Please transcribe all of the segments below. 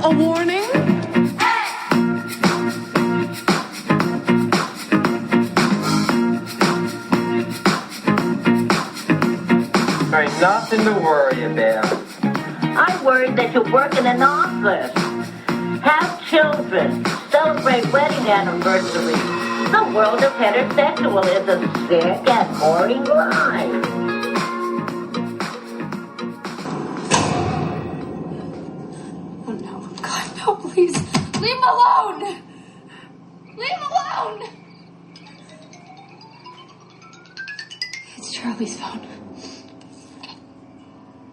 a warning? There ain't nothing to worry about. I'm worried that you work in an office, have children, celebrate wedding anniversaries. The world of heterosexual is a sick and boring life. Oh no, God, no, please. Leave him alone! Leave him alone! It's Charlie's phone.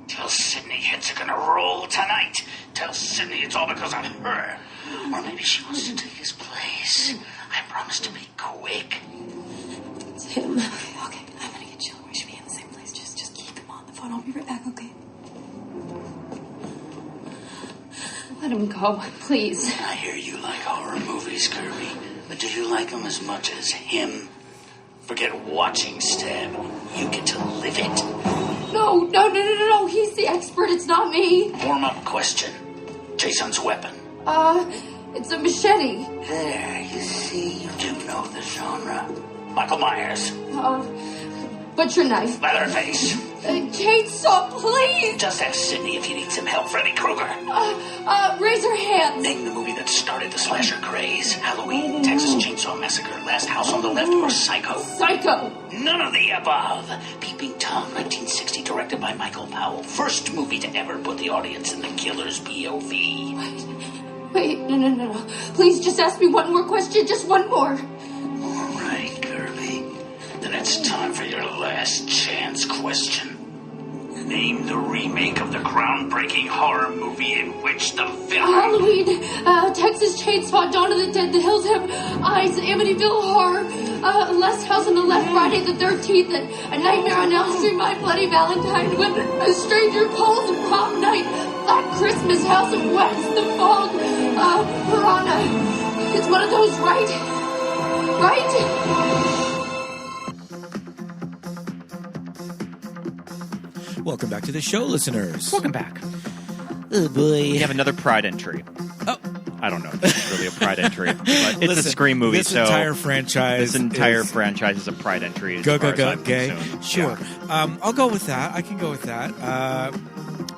Tell Sydney heads are gonna roll tonight. Tell Sydney it's all because of her. Or maybe she wants to take his place. I promise to be quick. It's him. Okay, I'm gonna get Jill. We should be in the same place. Just keep him on the phone. I'll be right back, okay? Let him go, please. I hear you like horror movies, Kirby. But do you like them as much as him? Forget watching Stab. You get to live it. No. He's the expert. It's not me. Warm-up question. Jason's weapon. It's a machete. There, you see, you do know the genre. Michael Myers. Butcher knife. Leatherface. Chainsaw, please. Just ask Sydney if you need some help. Freddy Krueger. Razor hands. Name the movie that started the slasher craze. Halloween, Texas Chainsaw Massacre, Last House on the Left, or Psycho. Psycho. None of the above. Peeping Tom, 1960, directed by Michael Powell. First movie to ever put the audience in the killer's POV. Wait, no. Please, just ask me one more question. Just one more. All right, Kirby. Then it's time for your last chance question. Name the remake of the groundbreaking horror movie in which the villain... Halloween, Texas Chainsaw, Dawn of the Dead, The Hills Have Eyes, Amityville Horror, Last House on the Left, Friday the 13th, and A Nightmare on Elm Street, My Bloody Valentine, When a Stranger Calls, and Prom Night, Black Christmas, House of Wax, The Fog, Piranha. It's one of those, right? Right? Welcome back to the show, listeners. Welcome back. Oh, boy. We have another Pride entry. Oh. I don't know if it's really a Pride entry, but it's a Scream movie. This entire franchise is a Pride entry. Go, gay. Sure. Yeah. I'll go with that. I can go with that.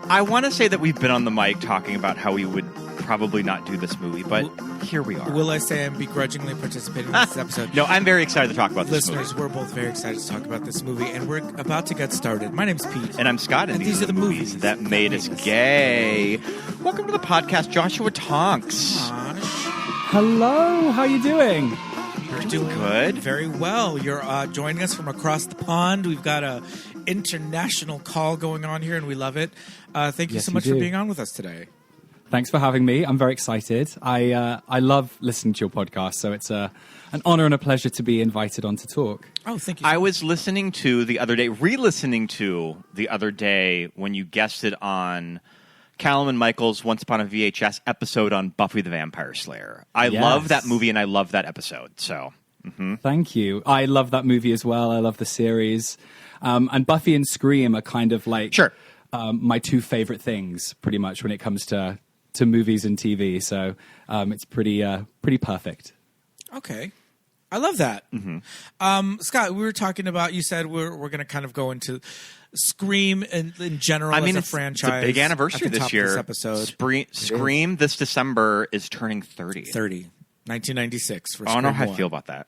I want to say that we've been on the mic talking about how we would probably not do this movie, but here we are. Will I say I'm begrudgingly participating in this episode? No, I'm very excited to talk about this Listeners, movie. we're both very excited to talk about this movie, and we're about to get started. My name's Pete. And I'm Scott, and these are the movies that made us gay. Welcome to the podcast, Joshua Tonks. Hello, how you doing? You're doing good. Very well. You're joining us from across the pond. We've got a international call going on here, and we love it. Thank you so much for being on with us today. Thanks for having me. I'm very excited. I love listening to your podcast, so it's an honor and a pleasure to be invited on to talk. Oh, thank you. I was listening to the other day, re-listening to the other day when you guested on Callum and Michael's Once Upon a VHS episode on Buffy the Vampire Slayer. I love that movie and I love that episode. So, Thank you. I love that movie as well. I love the series. And Buffy and Scream are kind of like my two favorite things, pretty much, when it comes to movies and TV. So it's pretty perfect. Okay. I love that. Scott, we were talking about, you said we're going to kind of go into Scream in general as a franchise. It's a big anniversary this year. This episode. Scream this December is turning 30. 1996 for I don't know how Scream I feel about that.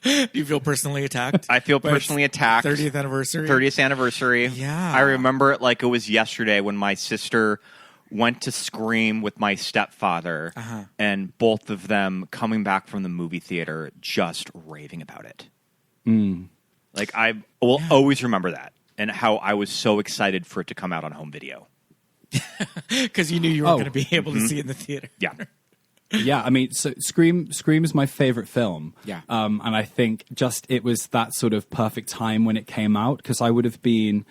Do you feel personally attacked? I feel personally attacked. 30th anniversary? 30th anniversary. Yeah. I remember it like it was yesterday when my sister went to Scream with my stepfather, and both of them coming back from the movie theater just raving about it. Like, I will always remember that, and how I was so excited for it to come out on home video. Because you knew you weren't going to be able to see it in the theater. Yeah. Yeah, I mean, so Scream is my favorite film. Yeah. And I think just it was that sort of perfect time when it came out, because I would have been...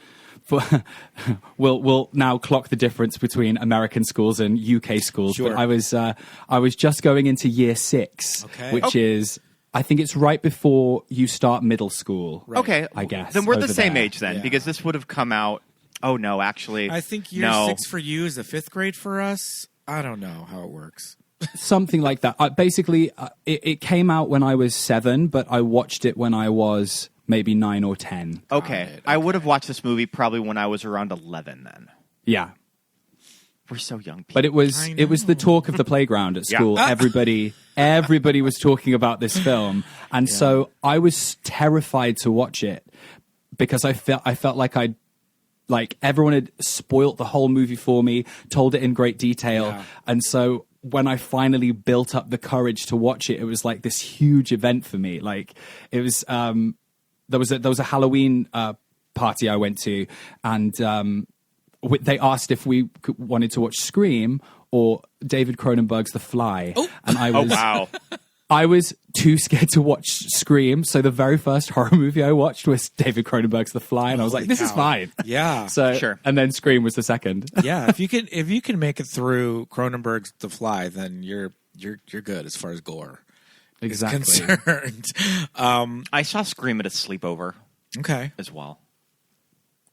we'll now clock the difference between American schools and UK schools. Sure. But I was just going into year 6, which is, I think it's right before you start middle school. Right. Okay. I guess. Then we're the over same there. age then, Yeah. because this would have come out... Oh, no, actually. I think year 6 for you is the 5th grade for us. I don't know how it works. Something like that. It came out when I was 7, but I watched it when I was maybe 9 or 10. Okay. I would have watched this movie probably when I was around 11 then. Yeah. We're so young people. But it was the talk of the playground at school. Yeah. Everybody was talking about this film. And so I was terrified to watch it because I felt like everyone had spoilt the whole movie for me, told it in great detail. Yeah. And so when I finally built up the courage to watch it, it was like this huge event for me. Like it was, there was a Halloween party I went to, and they asked if we wanted to watch Scream or David Cronenberg's The Fly. Oh. And I was, wow. I was too scared to watch Scream, so the very first horror movie I watched was David Cronenberg's The Fly, and I was like, "This is fine." Yeah. So, Sure. And then Scream was the second. Yeah, if you can make it through Cronenberg's The Fly, then you're good as far as gore Exactly. is concerned. I saw Scream at a sleepover Okay. as well.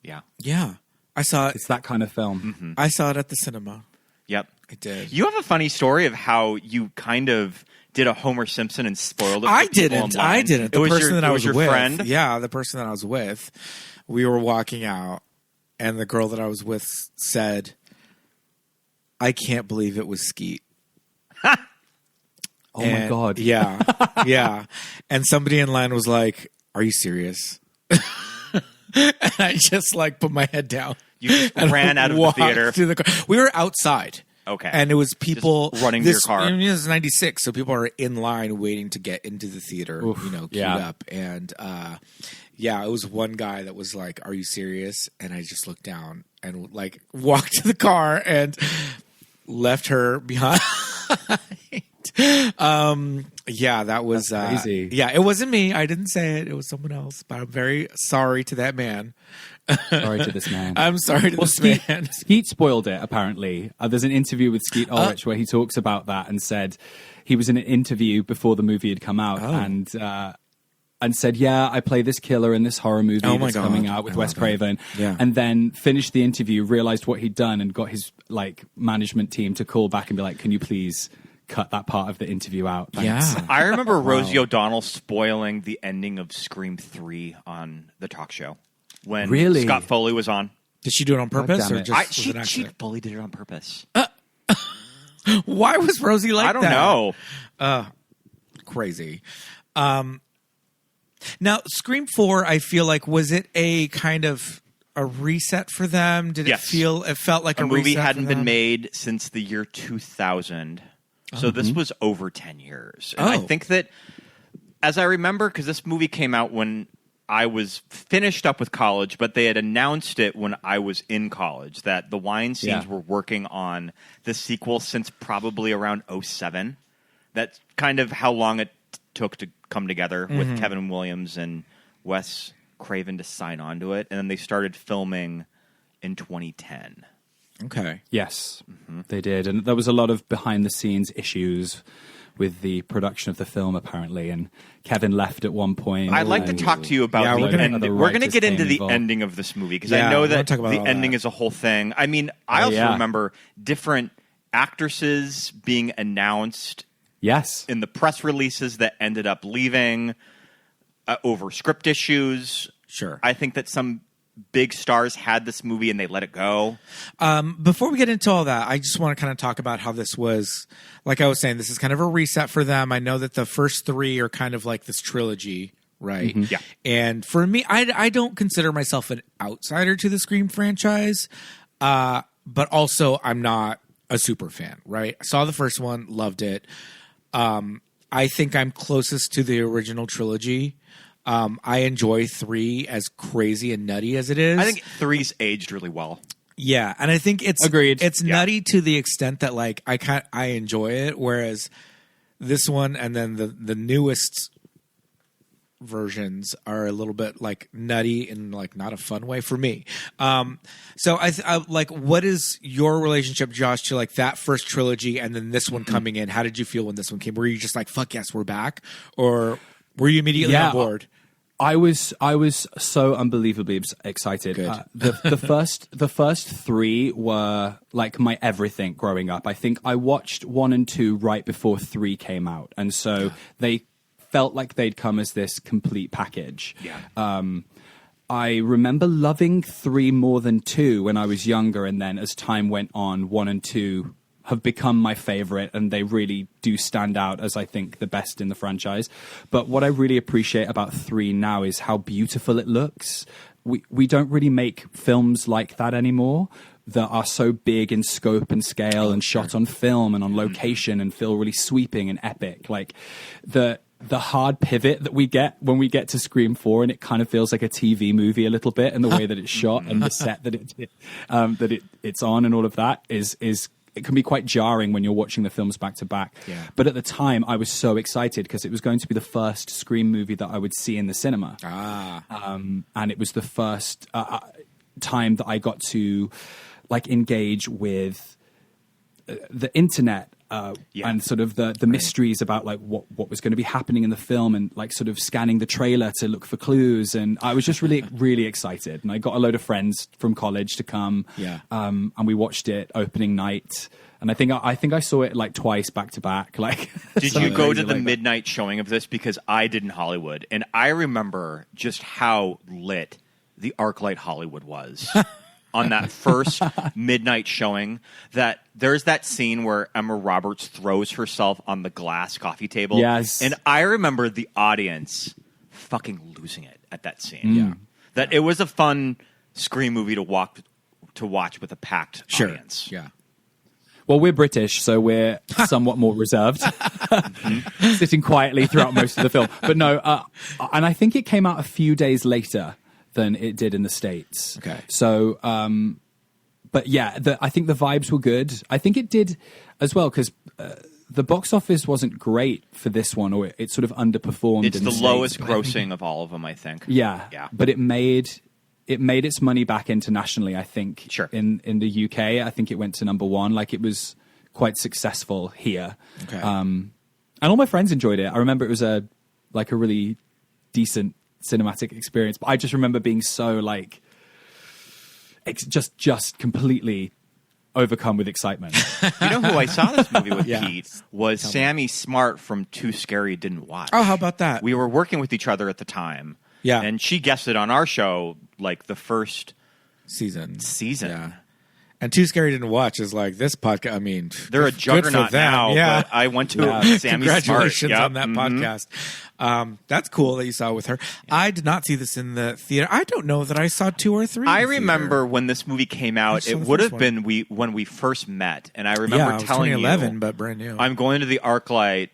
Yeah. Yeah, I saw it. It's that kind of film. I saw it at the cinema. Yep. I did. You have a funny story of how you kind of did a Homer Simpson and spoiled it. For I people didn't. online. I didn't. The It was person your, that I it was your with, friend. yeah, the person that I was with, we were walking out, and the girl that I was with said, "I can't believe it was Skeet." Oh my God. Yeah, yeah. And somebody in line was like, "Are you serious?" And I just like put my head down. You just and ran out of the walked theater. to the car. We were outside. Okay. And it was people Just running to your car. I mean, it was 96, so people are in line waiting to get into the theater, queued yeah. up. And it was one guy that was like, "Are you serious?" And I just looked down and like walked to the car and left her behind. That was crazy. Yeah, it wasn't me. I didn't say it. It was someone else. But I'm very sorry to that man. Sorry to this man. I'm sorry to this man. Skeet spoiled it, apparently. There's an interview with Skeet Ulrich where he talks about that and said he was in an interview before the movie had come out and said, "Yeah, I play this killer in this horror movie Oh my that's God. coming out with I Wes love that. Craven." Yeah. And then finished the interview, realized what he'd done, and got his like management team to call back and be like, "Can you please cut that part of the interview out?" Thanks. Yeah. I remember Rosie O'Donnell spoiling the ending of Scream 3 on the talk show when Really? Scott Foley was on. Did she do it on purpose damn or it. just was She it an accident? fully did it on purpose. Why was Rosie like that? I don't know. Crazy. Now, Scream 4, I feel like, was it a kind of a reset for them? Did Yes. it felt like a movie reset hadn't for been them? made since the year 2000. So this was over 10 years. And I Oh. think that, as I remember, because this movie came out when I was finished up with college, but they had announced it when I was in college, that the Weinsteins were working on the sequel since probably around 07. That's kind of how long it took to come together with Kevin Williams and Wes Craven to sign on to it. And then they started filming in 2010. Okay. Yes, they did. And there was a lot of behind-the-scenes issues with the production of the film, apparently. And Kevin left at one point. I'd like to and- talk to you about Yeah, the we're gonna- ending. other We're going to writers get into came the involved. ending of this movie because Yeah, I know we're gonna that talk about the all ending that. is a whole thing. I mean, I also yeah. remember different actresses being announced Yes. in the press releases that ended up leaving over script issues. Sure. I think that some big stars had this movie and they let it go. Before we get into all that, I just want to kind of talk about how this was, like I was saying, this is kind of a reset for them. I know that the first three are kind of like this trilogy, right? Yeah. And for me, I don't consider myself an outsider to the Scream franchise, but also I'm not a super fan, right? I saw the first one, loved it. I think I'm closest to the original trilogy. I enjoy 3 as crazy and nutty as it is. I think 3's aged really well. Yeah, and I think it's Agreed. It's Yeah. nutty to the extent that like I enjoy it, whereas this one and then the newest versions are a little bit like nutty in like not a fun way for me. So I like, what is your relationship, Josh, to like that first trilogy and then this one coming in? How did you feel when this one came? Were you just like, fuck yes, we're back, or were you immediately Yeah. on board? I was so unbelievably excited. The first three were like my everything growing up. I think I watched 1 and 2 right before 3 came out, and so they felt like they'd come as this complete package. I remember loving 3 more than 2 when I was younger, and then as time went on, 1 and 2 have become my favorite, and they really do stand out as I think the best in the franchise. But what I really appreciate about 3 now is how beautiful it looks. We don't really make films like that anymore that are so big in scope and scale and shot on film and on location and feel really sweeping and epic. Like the hard pivot that we get when we get to Scream 4, and it kind of feels like a TV movie a little bit, and the way that it's shot and the set that it's on and all of that is it can be quite jarring when you're watching the films back to back. But at the time, I was so excited because it was going to be the first Scream movie that I would see in the cinema. And it was the first time that I got to like engage with the internet and sort of the mysteries about like what was going to be happening in the film, and like sort of scanning the trailer to look for clues. And I was just really, really excited. And I got a load of friends from college to come. And we watched it opening night. And I think I saw it like twice back to back. Like, did you go to the midnight showing of this? Because I did in Hollywood, and I remember just how lit the ArcLight Hollywood was. On that first midnight showing, that there's that scene where Emma Roberts throws herself on the glass coffee table. Yes. And I remember the audience fucking losing it at that scene. That it was a fun Scream movie to watch with a packed audience. Well, we're British, so we're somewhat more reserved, sitting quietly throughout most of the film. But no, and I think it came out a few days later than it did in the States. Okay. So, but yeah, I think the vibes were good. I think it did as well, because the box office wasn't great for this one, or it sort of underperformed. It's the lowest grossing of all of them, I think. Yeah. But it made its money back internationally, I think. Sure. In the UK, I think it went to number 1. Like, it was quite successful here. Okay. And all my friends enjoyed it. I remember it was a really decent cinematic experience, but I just remember being so like just completely overcome with excitement. You know who I saw this movie with, Pete, was Sammy Smart from Too Scary Didn't Watch. Oh, how about that? We were working with each other at the time. Yeah. And she guessed it on our show like the first season. Yeah. And Too Scary Didn't Watch is like this podcast. I mean, they're a juggernaut now. Yeah. But I went to Sammy Congratulations Smart. on that podcast. That's cool that you saw with her. I did not see this in the theater. I don't know that I saw 2 or 3. I remember when this movie came out, it would have been when we first met. And I remember telling 2011, but brand new. I'm going to the ArcLight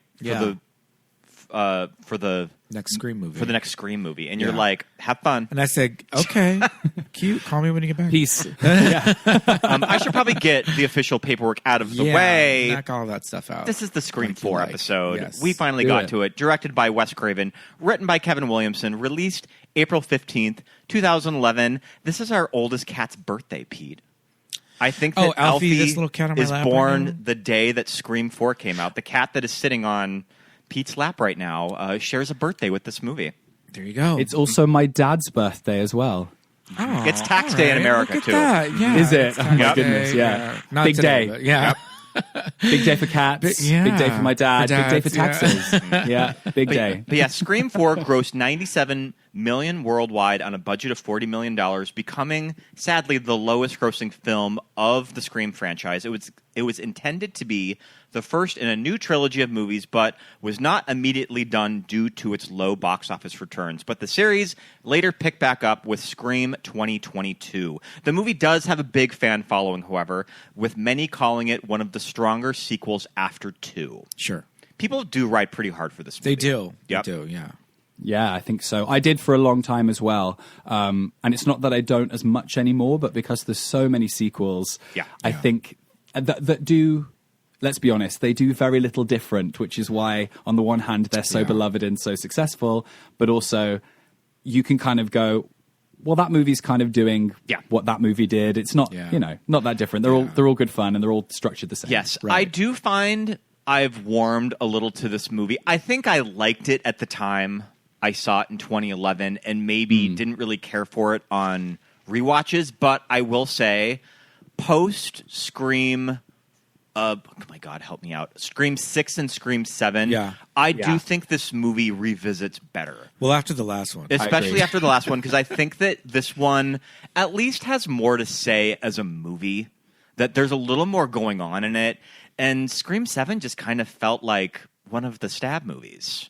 for the next Scream movie. For the next Scream movie. And you're like, have fun. And I said, okay, cute. Call me when you get back. Peace. I should probably get the official paperwork out of the way. Knock all that stuff out. This is the Scream 4 episode. Yes. We finally got to it. Directed by Wes Craven. Written by Kevin Williamson. Released April 15th, 2011. This is our oldest cat's birthday, Pete. I think that Alfie, this little cat on my is lap born right now? the day that Scream 4 came out. The cat that is sitting on Pete's lap right now shares a birthday with this movie. There you go. It's also my dad's birthday as well. Oh, it's tax day in America, Look at too. That. Yeah, Is it? Oh, my Yep. goodness, yeah. Not Big today, day. but yeah. Big day for cats. Big day for my dad. Big day for taxes. Yeah, big day. But yeah, Scream 4 grossed $97 million worldwide on a budget of $40 million, becoming, sadly, the lowest grossing film of the Scream franchise. It was intended to be the first in a new trilogy of movies, but was not immediately done due to its low box office returns. But the series later picked back up with Scream 2022. The movie does have a big fan following, however, with many calling it one of the stronger sequels after 2. Sure. People do ride pretty hard for this movie. They do. Yep. They do, yeah. Yeah, I think so. I did for a long time as well. And it's not that I don't as much anymore, but because there's so many sequels, I think that do, let's be honest, they do very little different, which is why, on the one hand, they're so beloved and so successful, but also you can kind of go, well, that movie's kind of doing what that movie did. It's not, not that different. They're all good fun, and they're all structured the same. Yes, right. I do find I've warmed a little to this movie. I think I liked it at the time. I saw it in 2011 and maybe didn't really care for it on rewatches. But I will say, post Scream, oh my God, help me out. Scream 6 and Scream 7. I do think this movie revisits better. Well, after the last one. Especially after the last one, because I think that this one at least has more to say as a movie, that there's a little more going on in it. And Scream 7 just kind of felt like one of the stab movies.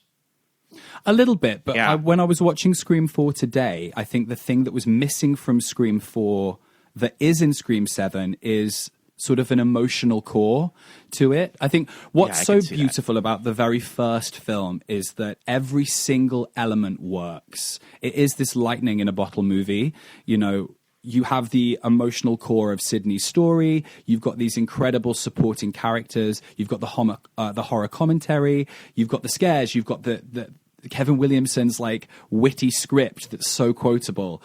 A little bit, but when I was watching Scream 4 today, I think the thing that was missing from Scream 4 that is in Scream 7 is sort of an emotional core to it. I think what's so beautiful about the very first film is that every single element works. It is this lightning in a bottle movie. You know, you have the emotional core of Sydney's story. You've got these incredible supporting characters. You've got the horror commentary. You've got the scares. You've got the Kevin Williamson's like witty script that's so quotable.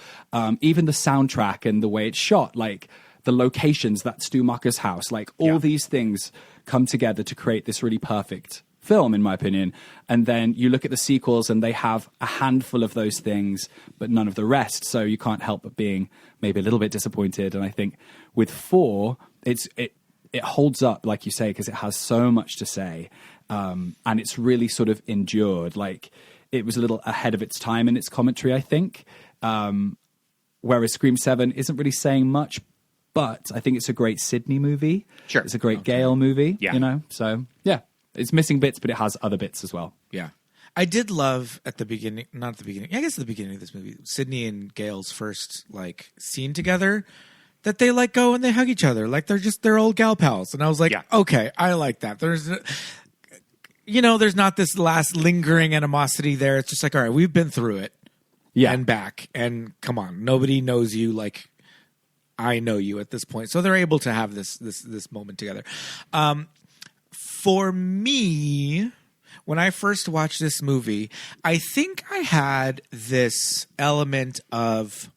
Even the soundtrack and the way it's shot, like the locations, that Stu Macher's house, like all these things come together to create this really perfect film, in my opinion. And then you look at the sequels and they have a handful of those things, but none of the rest. So you can't help but being maybe a little bit disappointed. And I think with 4, it holds up, like you say, because it has so much to say. And it's really sort of endured. Like, it was a little ahead of its time in its commentary, I think. Whereas Scream 7 isn't really saying much, but I think it's a great Sydney movie. Sure. It's a great Gale movie, you know? So, yeah, it's missing bits, but it has other bits as well. Yeah. I did love at the beginning, not at the beginning, I guess at the beginning of this movie, Sydney and Gale's first, like, scene together, that they, like, go and they hug each other. Like, they're old gal pals. And I was like, okay, I like that. There's not this last lingering animosity there. It's just like, all right, we've been through it. And back. And come on, nobody knows you like I know you at this point. So they're able to have this moment together. For me, when I first watched this movie, I think I had this element of,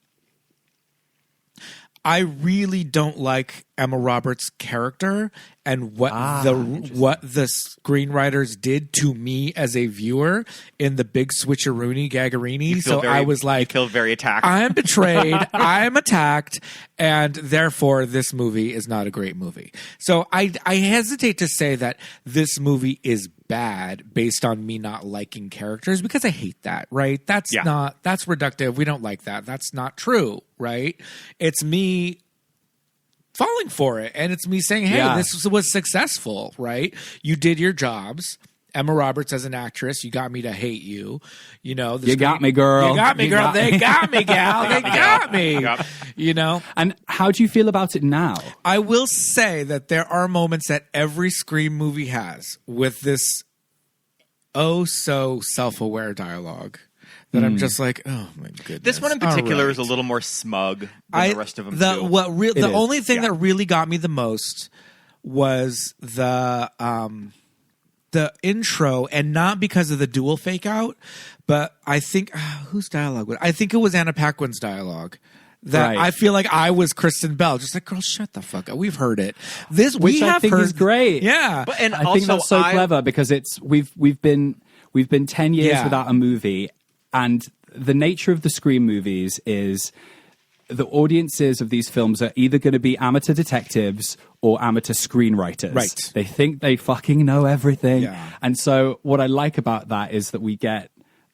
I really don't like Emma Roberts' character and what the screenwriters did to me as a viewer in the big switcheroony gagarini. So I was like, you feel very attacked. I'm betrayed. I'm attacked, and therefore this movie is not a great movie. So I hesitate to say that this movie is bad based on me not liking characters, because I hate that, right? That's reductive. We don't like that. That's not true, right? It's me falling for it, and it's me saying, hey, this was successful, right? You did your jobs. Emma Roberts as an actress, you got me to hate you. You know, you got me, girl. You got me, girl. They got me, gal. They got me. You know. And how do you feel about it now? I will say that there are moments that every Scream movie has with this so self-aware dialogue that I'm just like, oh my goodness. This one in particular is a little more smug than the rest of them. The only thing that really got me the most was the intro, and not because of the dual fake out, but I think whose dialogue? I think it was Anna Paquin's dialogue. That I feel like I was Kristen Bell, just like, girl, shut the fuck up. We've heard it. Which I think is great. Yeah, and I think that's so clever, because we've been 10 years without a movie, and the nature of the Scream movies is the audiences of these films are either going to be amateur detectives or amateur screenwriters. Right. They think they fucking know everything. Yeah. And so what I like about that is that we get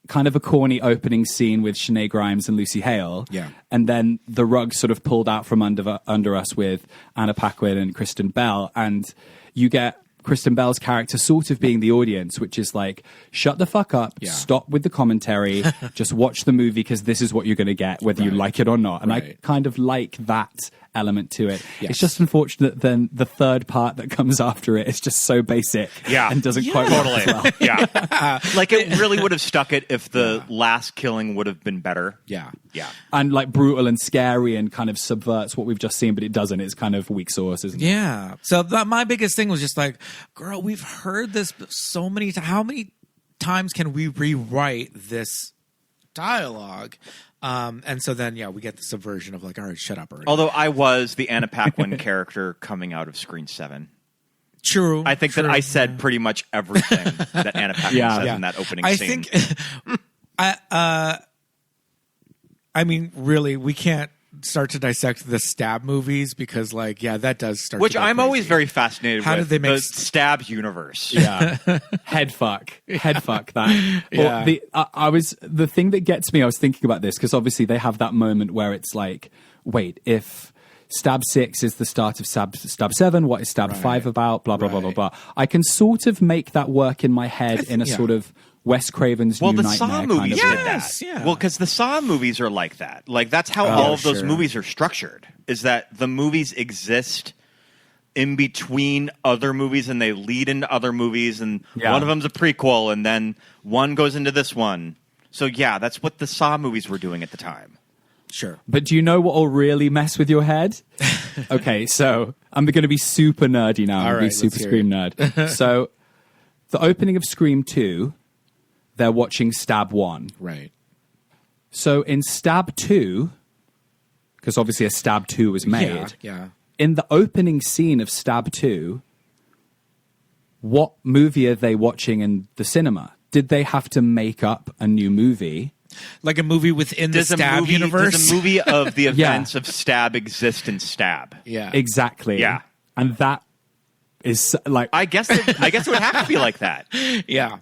kind of a corny opening scene with Shanae Grimes and Lucy Hale. Yeah. And then the rug sort of pulled out from under us with Anna Paquin and Kristen Bell. And you get Kristen Bell's character sort of being the audience, which is like, shut the fuck up, stop with the commentary, just watch the movie, because this is what you're going to get, whether you like it or not. And I kind of like that element to it. Yes. It's just unfortunate then the third part that comes after it is just so basic and doesn't quite work as well. Like, it really would have stuck it if the last killing would have been better. Yeah. And like brutal and scary and kind of subverts what we've just seen, but it doesn't. It's kind of weak sauce, isn't it? Yeah. So my biggest thing was just like, girl, we've heard this so many times. How many times can we rewrite this dialogue? And so then, we get the subversion of like, all right, shut up already. Although I was the Anna Paquin character coming out of Scream 7. True. I think that I said pretty much everything that Anna Paquin says in that opening scene. I mean, really, we can't start to dissect the Stab movies because, like, yeah, that does start. Which to get I'm crazy. always very fascinated How with. did they make the Stab universe? Yeah, head fuck that. Yeah. The thing that gets me. I was thinking about this because obviously they have that moment where it's like, wait, if Stab 6 is the start of Stab 7, what is Stab 5 about? Blah blah blah blah blah. I can sort of make that work in my head in a sort of Wes Craven's New the Nightmare Saw kind movies of did way. that. Yeah. Well, because the Saw movies are like that. Like that's how all of those movies are structured. Is that the movies exist in between other movies and they lead into other movies, and one of them's a prequel, and then one goes into this one. So yeah, that's what the Saw movies were doing at the time. Sure. But do you know what will really mess with your head? Okay, so I'm going to be super nerdy now. I'm going to be super Scream nerd. So the opening of Scream 2, they're watching Stab 1. Right. So in Stab 2, because obviously a Stab 2 was made. Yeah. In the opening scene of Stab 2, what movie are they watching in the cinema? Did they have to make up a new movie? Like a movie within the Stab universe? Does a movie of the events of Stab exist in Stab? Yeah. Exactly. Yeah. And that is like... I guess it would have to be like that. Yeah.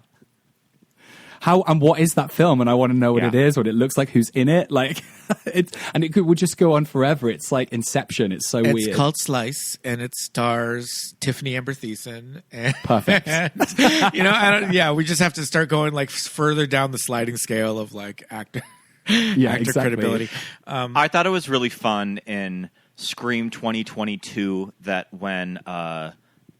How and what is that film? And I want to know what Yeah. it is, what it looks like, who's in it. Like, would just go on forever. It's like Inception. It's so weird. It's called Slice, and it stars Tiffany Amber Thiessen. And, Perfect. And, we just have to start going like further down the sliding scale of like actor credibility. I thought it was really fun in Scream 2022 that when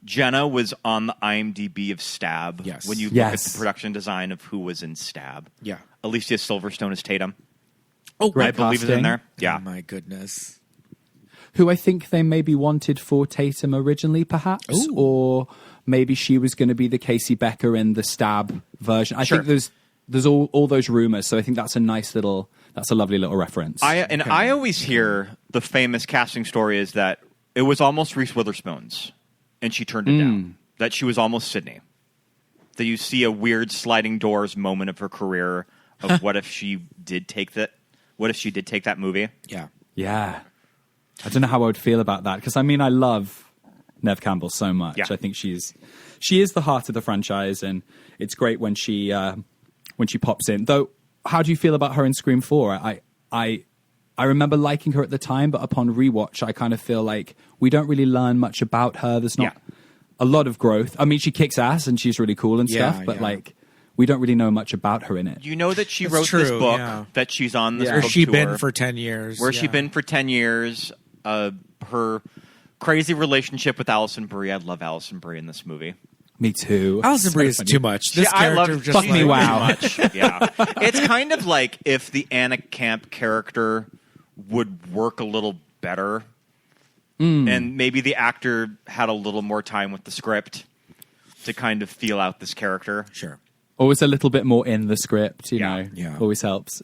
Jenna was on the IMDb of Stab. Yes. When you look at the production design of who was in Stab. Yeah. Alicia Silverstone as Tatum. Oh, I believe is in there. Yeah. Oh, my goodness. Who I think they maybe wanted for Tatum originally, perhaps, or maybe she was going to be the Casey Becker in the Stab version. I think there's all those rumors, so I think that's a lovely little reference. I always hear the famous casting story is that it was almost Reese Witherspoon's, and she turned it down. That she was almost Sydney. That you see a weird sliding doors moment of her career of what if she did take that. What if she did take that movie? Yeah. Yeah. I don't know how I would feel about that because I mean I love Neve Campbell so much. Yeah. I think she is the heart of the franchise, and it's great when she pops in. Though, how do you feel about her in Scream 4? I remember liking her at the time, but upon rewatch, I kind of feel like we don't really learn much about her. There's not a lot of growth. I mean, she kicks ass and she's really cool and stuff, but like we don't really know much about her in it. You know that she wrote this book, that she's on this book Where's she tour. been for 10 years? Where's she been for 10 years? Her crazy relationship with Alison Brie. I love Alison Brie in this movie. Me too. Alison Brie is too much. This character just fuck me, wow. Too much. Yeah, it's kind of like if the Anna Camp character would work a little better, and maybe the actor had a little more time with the script to kind of feel out this character. Sure. Always a little bit more in the script, you know. Yeah. Always helps.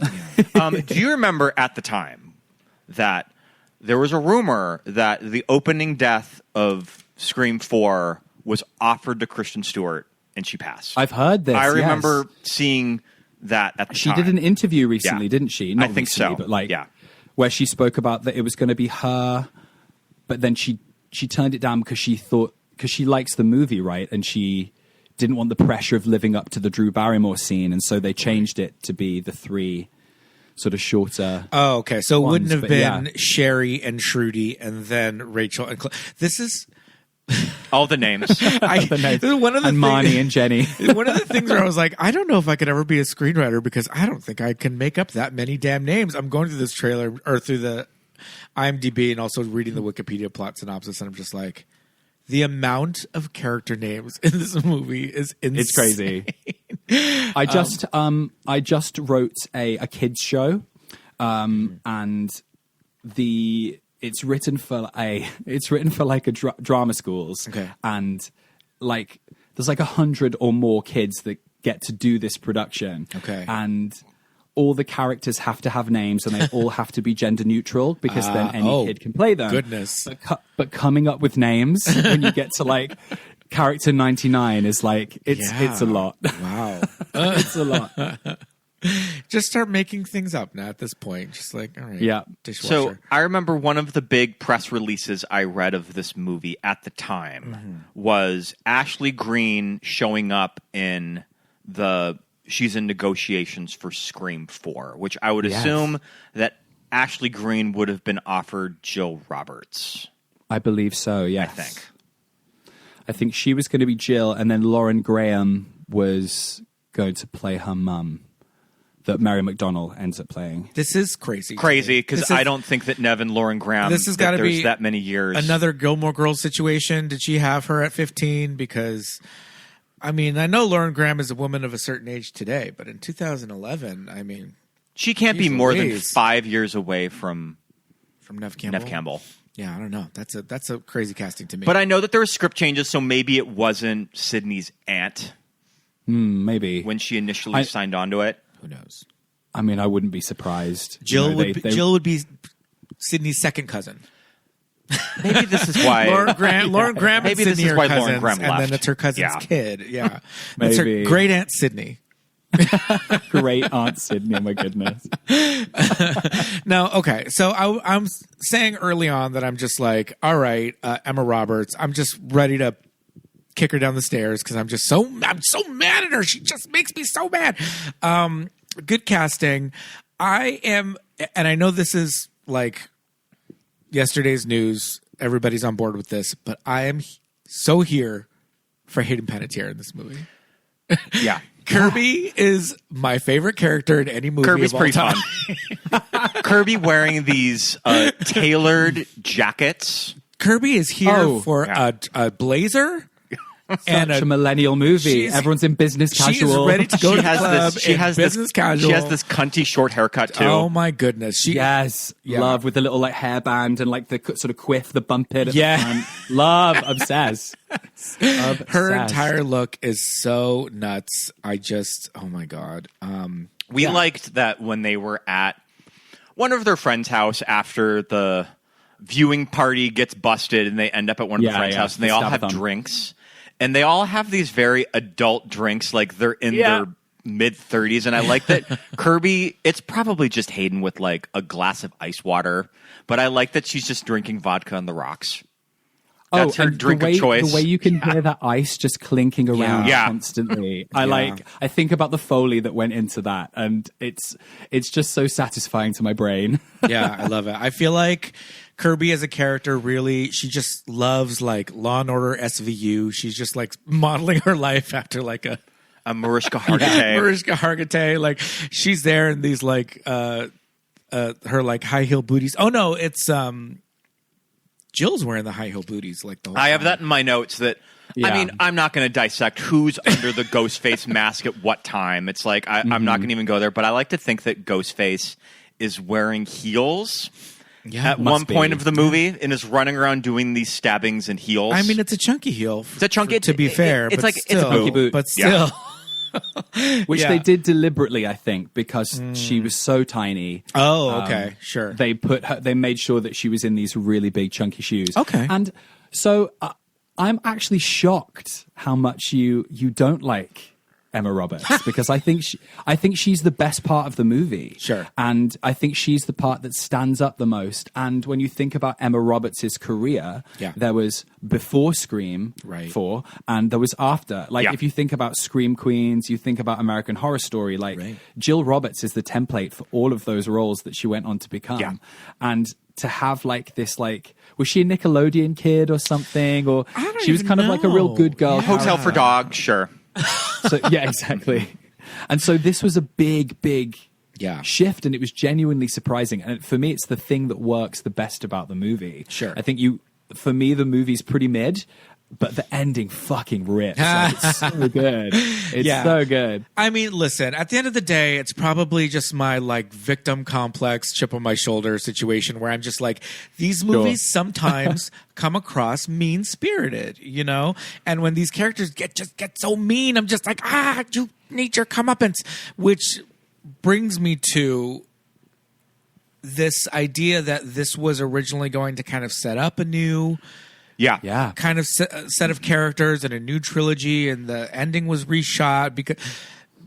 Do you remember at the time that there was a rumor that the opening death of Scream 4 was offered to Kristen Stewart and she passed? I've heard this. I remember seeing that at the She time. did an interview recently, didn't she? Not I think recently, so. But like, where she spoke about that it was going to be her, but then she turned it down because she likes the movie, right? And she didn't want the pressure of living up to the Drew Barrymore scene, and so they changed it to be the 3 sort of shorter. Oh, okay. So it wouldn't have been yeah. Sherry and Trudy and then Rachel and this is all the names. One of the and Marnie and Jenny. One of the things where I was like, I don't know if I could ever be a screenwriter because I don't think I can make up that many damn names. I'm going through this trailer or through the IMDb and also reading the Wikipedia plot synopsis, and I'm just like, the amount of character names in this movie is insane. It's crazy. I just wrote a kids show, and it's written for like a drama schools, and like there's like 100 or more kids that get to do this production, and all the characters have to have names and they all have to be gender neutral because then any kid can play them. Goodness. But coming up with names when you get to like character 99 is like, it's a lot. Wow. It's a lot. Just start making things up now at this point. Just like, all right, Yeah. dishwasher. So I remember one of the big press releases I read of this movie at the time was Ashley Greene showing up in she's in negotiations for Scream 4, which I would assume that Ashley Greene would have been offered Jill Roberts. I believe so, yes. I I think she was going to be Jill, and then Lauren Graham was going to play her mum that Mary McDonnell ends up playing. This is crazy. Because I don't think that Nev and Lauren Graham, this has got to be that many years. Another Gilmore Girls situation. Did she have her at 15? Because, I mean, I know Lauren Graham is a woman of a certain age today, but in 2011, I mean... She can't be more than 5 years away from Nev Campbell. Nev Campbell. Yeah, I don't know. That's a crazy casting to me. But I know that there were script changes, so maybe it wasn't Sydney's aunt. Maybe. When she initially signed on to it. Who knows? I mean, I wouldn't be surprised. Jill would be Sydney's second cousin. Maybe this is why Lauren Graham. Maybe and this Sydney is why are cousins, Lauren Graham left. and then it's her cousin's kid. Yeah, Maybe. It's her great aunt Sydney. Great Aunt Sydney. Oh my goodness. No, okay. So I'm saying early on that I'm just like, all right, Emma Roberts. I'm just ready to kick her down the stairs because I'm so mad at her. She just makes me so mad. Good casting. I am, and I know this is like yesterday's news. Everybody's on board with this, but I am so here for Hayden Panettiere in this movie. Yeah. Kirby is my favorite character in any movie. Kirby's of all pretty time. fun. Kirby wearing these tailored jackets. Kirby is here for a blazer. And a millennial movie. Everyone's in business casual. She's ready to go to the club. She has business casual. She has this cunty short haircut too. Oh my goodness! Love with the little like hairband and like the sort of quiff, the bump it. At the front. Love, obsessed. Her entire look is so nuts. Oh my god. We liked that when they were at one of their friends' house after the viewing party gets busted, and they end up at one of the friends' house, and they all have drinks. And they all have these very adult drinks, like they're in their mid-30s. And I like that Kirby, it's probably just Hayden with like a glass of ice water. But I like that she's just drinking vodka on the rocks. That's her drink of choice. The way you can hear that ice just clinking around constantly. I think about the Foley that went into that. And it's just so satisfying to my brain. Yeah, I love it. I feel like Kirby as a character she just loves like Law and Order SVU. She's just like modeling her life after like a Mariska Hargitay. Mariska Hargitay. Like she's there in these like her like high heel booties. Oh no, it's Jill's wearing the high heel booties like the whole I have time. that in my notes that I mean, I'm not going to dissect who's under the Ghostface mask at what time. It's like I'm not going to even go there, but I like to think that Ghostface is wearing heels. Yeah, at one point of the movie and is running around doing these stabbings in heels. I mean, it's a chunky heel. It's a chunky. To be fair, it's but like still, it's a chunky boot, but still. Which they did deliberately, I think, because she was so tiny. Oh, okay, sure. They made sure that she was in these really big chunky shoes. Okay, and so I'm actually shocked how much you don't like Emma Roberts because I think she's the best part of the movie. Sure. And I think she's the part that stands up the most. And when you think about Emma Roberts' career, there was before Scream 4 and there was after. Like if you think about Scream Queens, you think about American Horror Story, Jill Roberts is the template for all of those roles that she went on to become. Yeah. And to have like this, like, was she a Nickelodeon kid or something? Or she was kind of like a real good girl. Yeah. Hotel for Dogs, sure. So yeah, exactly. And so this was a big shift, and it was genuinely surprising. And for me, it's the thing that works the best about the movie. Sure. I think for me, the movie's pretty mid, but the ending fucking rips. Like, it's so good. It's so good. I mean, listen, at the end of the day, it's probably just my like victim complex, chip on my shoulder situation where I'm just like, these movies sometimes come across mean-spirited, you know? And when these characters get so mean, I'm just like, you need your comeuppance, which brings me to this idea that this was originally going to kind of set up a new kind of set of characters and a new trilogy, and the ending was reshot because,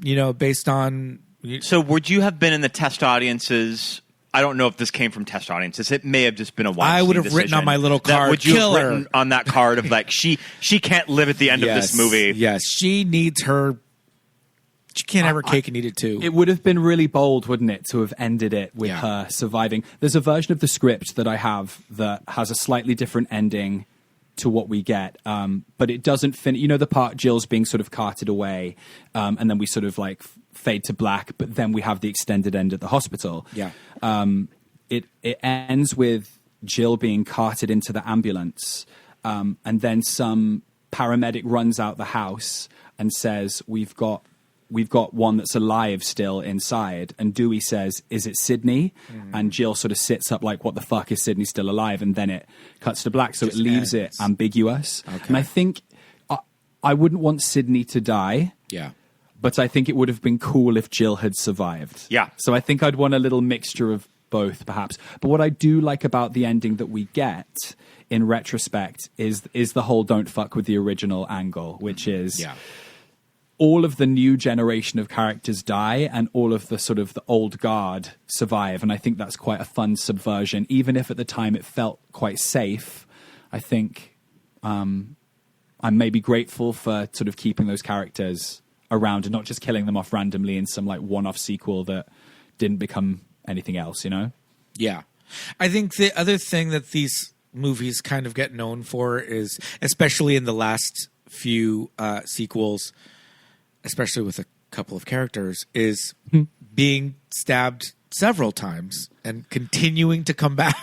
you know, based on, So would you have been in the test audiences? I don't know if this came from test audiences. It may have just been a Weinstein I would have decision. written on my little card, Would you kill have her. written on that card of like, she can't live at the end of this movie? Yes, she needs her. She can't have her cake and eat it too. It would have been really bold, wouldn't it, to have ended it with Yeah. her surviving. There's a version of the script that I have that has a slightly different ending to what we get, but it doesn't finish. You know, the part Jill's being sort of carted away, and then we sort of like fade to black, but then we have the extended end at the hospital. Yeah. It ends with Jill being carted into the ambulance, and then some paramedic runs out the house and says, we've got one that's alive still inside. And Dewey says, is it Sydney? And Jill sort of sits up like, what the fuck, is Sydney still alive? And then it cuts to black. So Just it leaves ends. it ambiguous. Okay. And I think I wouldn't want Sydney to die, Yeah. but I think it would have been cool if Jill had survived. Yeah. So I think I'd want a little mixture of both, perhaps. But what I do like about the ending that we get in retrospect is the whole don't fuck with the original angle, which is... Yeah. all of the new generation of characters die and all of the sort of the old guard survive. And I think that's quite a fun subversion. Even if at the time it felt quite safe, I think I'm maybe grateful for sort of keeping those characters around and not just killing them off randomly in some like one-off sequel that didn't become anything else, you know? Yeah. I think the other thing that these movies kind of get known for is, especially in the last few sequels, especially with a couple of characters, is being stabbed several times and continuing to come back.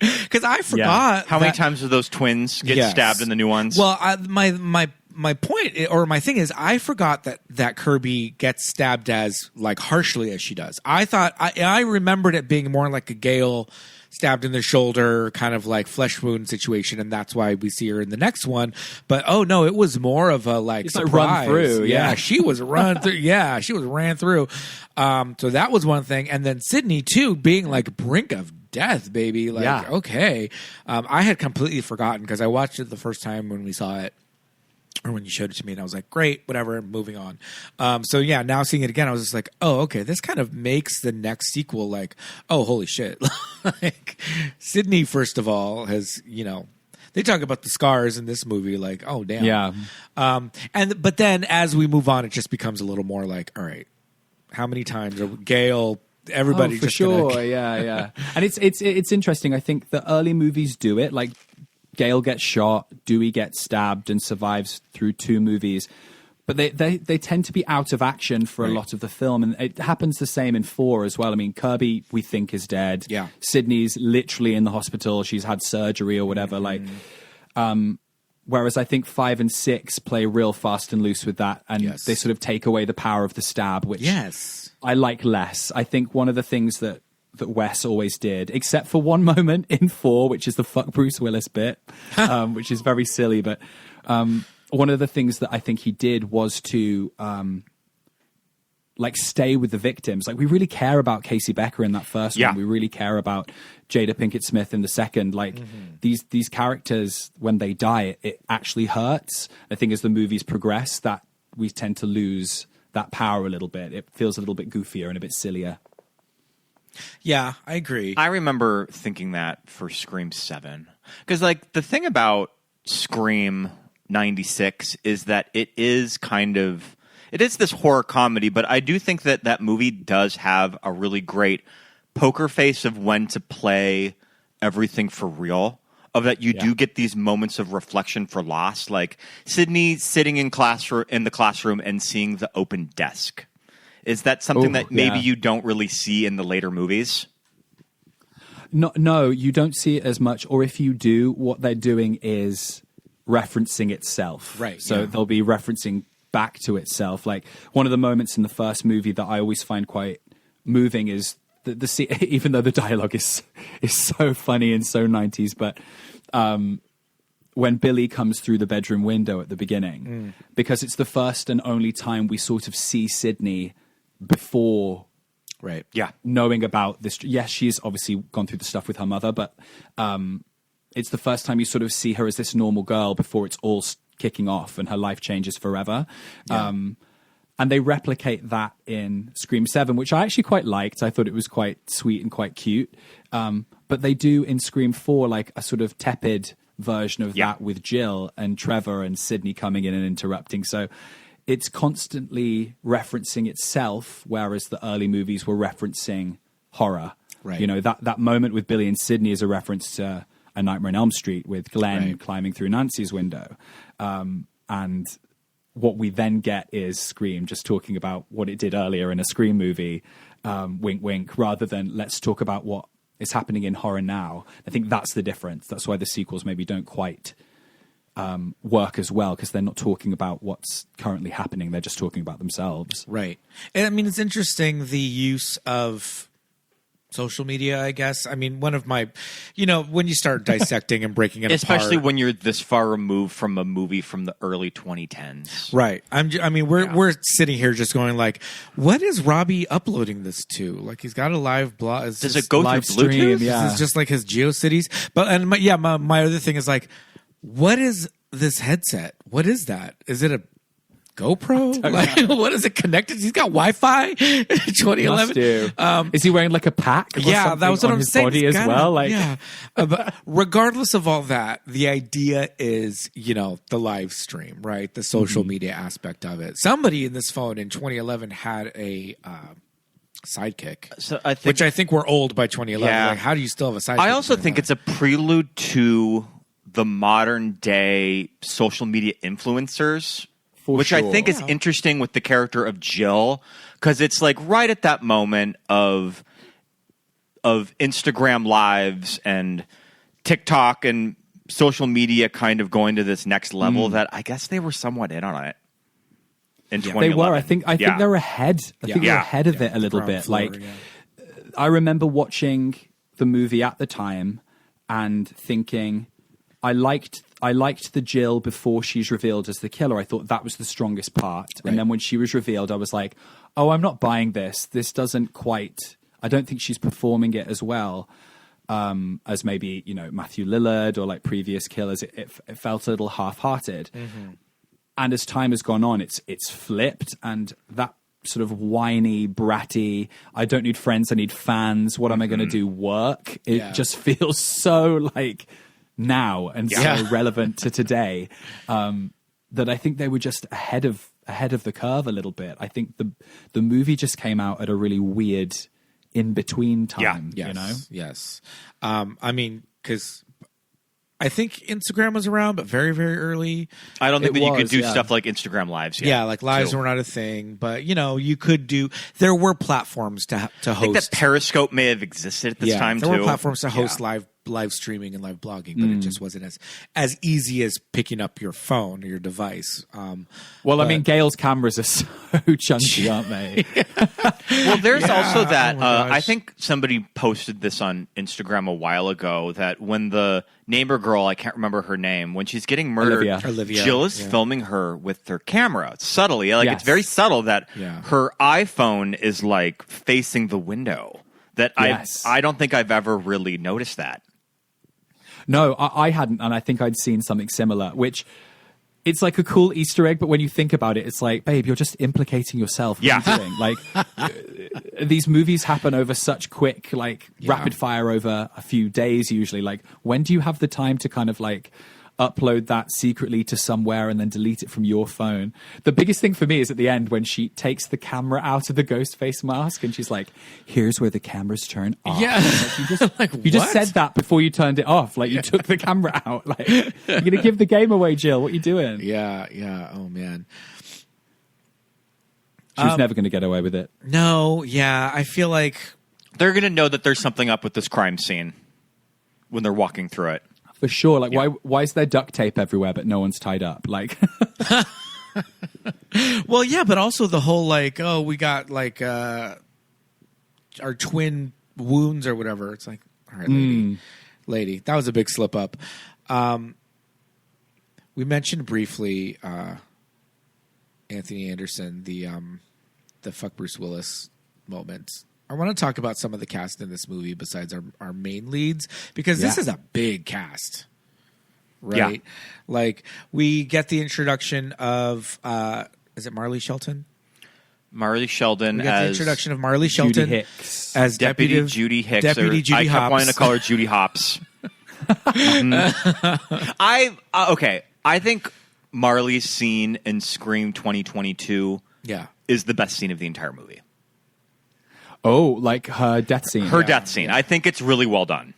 Because I forgot How many times do those twins get Yes. stabbed in the new ones? Well, my point or my thing is, I forgot that Kirby gets stabbed as like harshly as she does. I thought I remembered it being more like a Gale stabbed in the shoulder, kind of like flesh wound situation, and that's why we see her in the next one. But oh no, it was more of a like It's surprise. like run through, yeah. She was run through. Yeah, she was ran through. So that was one thing, and then Sydney too, being like brink of death, baby. Like Yeah. okay, I had completely forgotten because I watched it the first time when we saw it. Or when you showed it to me, and I was like, great, whatever, moving on. So yeah, now seeing it again, I was just like, oh, okay, this kind of makes the next sequel like, oh, holy shit. Like, Sydney, first of all, has, you know, they talk about the scars in this movie, like, oh, damn. Yeah. But then as we move on, it just becomes a little more like, all right, how many times are Gale, everybody for just sure, gonna... yeah. And it's interesting. I think the early movies do it. Like Gale gets shot, Dewey gets stabbed and survives through 2 movies. But they tend to be out of action for a lot of the film. And it happens the same in 4 as well. I mean, Kirby, we think, is dead. Yeah. Sydney's literally in the hospital. She's had surgery or whatever. Whereas I think 5 and 6 play real fast and loose with that. And Yes. they sort of take away the power of the stab, which Yes. I like less. I think one of the things that Wes always did, except for one moment in 4, which is the fuck Bruce Willis bit, which is very silly. But one of the things that I think he did was to like stay with the victims. Like we really care about Casey Becker in that first one. We really care about Jada Pinkett Smith in the second. Like these characters, when they die, it actually hurts. I think as the movies progress, that we tend to lose that power a little bit. It feels a little bit goofier and a bit sillier. Yeah, I agree. I remember thinking that for Scream 7. Because, like, the thing about Scream 96 is that it is this horror comedy, but I do think that that movie does have a really great poker face of when to play everything for real. Of that you do get these moments of reflection for loss. Like, Sydney sitting in the classroom and seeing the open desk. Is that something that maybe you don't really see in the later movies? No, you don't see it as much. Or if you do, what they're doing is referencing itself. Right. So they'll be referencing back to itself. Like one of the moments in the first movie that I always find quite moving is the scene, even though the dialogue is so funny and so 90s, but when Billy comes through the bedroom window at the beginning, because it's the first and only time we sort of see Sydney before knowing about this. Yes, she's obviously gone through the stuff with her mother, but it's the first time you sort of see her as this normal girl before it's all kicking off and her life changes forever. And they replicate that in Scream 7, which I actually quite liked. I thought it was quite sweet and quite cute. But they do in Scream 4 like a sort of tepid version of that with Jill and Trevor and Sydney coming in and interrupting. So it's constantly referencing itself, whereas the early movies were referencing horror. Right. You know, that moment with Billy and Sydney is a reference to A Nightmare on Elm Street with Glenn climbing through Nancy's window. And what we then get is Scream just talking about what it did earlier in a Scream movie, wink, wink, rather than let's talk about what is happening in horror now. I think that's the difference. That's why the sequels maybe don't quite work as well, because they're not talking about what's currently happening. They're just talking about themselves. Right. And I mean, it's interesting the use of social media, I guess. I mean, one of my, when you start dissecting and breaking it especially apart, when you're this far removed from a movie from the early 2010s. Right. We're sitting here just going like, what is Robbie uploading this to? Like, he's got a live blog. Does it go through stream, Bluetooth? yeah. This is just like his GeoCities. But my other thing is like, what is this headset? What is that? Is it a GoPro? Like, what is it connected? He's got Wi-Fi. 2011. Is he wearing like a pack? Yeah, that was what I'm saying. Body as well. Like, yeah. But regardless of all that, the idea is, the live stream, right? The social media aspect of it. Somebody in this phone in 2011 had a sidekick, which I think we're old by 2011. Yeah. Like, how do you still have a sidekick? I also think it's a prelude to the modern day social media influencers. Which I think is interesting with the character of Jill, because it's like right at that moment of Instagram lives and TikTok and social media kind of going to this next level that I guess they were somewhat in on it in 2011. They were. I think they're ahead. I think they're ahead of it a little bit. Floor, like, I remember watching the movie at the time and thinking, I liked the Jill before she's revealed as the killer. I thought that was the strongest part. Right. And then when she was revealed, I was like, oh, I'm not buying this. This doesn't quite... I don't think she's performing it as well as maybe, Matthew Lillard or like previous killers. It felt a little half-hearted. Mm-hmm. And as time has gone on, it's flipped. And that sort of whiny, bratty, I don't need friends, I need fans. What am I going to do? Work? It just feels so like... now and so relevant to today that I think they were just ahead of the curve a little bit. I think the movie just came out at a really weird in between time. Yes. Because I think Instagram was around, but very, very early. I don't think that you could do stuff like Instagram lives. Yeah, like lives were not a thing, but you could do. There were platforms to host. I think that Periscope may have existed at this time too. There were platforms to host live streaming and live blogging, but it just wasn't as easy as picking up your phone or your device. Gail's cameras are so chunky, aren't they? Well, there's also that. I think somebody posted this on Instagram a while ago that when the neighbor girl, I can't remember her name, when she's getting murdered, Olivia. Jill is filming her with her camera subtly. Like it's very subtle that her iPhone is like facing the window. That I don't think I've ever really noticed that. No, I hadn't, and I think I'd seen something similar, which it's like a cool Easter egg, but when you think about it, it's like, babe, you're just implicating yourself. What are you doing? Like, these movies happen over such quick, rapid fire over a few days usually. Like, when do you have the time to kind of like upload that secretly to somewhere and then delete it from your phone? The biggest thing for me is at the end when she takes the camera out of the ghost face mask and she's like, here's where the cameras turn off. Yeah. You just said that before you turned it off. Like, you took the camera out. Like, you're going to give the game away, Jill. What are you doing? Yeah. Oh, man. She was never going to get away with it. No, yeah. I feel like they're going to know that there's something up with this crime scene when they're walking through it. For sure. Like, why is there duct tape everywhere but no one's tied up? Like, well, yeah, but also the whole like, oh, we got like our twin wounds or whatever. It's like, all right, lady, that was a big slip up. We mentioned briefly Anthony Anderson, the fuck Bruce Willis moment. I want to talk about some of the cast in this movie besides our main leads, because this is a big cast, right? Yeah. Like, we get the introduction of, is it Marley Shelton? Marley Sheldon We got the as introduction of Marley Shelton Judy Hicks. as Deputy Judy Hicks. Deputy Judy I kept Hopps. wanting to call her Judy Hopps. I think Marley's scene in Scream 2022 is the best scene of the entire movie. Oh, like her death scene. Her death scene. I think it's really well done.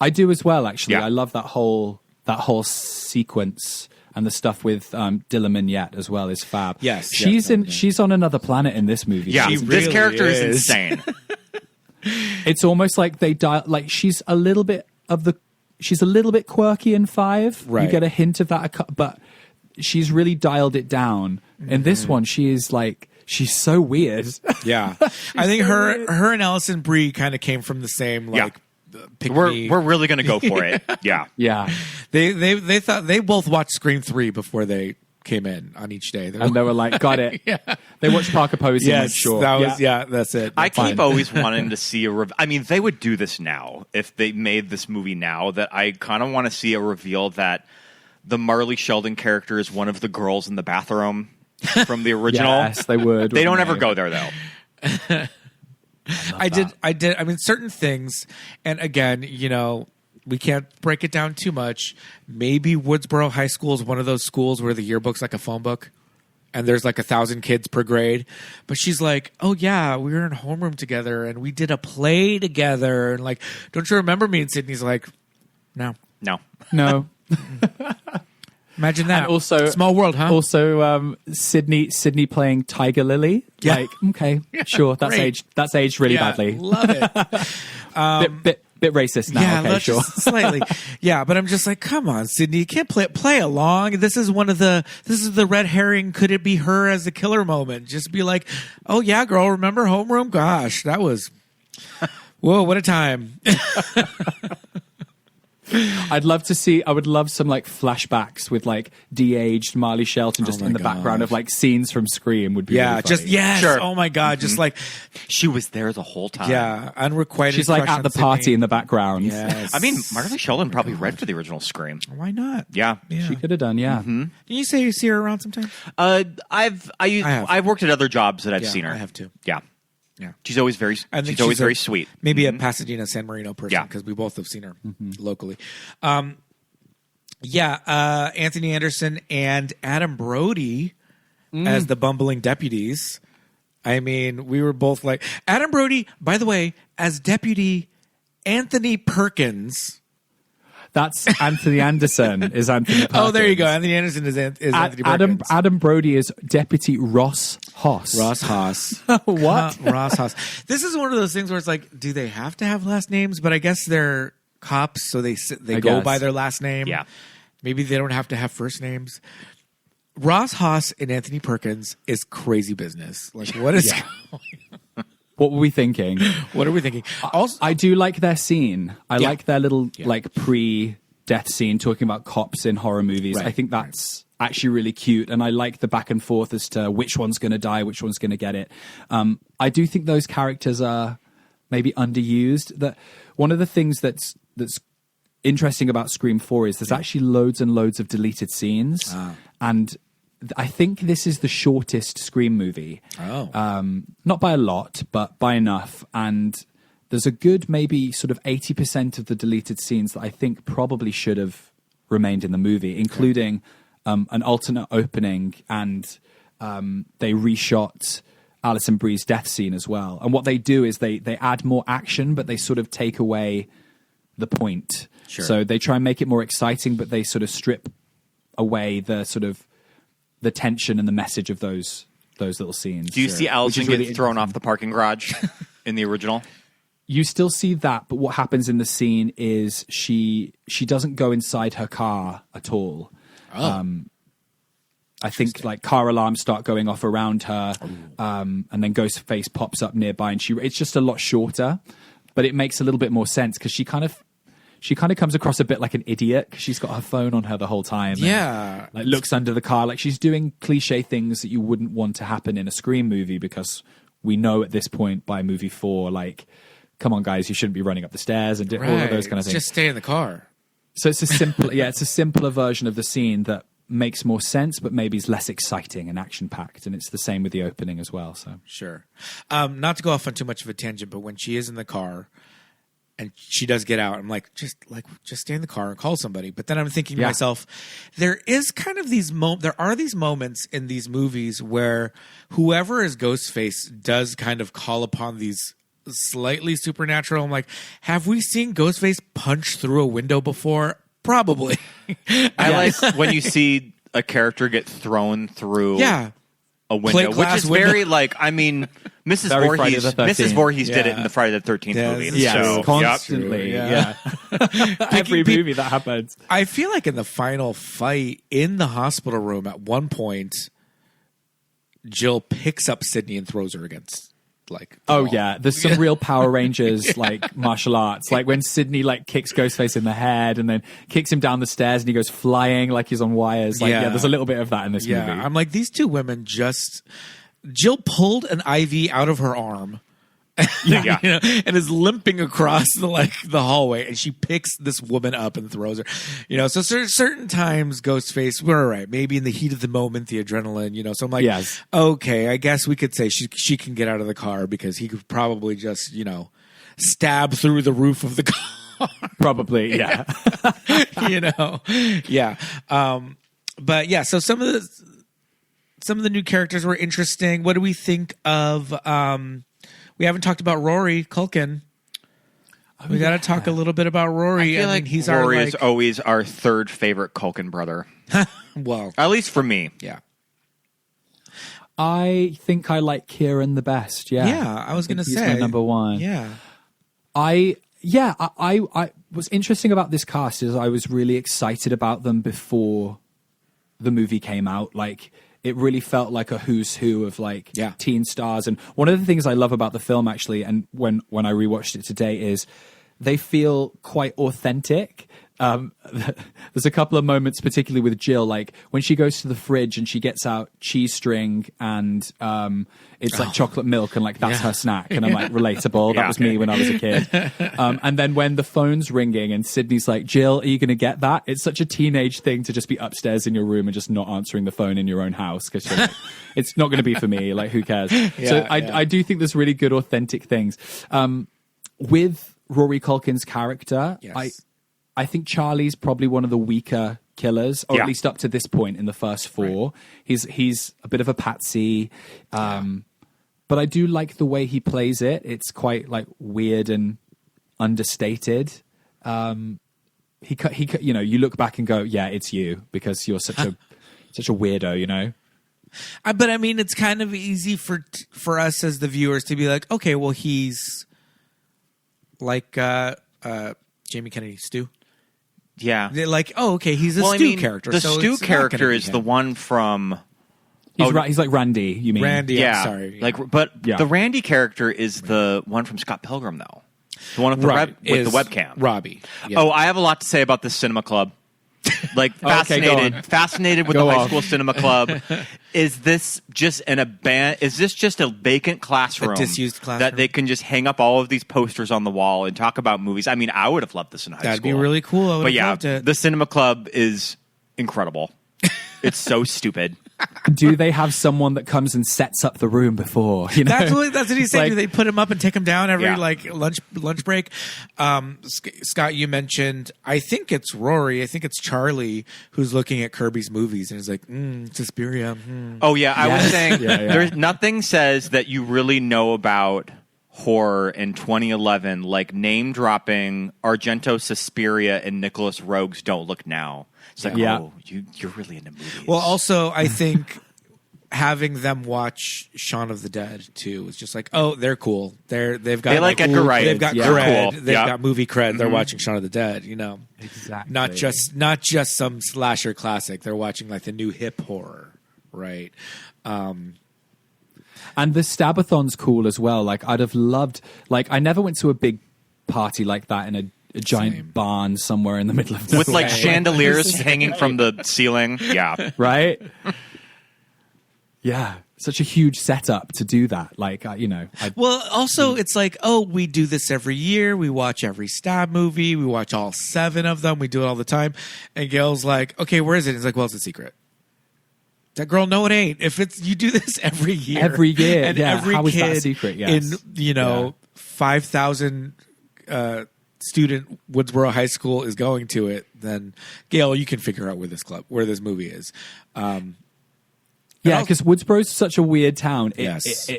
I do as well, actually. Yeah. I love that whole sequence, and the stuff with Dylan Mignette as well is fab. Yes, she's on another planet in this movie. Yeah, She this really character is is. insane. It's almost like they like she's a little bit quirky in 5. Right. You get a hint of that, but she's really dialed it down. In this one, she's so weird. Yeah, I think her and Alison Brie kind of came from the same pick me. We're really going to go for it. Yeah. Yeah. They thought they both watched Scream 3 before they came in on each day. And they were like, got it. Yeah. They watched Parker Posey. Yes, sure. that was that's it. I Fine. keep always wanting to see I mean, they would do this now if they made this movie now. That I kind of want to see a reveal that the Marley Sheldon character is one of the girls in the bathroom from the original. Yes, they would. They don't wouldn't ever go there though. I did. I mean, certain things, and again, we can't break it down too much. Maybe Woodsboro High School is one of those schools where the yearbook's like a phone book, and there's like 1,000 kids per grade. But she's like, "Oh yeah, we were in homeroom together, and we did a play together, and like, don't you remember me?" And Sydney's like, "No." No. Imagine that. And also, small world, huh? Also, Sydney playing Tiger Lily. Yeah. Like, okay, sure, that's great. aged. That's aged really badly. Love it. Bit racist now. Yeah, okay, sure. just slightly. Yeah, but I'm just like, come on, Sydney, you can't play along. This is the red herring. Could it be her as the killer moment? Just be like, oh yeah, girl, remember homeroom? Gosh, that was, whoa, what a time. I would love some like flashbacks with like de-aged Marley Shelton just in the background of like scenes from Scream would be really funny. Sure. Oh my god, just like She was there the whole time. yeah, unrequited. She's like crush at the on party Sydney. in the background. Yes. I mean, Marley Sheldon probably read for the original Scream. Why not? Yeah. She could have done, yeah. Can you say you see her around sometimes? I've worked at other jobs that I've seen her. I have too. Yeah. Yeah. She's always very I think very sweet. Maybe a Pasadena, San Marino person, Yeah. because we both have seen her locally. Anthony Anderson and Adam Brody as the bumbling deputies. I mean, we were both like Adam Brody, by the way, as Deputy Anthony Perkins. That's Anthony Anderson is Anthony Perkins. Oh, there you go. Anthony Anderson is Anthony Perkins. Adam Brody is Deputy Ross Hoss. Ross Haas. What? Ross Haas. This is one of those things where it's like, do they have to have last names? But I guess they're cops, so they go guess. by their last name. Yeah. Maybe they don't have to have first names. Ross Haas and Anthony Perkins is crazy business. Like, what is What were we thinking? what are we thinking? Also, I do like their scene. I Yeah. like their little Yeah. like pre-death scene talking about cops in horror movies. Right. I think that's actually really cute, and I like the back and forth as to which one's going to die, which one's going to get it. I do think those characters are maybe underused. That one of the things that's interesting about Scream 4 is there's actually loads and loads of deleted scenes, and I think this is the shortest Scream movie. Not by a lot, but by enough. And there's a good maybe sort of 80% of the deleted scenes that I think probably should have remained in the movie, including an alternate opening, and they reshot Alison Brie's death scene as well. And what they do is they add more action, but they sort of take away the point. Sure. So they try and make it more exciting, but they sort of strip away the sort of the tension and the message of those little scenes. Do you see Allison Which is really get thrown off the parking garage in the original? You still see that, but what happens in the scene is she doesn't go inside her car at all. I think like car alarms start going off around her, and then Ghostface pops up nearby, and it's just a lot shorter, but it makes a little bit more sense because she kind of comes across a bit like an idiot because she's got her phone on her the whole time. Yeah. And, like looks under the car, like she's doing cliche things that you wouldn't want to happen in a Scream movie, because we know at this point by movie 4, like, come on guys, you shouldn't be running up the stairs and all of those kind of things. Just stay in the car. So it's a simple, it's a simpler version of the scene that makes more sense, but maybe is less exciting and action-packed. And it's the same with the opening as well. So Sure. Not to go off on too much of a tangent, but when she is in the car and she does get out, I'm like, just stay in the car and call somebody. But then I'm thinking to myself, there is kind of there are these moments in these movies where whoever is Ghostface does kind of call upon these slightly supernatural. I'm like, have we seen Ghostface punch through a window before? Probably. I like when you see a character get thrown through a window, which is very like, I mean, Mrs. Voorhees did it in the Friday the 13th movie. Yeah, so, constantly. Every movie that happens. I feel like in the final fight in the hospital room at one point, Jill picks up Sydney and throws her against there's some real Power Rangers like martial arts, like when Sydney like kicks Ghostface in the head and then kicks him down the stairs and he goes flying like he's on wires. There's a little bit of that in this movie. I'm like, these two women Jill pulled an IV out of her arm and is limping across the hallway, and she picks this woman up and throws her. So certain times Ghostface, we're all right. Maybe in the heat of the moment, the adrenaline. So I'm like, okay, I guess we could say she can get out of the car because he could probably just stab through the roof of the car. Probably, yeah. But yeah, so some of the new characters were interesting. What do we think of? We haven't talked about Rory Culkin. We got to talk a little bit about Rory. I feel like he's Rory is always our third favorite Culkin brother. Well, at least for me. Yeah. I think I like Kieran the best. Yeah. Yeah, I was going to say. He's my number one. Yeah. I what's interesting about this cast is I was really excited about them before the movie came out. Like, it really felt like a who's who of teen stars. And one of the things I love about the film, actually, and when I rewatched it today, is they feel quite authentic. There's a couple of moments, particularly with Jill, like when she goes to the fridge and she gets out cheese string and it's like chocolate milk and that's her snack. And I'm like, relatable. That was me when I was a kid. And then when the phone's ringing and Sydney's like, Jill, are you going to get that? It's such a teenage thing to just be upstairs in your room and just not answering the phone in your own house because it's not going to be for me. Like, who cares? I do think there's really good authentic things. With Rory Culkin's character, I think Charlie's probably one of the weaker killers, or at least up to this point in the first four. Right. He's a bit of a patsy, but I do like the way he plays it. It's quite weird and understated. You look back and go, yeah, it's you because you're such a weirdo, But I mean, it's kind of easy for us as the viewers to be like, okay, well, he's like Jamie Kennedy Stu. Yeah. They're like, oh, okay, he's a Stu character. The Stu character is the one from... He's like Randy, you mean? Randy, yeah. Sorry. The Randy character is the one from Scott Pilgrim, though. The one with the webcam. Robbie. Yeah. Oh, I have a lot to say about this cinema club. Fascinated with the high school cinema club. Is this just a vacant classroom? A disused classroom that they can just hang up all of these posters on the wall and talk about movies? I mean, I would have loved this in high school. That'd be really cool. I would have loved it. The cinema club is incredible. It's so stupid. Do they have someone that comes and sets up the room before? That's what he's saying. Do they put him up and take him down every lunch break? Scott, you mentioned. I think it's Rory. I think it's Charlie who's looking at Kirby's movies and is like, Suspiria. Oh yeah, I was saying there's nothing says that you really know about horror in 2011 like name dropping Argento, Suspiria, and Nicholas Roeg's Don't Look Now. It's like, you're really into movies. Well, also, I think having them watch Shaun of the Dead too is just like, oh, they're cool. They've got Edgar Wright. They've got cred. Cool. They've got movie cred. Mm-hmm. They're watching Shaun of the Dead. Exactly. Not just some slasher classic. They're watching the new hip horror, right? And the Stabathon's cool as well. I'd have loved. I never went to a big party like that in a giant barn somewhere in the middle of nowhere. With chandeliers hanging from the ceiling. Yeah. Right? Yeah, such a huge setup to do that. Like, Well, also, it's like, oh, we do this every year. We watch every Stab movie. We watch all 7 of them. We do it all the time. And Gail's like, okay, where is it? He's like, well, it's a secret. That girl, no, it ain't. If it's you do this every year, and every how kid is that a secret? Yes. in 5,000 student Woodsboro High School is going to it, then Gail, you can figure out where this movie is. Yeah, because Woodsboro's such a weird town. Yes.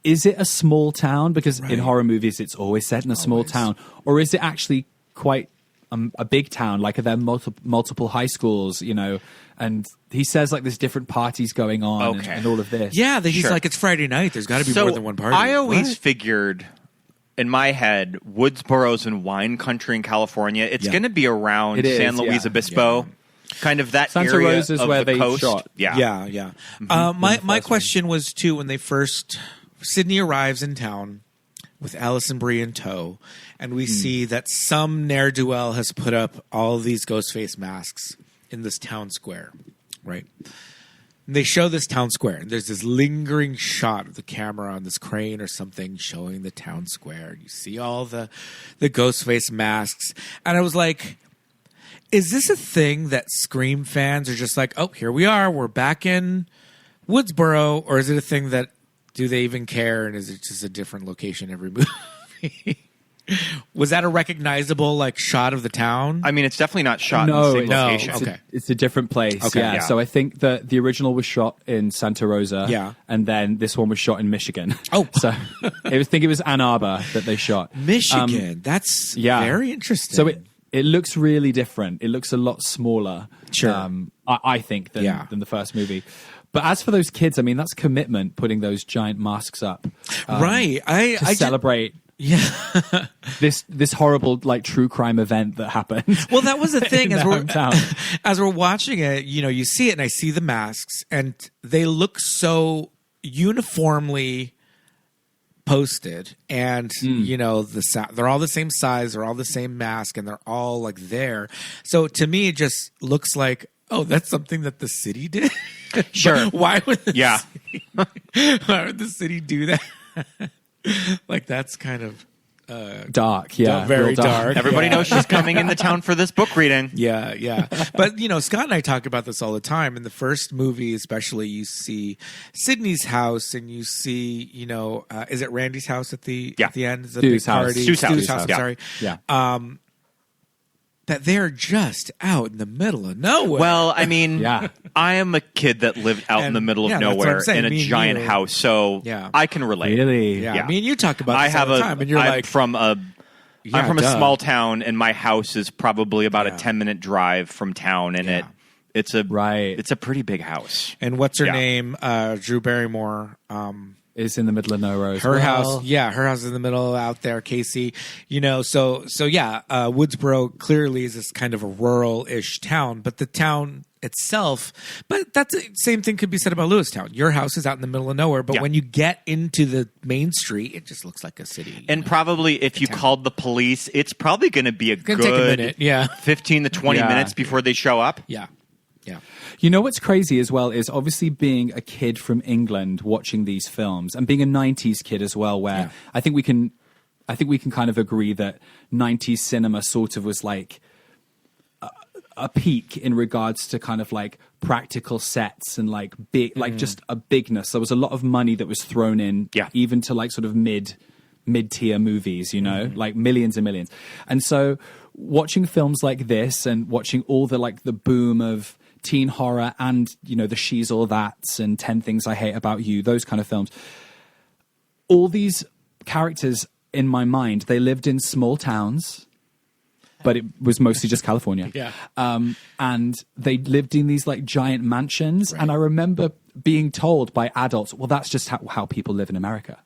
Is it a small town? Because Right. in horror movies, it's always set in a small town. Or is it actually quite a big town? Like, are there multiple high schools, And he says, like, there's different parties going on and all of this. Yeah, he's Sure. like, it's Friday night. There's got to be more than one party. I always figured in my head, Woodsboro's in wine country in California. It's going to be around It is, San Luis yeah. Obispo. Kind of that Santa area Rosa is of where the they coast. shot. Yeah. Yeah. My question was, too, when they first... Sydney arrives in town with Alice and Brie in tow, and we see that some ne'er-do-well has put up all of these Ghostface masks in this town square, right? And they show this town square, and there's this lingering shot of the camera on this crane or something showing the town square. You see all the Ghostface masks, and I was like... Is this a thing that Scream fans are just like, oh, here we are, we're back in Woodsboro, or is it a thing that do they even care, and is it just a different location every movie? Was that a recognizable shot of the town? I mean, it's definitely not shot in the same location. Okay. It's a different place. Okay. Yeah. Yeah. So I think that the original was shot in Santa Rosa. Yeah. And then this one was shot in Michigan. Oh. So I think it was Ann Arbor that they shot. Michigan. That's very interesting. So it looks really different. It looks a lot smaller. Sure. I think than the first movie. But as for those kids, I mean, that's commitment, putting those giant masks up. Right. I celebrate. this horrible true crime event that happened. Well, that was the thing as we're watching it, you see it and I see the masks and they look so uniformly posted and they're all the same size, they're all the same mask, and they're all there. So to me it just looks like, oh, that's something that the city did. Sure. Why would why would the city do that? That's kind of dark, yeah, very real dark. Everybody knows she's coming in the town for this book reading. Yeah. But, Scott and I talk about this all the time. In the first movie, especially, you see Sydney's house and you see, is it Randy's house at the end? Is it Stu's the house. party? Stu's Stu's house, house, yeah. sorry. Yeah. That they're just out in the middle of nowhere. Well, I mean, I am a kid that lived out in the middle of that's what nowhere I'm saying. in a Me and giant you. house, so I can relate. Really? Yeah. Me and you talk about this I have all the time, and you're I'm from a duh. small town, and my house is probably about a 10-minute drive from town, and it's a pretty big house. And what's her name? Drew Barrymore. Is in the middle of nowhere as her well. house, her house is in the middle out there, Casey. Woodsboro clearly is this kind of a rural-ish town, but the town itself, but that's the same thing could be said about Lewistown. Your house is out in the middle of nowhere, but when you get into the main street, it just looks like a city. And probably if you called the police, it's probably going to be a good take a minute, 15 to 20 minutes before they show up. Yeah. You know what's crazy as well is obviously being a kid from England watching these films and being a 90s kid as well, where I think we can kind of agree that 90s cinema sort of was like a peak in regards to kind of practical sets and big, just a bigness. There was a lot of money that was thrown in, even to sort of mid-tier movies, millions and millions. And so watching films like this and watching all the boom of teen horror and, the She's All That's and 10 Things I Hate About You, those kind of films, all these characters in my mind, they lived in small towns, but it was mostly just California. And they lived in these giant mansions. Right. And I remember being told by adults, well, that's just how people live in America.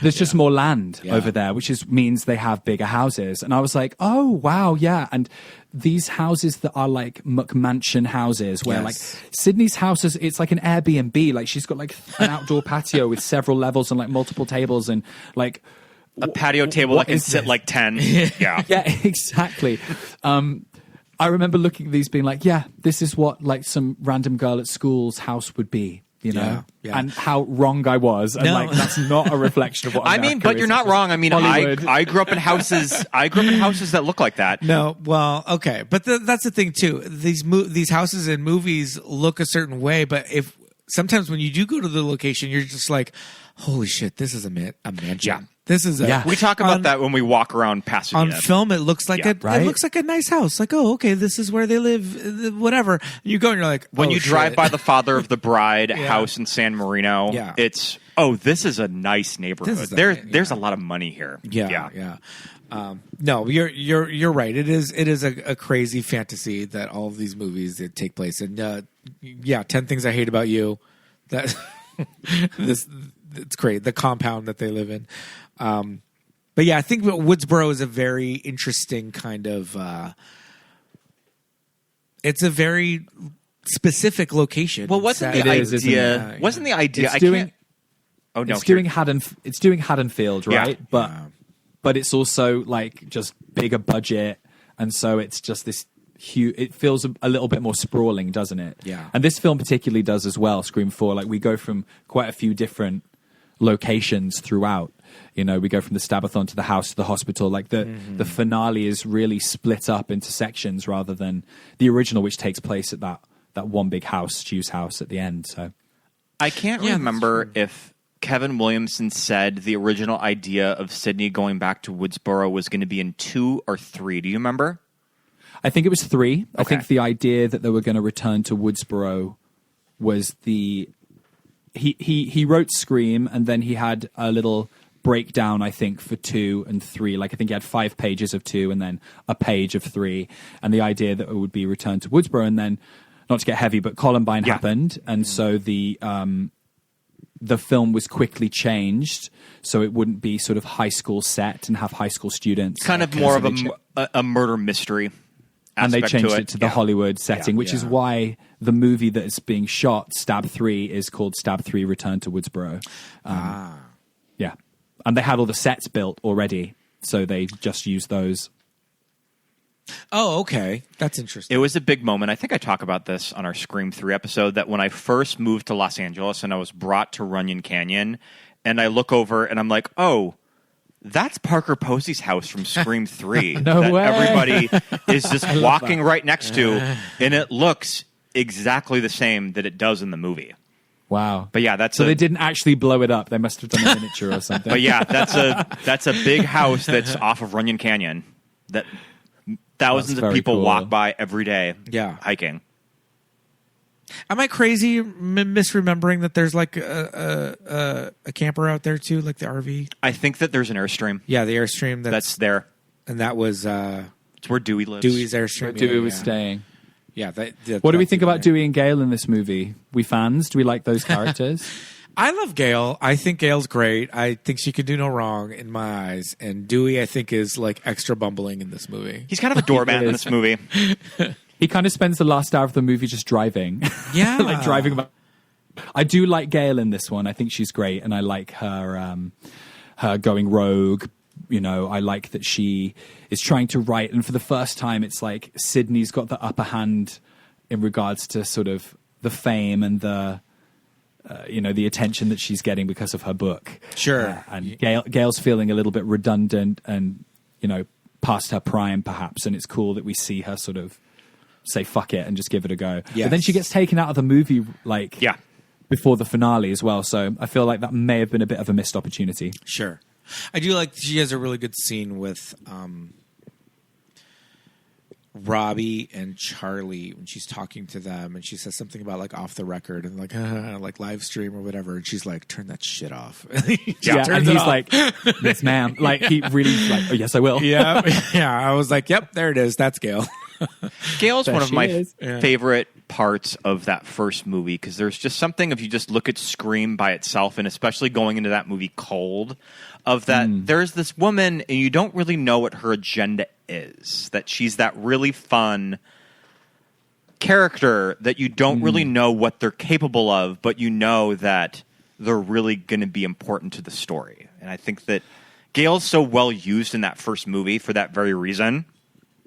There's just more land over there, which means they have bigger houses. And I was like, oh, wow, yeah. And these houses that are McMansion houses where Sydney's house is, it's like an Airbnb. She's got an outdoor patio with several levels and multiple tables and a patio table that can sit 10. Yeah, exactly. I remember looking at these being this is what some random girl at school's house would be. you know, Yeah. and how wrong I was. And No. like, that's not a reflection of what I mean, but you're not wrong. I mean, Hollywood. I grew up in houses. I grew up in houses that look like that. No, well, okay, but that's the thing too. These houses in movies look a certain way, but if sometimes when you do go to the location, you're just like, holy shit, this is a mansion. Yeah. This is We talk about that when we walk around Pasadena. on film. It looks like it looks like a nice house. Like, oh, okay, this is where they live. Whatever. You go and you're like, when oh, you drive shit. by the Father of the Bride house in San Marino, it's this is a nice neighborhood. There's a lot of money here. Yeah. No, you're right. It is a crazy fantasy that all of these movies that take place. And 10 Things I Hate About You. That it's great. The compound that they live in. But yeah, I think Woodsboro is a very interesting kind of. It's a very specific location. Well, wasn't the idea? Wasn't the idea? It's doing. Oh no! It's doing Haddonfield, right? Yeah. But it's also like just bigger budget, and so it's just this huge. It feels a little bit more sprawling, doesn't it? Yeah. And this film particularly does as well. Scream 4, like we go from quite a few different locations throughout. You know, we go from the Stabathon to the house to the hospital. Like the finale is really split up into sections rather than the original, which takes place at that one big house, Stu's house at the end. So I can't remember if Kevin Williamson said the original idea of Sydney going back to Woodsboro was going to be in 2 or 3. Do you remember? I think it was 3. Okay. I think the idea that they were going to return to Woodsboro was he wrote Scream, and then he had a little breakdown, I think, for 2 and 3. Like I think he had 5 pages of 2 and then a page of 3. And the idea that it would be returned to Woodsboro, and then not to get heavy, but Columbine happened, and so the film was quickly changed so it wouldn't be sort of high school set and have high school students. Kind of more of a murder mystery. And they changed to it to the Hollywood setting, which is why the movie that is being shot, Stab 3, is called Stab 3 Return to Woodsboro. Yeah. And they had all the sets built already, so they just used those. Oh, okay. That's interesting. It was a big moment. I think I talk about this on our Scream 3 episode, that when I first moved to Los Angeles and I was brought to Runyon Canyon, and I look over and I'm like, oh, that's Parker Posey's house from Scream 3 No way. Everybody is just walking right next to, and it looks exactly the same that it does in the movie. Wow. But yeah, so they didn't actually blow it up. They must have done a miniature or something. But yeah, that's a big house that's off of Runyon Canyon that thousands of people walk by every day hiking. Am I crazy misremembering that there's like a camper out there too, like the RV? I think that there's an Airstream. Yeah, the Airstream that's there. And that was it's where Dewey lives. Dewey's Airstream. Where Dewey was staying. Yeah. What do we think about Dewey and Gale in this movie? We fans? Do we like those characters? I love Gale. I think Gale's great. I think she can do no wrong in my eyes. And Dewey, I think, is like extra bumbling in this movie. He's kind of a doormat in this movie. He kind of spends the last hour of the movie just driving. Yeah. Like driving about. I do like Gale in this one. I think she's great. And I like her going rogue. You know, I like that she is trying to write. And for the first time, it's like Sydney's got the upper hand in regards to sort of the fame and the attention that she's getting because of her book. Sure. And Gale's feeling a little bit redundant and, you know, past her prime perhaps. And it's cool that we see her sort of say fuck it and just give it a go. Yes. But then she gets taken out of the movie before the finale as well. So I feel like that may have been a bit of a missed opportunity. Sure. I do like she has a really good scene with Robbie and Charlie when she's talking to them, and she says something about like off the record and like live stream or whatever, and she's like, turn that shit off. And he's like, yes ma'am. Like he really like, oh yes I will. Yeah. I was like, yep, there it is. That's Gale. Gale's one of my favorite parts of that first movie, because there's just something, if you just look at Scream by itself, and especially going into that movie cold, of that there's this woman and you don't really know what her agenda is, that she's that really fun character that you don't really know what they're capable of, but you know that they're really going to be important to the story. And I think that Gale's so well used in that first movie for that very reason.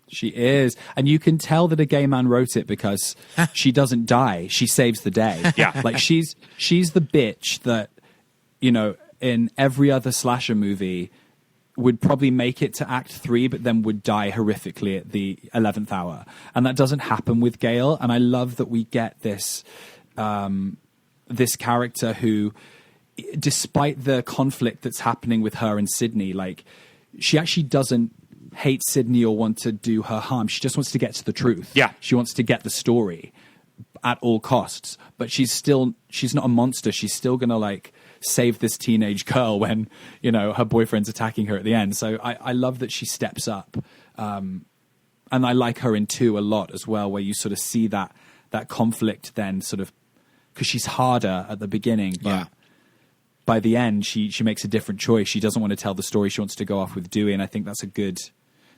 She is. And you can tell that a gay man wrote it because she doesn't die. She saves the day. Yeah. Like she's the bitch that, you know, in every other slasher movie would probably make it to act 3, but then would die horrifically at the 11th hour. And that doesn't happen with Gale. And I love that we get this, this character who, despite the conflict that's happening with her and Sydney, like she actually doesn't hate Sydney or want to do her harm. She just wants to get to the truth. Yeah. She wants to get the story at all costs, but she's not a monster. She's still going to like save this teenage girl when, you know, her boyfriend's attacking her at the end. So I love that she steps up. And I like her in 2 a lot as well, where you sort of see that conflict then sort of, because she's harder at the beginning, but by the end, she makes a different choice. She doesn't want to tell the story. She wants to go off with Dewey. And I think that's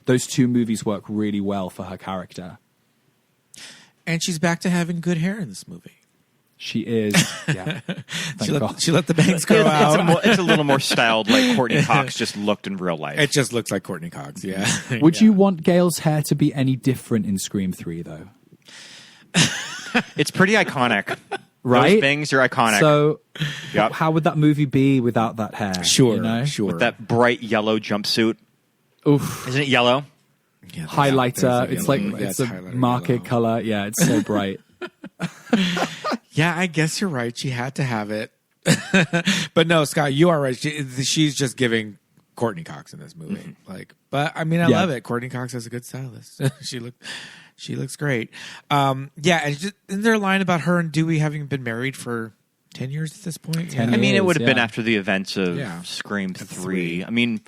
those 2 movies work really well for her character. And she's back to having good hair in this movie. She is. Yeah. She let the bangs grow out. It's a little more styled, like Courtney Cox just looked in real life. It just looks like Courtney Cox, yeah. Would you want Gale's hair to be any different in Scream 3, though? It's pretty iconic. Right? Those bangs are iconic. So Yep. how would that movie be without that hair? Sure, you know? sure. With that bright yellow jumpsuit. Oof. Isn't it yellow? Yeah, Highlighter. there's It's like, yellow. Yeah, it's a highlighter market yellow. color. Yeah, it's so bright. Yeah, I guess you're right. She had to have it. But no, Scott, you are right. She's just giving Courtney Cox in this movie. But I mean, I love it. Courtney Cox is a good stylist. She looks great. And isn't there a line about her and Dewey having been married for 10 years at this point? 10 I mean, it would have been yeah. after the events of Yeah. Scream 3. Three. I mean,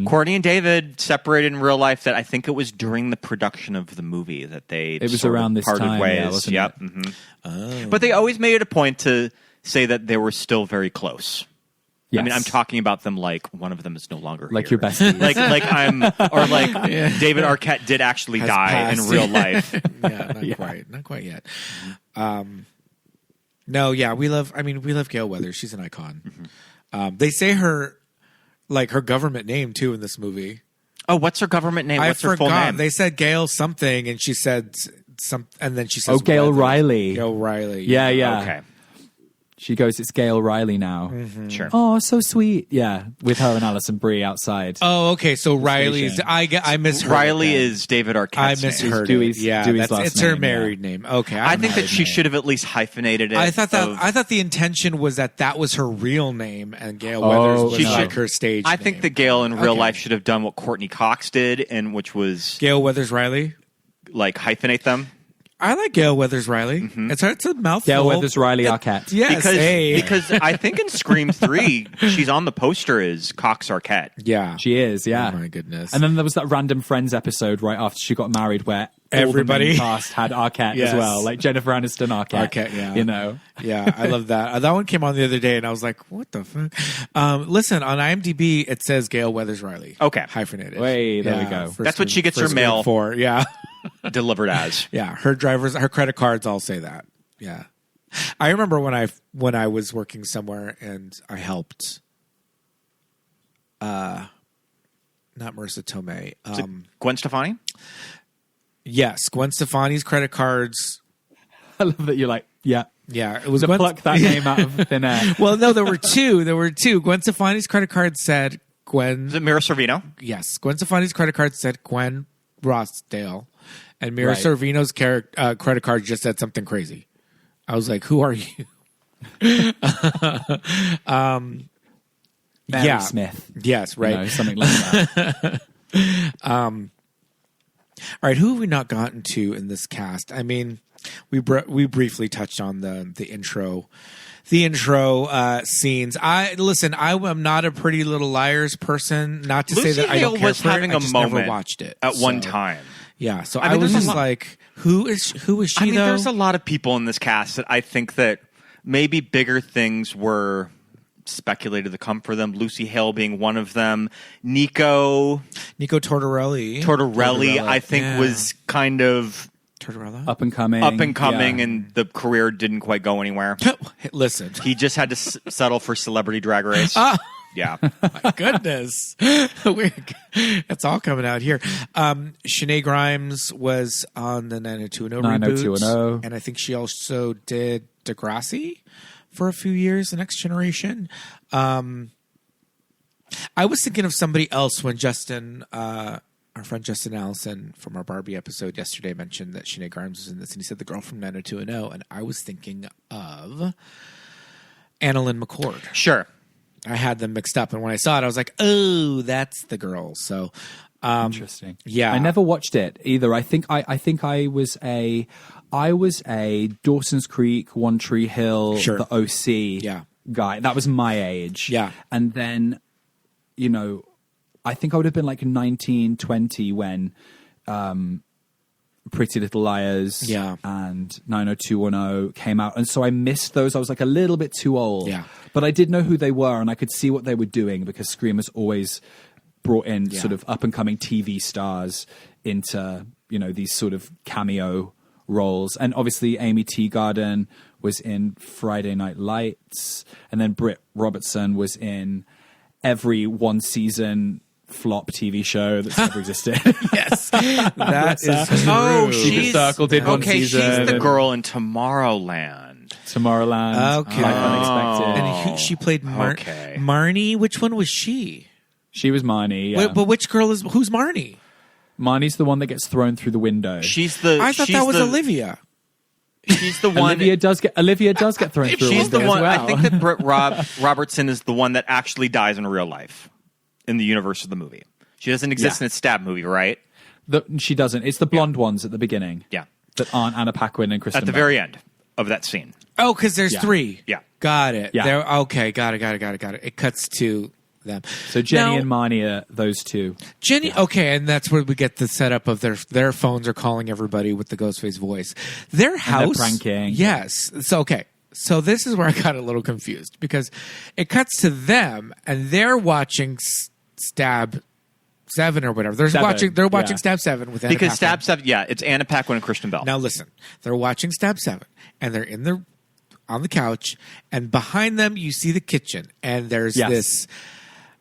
Courtney and David separated in real life. That I think it was during the production of the movie that they was sort of around this parted time, ways. yeah, wasn't Yep. it? Mhm. But they always made it a point to say that they were still very close. Yes. I mean, I'm talking about them like one of them is no longer Like here. your besties. David Arquette did actually Has die passed. in real life. Yeah, not quite yet. No, yeah, we love Gale Weathers. She's an icon. They say her government name too in this movie. Oh, what's her government name? What's I her full forgot. name? They said Gale something, and she said some, and then she says, Gail Weathers. Riley. Gail Riley. Yeah, yeah. Okay, She goes, it's Gail Riley now. sure. Oh, so sweet. Yeah, with her and Alison Brie outside. Oh, okay. So Riley's. I misheard. Misheard. it then. is David Arquette's I name. misheard. Dewey's- it. Yeah, Dewey's last it's her name, married name. Okay, I think that she should have at least hyphenated it. I thought the intention was that was her real name, and Gale Weathers was She like should- her stage. I think name. that Gail in real Okay. life should have done what Courtney Cox did, and which was Gale Weathers Riley. like hyphenate them. I like Gale Weathers Riley. It's a mouthful. Gail Weathers Riley Arquette. Yes, Because I think in Scream 3, she's on the poster as Cox Arquette. yeah, She is, yeah. Oh my goodness. And then there was that Random Friends episode right after she got married where Everybody- all the main cast had Arquette Yes. as well. Like Jennifer Aniston Arquette. Arquette, yeah. You know? Yeah, I love that. That one came on the other day, and I was like, "What the fuck?" Listen, on IMDb, it says Gale Weathers Riley. Okay. hyphenated. Wait, there we go. for That's what she gets for her Scream mail. 4. Yeah, Delivered as. yeah. Her credit cards all say that. Yeah, I remember when I was working somewhere and I helped. Not Marissa Tomei. Is it Gwen Stefani? Yes, Gwen Stefani's credit cards. I love that you're like, yeah. Yeah, it was To Gwen. pluck that name out of thin air. Well, no, there were two. Gwen Stefani's credit card said Gwen. Is it Mira Sorvino? Yes, Gwen Stefani's credit card said Gwen Rossdale, and Mira Right. Sorvino's credit card just said something crazy. I was like, "Who are you?" Mary Yeah. Smith. Yes, right. You know, something like that. All right, who have we not gotten to in this cast? I mean, we briefly touched on the intro. The intro scenes. I am not a Pretty Little Liars person. Not to Lucy say that I don't Hale care was for having it. I a just moment never watched it at one So, time. Yeah, so I I, mean, was there's a just lot- like, who is she? I mean, though? there's a lot of people in this cast that I think that maybe bigger things were speculated to come for them. Lucy Hale being one of them. Nico Tortorelli, I think, yeah. was kind of Tortorella. Up and coming. Yeah. and the career didn't quite go anywhere. Listen, He just had to settle for Celebrity Drag Race. Yeah. My goodness. It's all coming out here. Shanae Grimes was on the 90210 reboot. 90210. And I think she also did Degrassi for a few years, The Next Generation. I was thinking of somebody else when Justin, our friend Justin Allison from our Barbie episode yesterday mentioned that Shanae Grimes was in this, and he said the girl from 90210, and I was thinking of Annalyn McCord. Sure. I had them mixed up, and when I saw it, I was like, "Oh, that's the girl." So, Interesting. Yeah, I never watched it either. I think I was a Dawson's Creek, One Tree Hill, Sure. the OC guy. That was my age. Yeah, and then, I think I would have been like 19, 20 when Pretty Little Liars and 90210 came out. And so I missed those. I was like a little bit too old. Yeah. But I did know who they were, and I could see what they were doing because Scream has always brought in sort of up-and-coming TV stars into, these sort of cameo roles. And obviously Amy Teagarden was in Friday Night Lights, and then Britt Robertson was in every one-season flop TV show that's ever existed. Yes, that is true. Oh, She's Circle did one season. She's the girl in Tomorrowland. Okay. Life Unexpected. And she played Marnie. Which one was she? She was Marnie. Yeah. Wait, but which girl who's Marnie? Marnie's the one that gets thrown through the window. I thought that was Olivia. She's the one. Olivia does get thrown through. She's the one. As well. I think that Britt Robertson is the one that actually dies in real life in the universe of the movie. She doesn't exist in a stab movie, right? She doesn't. It's the blonde ones at the beginning. Yeah. That aren't Anna Paquin and Kristen At the Bell. very end of that scene. Oh, because there's three. Yeah. Got it. Yeah. Okay, got it. It cuts to them. So Jenny and Marnie are those two. Jenny, okay, and that's where we get the setup of their phones are calling everybody with the Ghostface voice. Their house. And they're pranking. Yes. So, okay. So this is where I got a little confused because it cuts to them and they're watching Stab 7 or whatever. They're watching Stab 7 with Anna Because Paquin. Stab 7, it's Anna Paquin and Kristen Bell. Now listen, they're watching Stab 7 and they're on the couch, and behind them you see the kitchen, and there's this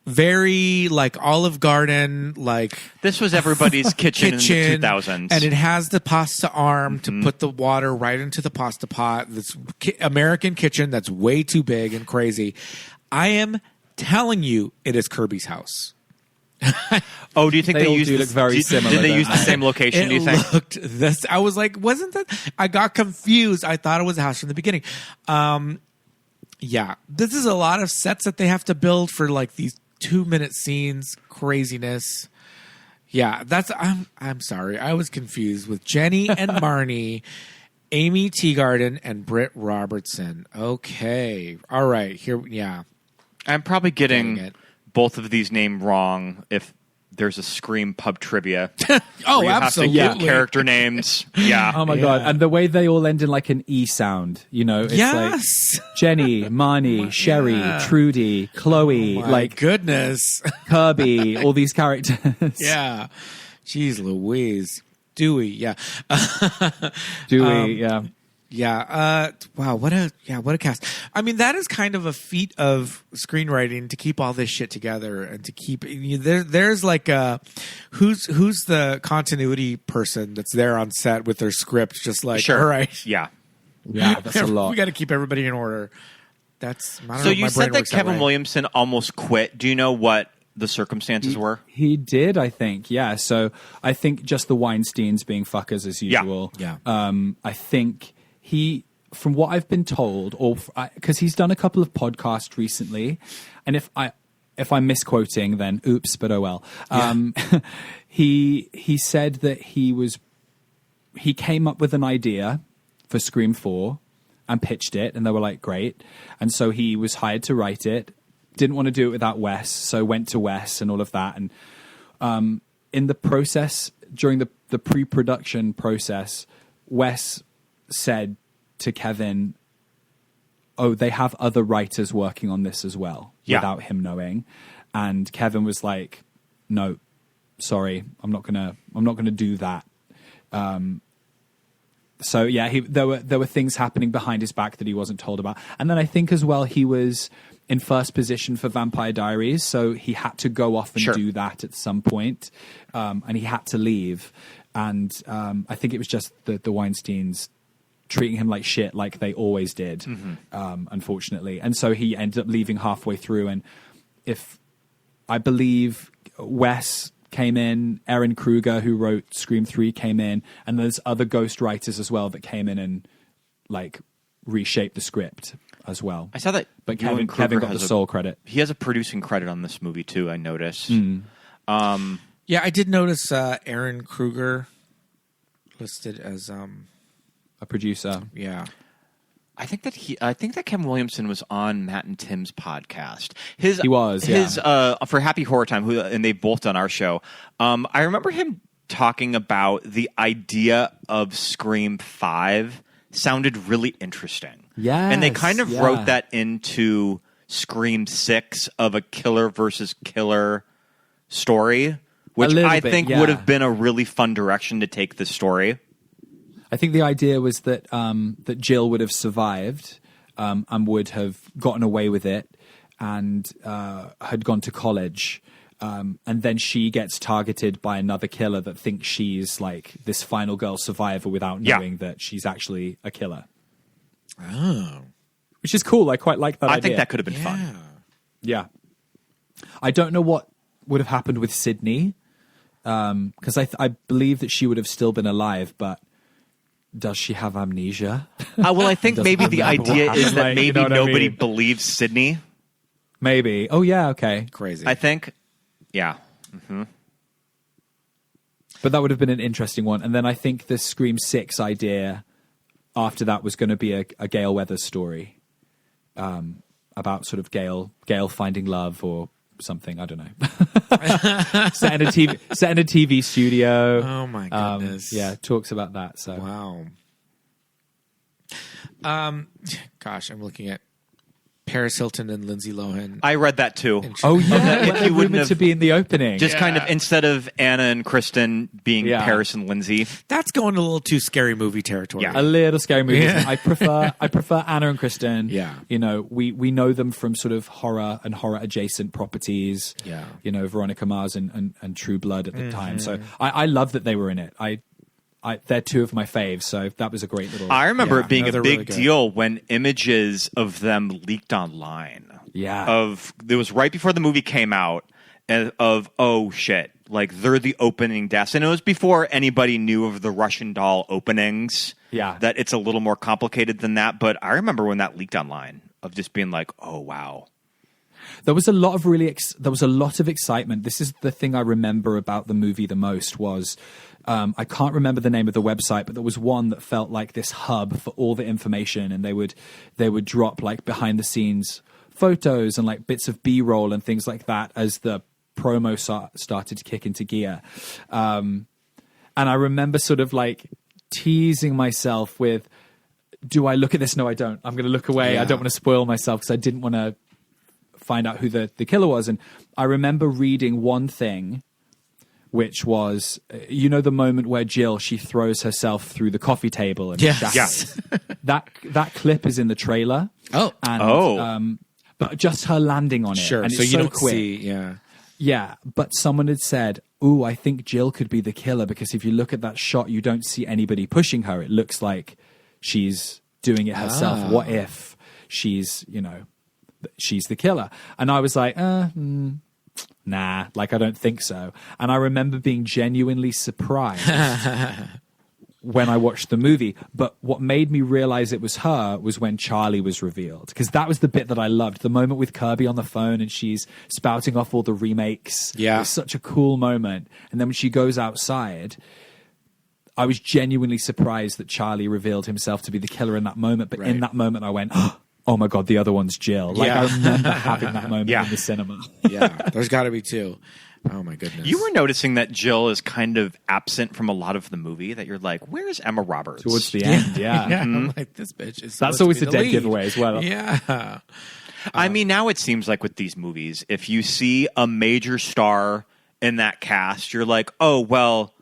very like Olive Garden, like this was everybody's kitchen in the 2000s, and it has the pasta arm to put the water right into the pasta pot. This American kitchen that's way too big and crazy. I am telling you, it is Kirby's house. Oh, do you think they used look very similar? Did they use the same location? Do you think? Looked this? I was like, wasn't that? I got confused. I thought it was a house from the beginning. Yeah, this is a lot of sets that they have to build for like these 2-minute scenes. Craziness. Yeah, that's. I'm sorry. I was confused with Jenny and Marnie, Amy Teagarden, and Britt Robertson. Okay, all right. Here, yeah. I'm probably getting both of these named wrong if there's a Scream pub trivia. Oh, absolutely. Have to give character names. Yeah. Oh my God. And the way they all end in like an E sound, it's like Jenny, Marnie, Sherry, Trudy, Chloe, goodness. Kirby, all these characters. Yeah. Jeez Louise. Dewey, yeah. Dewey, yeah. Yeah. Wow. What a cast. I mean, that is kind of a feat of screenwriting to keep all this shit together and to keep there's like who's the continuity person that's there on set with their script, just like, all right. Yeah. Yeah. That's a lot. We got to keep everybody in order. So you said that Kevin Williamson almost quit. Do you know what the circumstances were? He did, I think. Yeah. So I think just the Weinsteins being fuckers as usual. Yeah. I think from what I've been told, or because he's done a couple of podcasts recently, and if I'm misquoting, then oops, but oh well. He said that he came up with an idea for Scream 4 and pitched it, and they were like, great. And so he was hired to write it. Didn't want to do it without Wes, so went to Wes and all of that. And in the process, during the pre-production process, Wes said to Kevin, oh, they have other writers working on this as well, without him knowing. And Kevin was like, no, sorry, I'm not gonna do that. So yeah, there were things happening behind his back that he wasn't told about. And then I think as well, he was in first position for Vampire Diaries, so he had to go off and do that at some point, and he had to leave. And I think it was just the Weinsteins treating him like shit, like they always did, unfortunately. And so he ended up leaving halfway through. And if I believe Wes came in, Erin Kruger, who wrote Scream 3, came in, and there's other ghost writers as well that came in and like reshaped the script as well. I saw that, but Kevin got the sole credit. He has a producing credit on this movie too. I noticed. Yeah, I did notice Erin Kruger listed as a producer. Yeah. I think that Kevin Williamson was on Matt and Tim's podcast. He was for Happy Horror Time, and they've both done our show. I remember him talking about the idea of Scream 5 sounded really interesting. Yeah, and they kind of wrote that into Scream 6 of a killer versus killer story, which I think would have been a really fun direction to take the story. I think the idea was that that Jill would have survived and would have gotten away with it and had gone to college. And then she gets targeted by another killer that thinks she's like this final girl survivor without knowing that she's actually a killer. Oh. Which is cool. I quite like that idea. I think that could have been fun. Yeah. I don't know what would have happened with Sydney because I believe that she would have still been alive, but does she have amnesia? Well, I think maybe the idea is that maybe nobody believes Sydney. Maybe. Oh, yeah, okay. Crazy. I think, yeah. Mm-hmm. But that would have been an interesting one. And then I think the Scream 6 idea after that was going to be a Gale Weathers story about sort of Gale finding love or something. I don't know. set in a TV studio. Oh my goodness. Talks about that. So wow. Gosh, I'm looking at Paris Hilton and Lindsay Lohan. I read that too. Oh yeah, if you wouldn't to be in the opening, just kind of instead of Anna and Kristen being Paris and Lindsay. That's going a little too scary movie territory. Yeah, a little scary movie. Yeah. I prefer Anna and Kristen. Yeah, you know, we know them from sort of horror and horror adjacent properties. Yeah, you know, Veronica Mars and True Blood at the time. So I love that they were in it. They're two of my faves, so that was a great little... I remember it being a big deal when images of them leaked online. Yeah. It was right before the movie came out, of, oh shit, like they're the opening deaths. And it was before anybody knew of the Russian doll openings. Yeah. That it's a little more complicated than that. But I remember when that leaked online, of just being like, oh wow. There was a lot of excitement. This is the thing I remember about the movie the most was... I can't remember the name of the website, but there was one that felt like this hub for all the information, and they would drop like behind the scenes photos and like bits of B-roll and things like that as the promo started to kick into gear. And I remember sort of like teasing myself with, do I look at this? No, I don't. I'm going to look away. Yeah. I don't want to spoil myself because I didn't want to find out who the killer was. And I remember reading one thing, which was, you know, the moment where Jill, she throws herself through the coffee table. And yes. That clip is in the trailer. Oh. And, but just her landing on it. Sure. And so it's you so don't quick. see, yeah. Yeah, but someone had said, ooh, I think Jill could be the killer because if you look at that shot, you don't see anybody pushing her. It looks like she's doing it herself. Ah. What if she's, you know, she's the killer? And I was like, nah, like I don't think so. And I remember being genuinely surprised when I watched the movie. But what made me realize it was her was when Charlie was revealed. Because that was the bit that I loved. The moment with Kirby on the phone and she's spouting off all the remakes. Yeah. It was such a cool moment. And then when she goes outside, I was genuinely surprised that Charlie revealed himself to be the killer in that moment. But in that moment I went, oh my God, the other one's Jill. Like I remember having that moment in the cinema. Yeah, there's got to be two. Oh my goodness. You were noticing that Jill is kind of absent from a lot of the movie, that you're like, where's Emma Roberts? Towards the end, yeah. I'm like, this bitch is That's always a dead lead. giveaway as well. Yeah. I mean, now it seems like with these movies, if you see a major star in that cast, you're like, oh, well,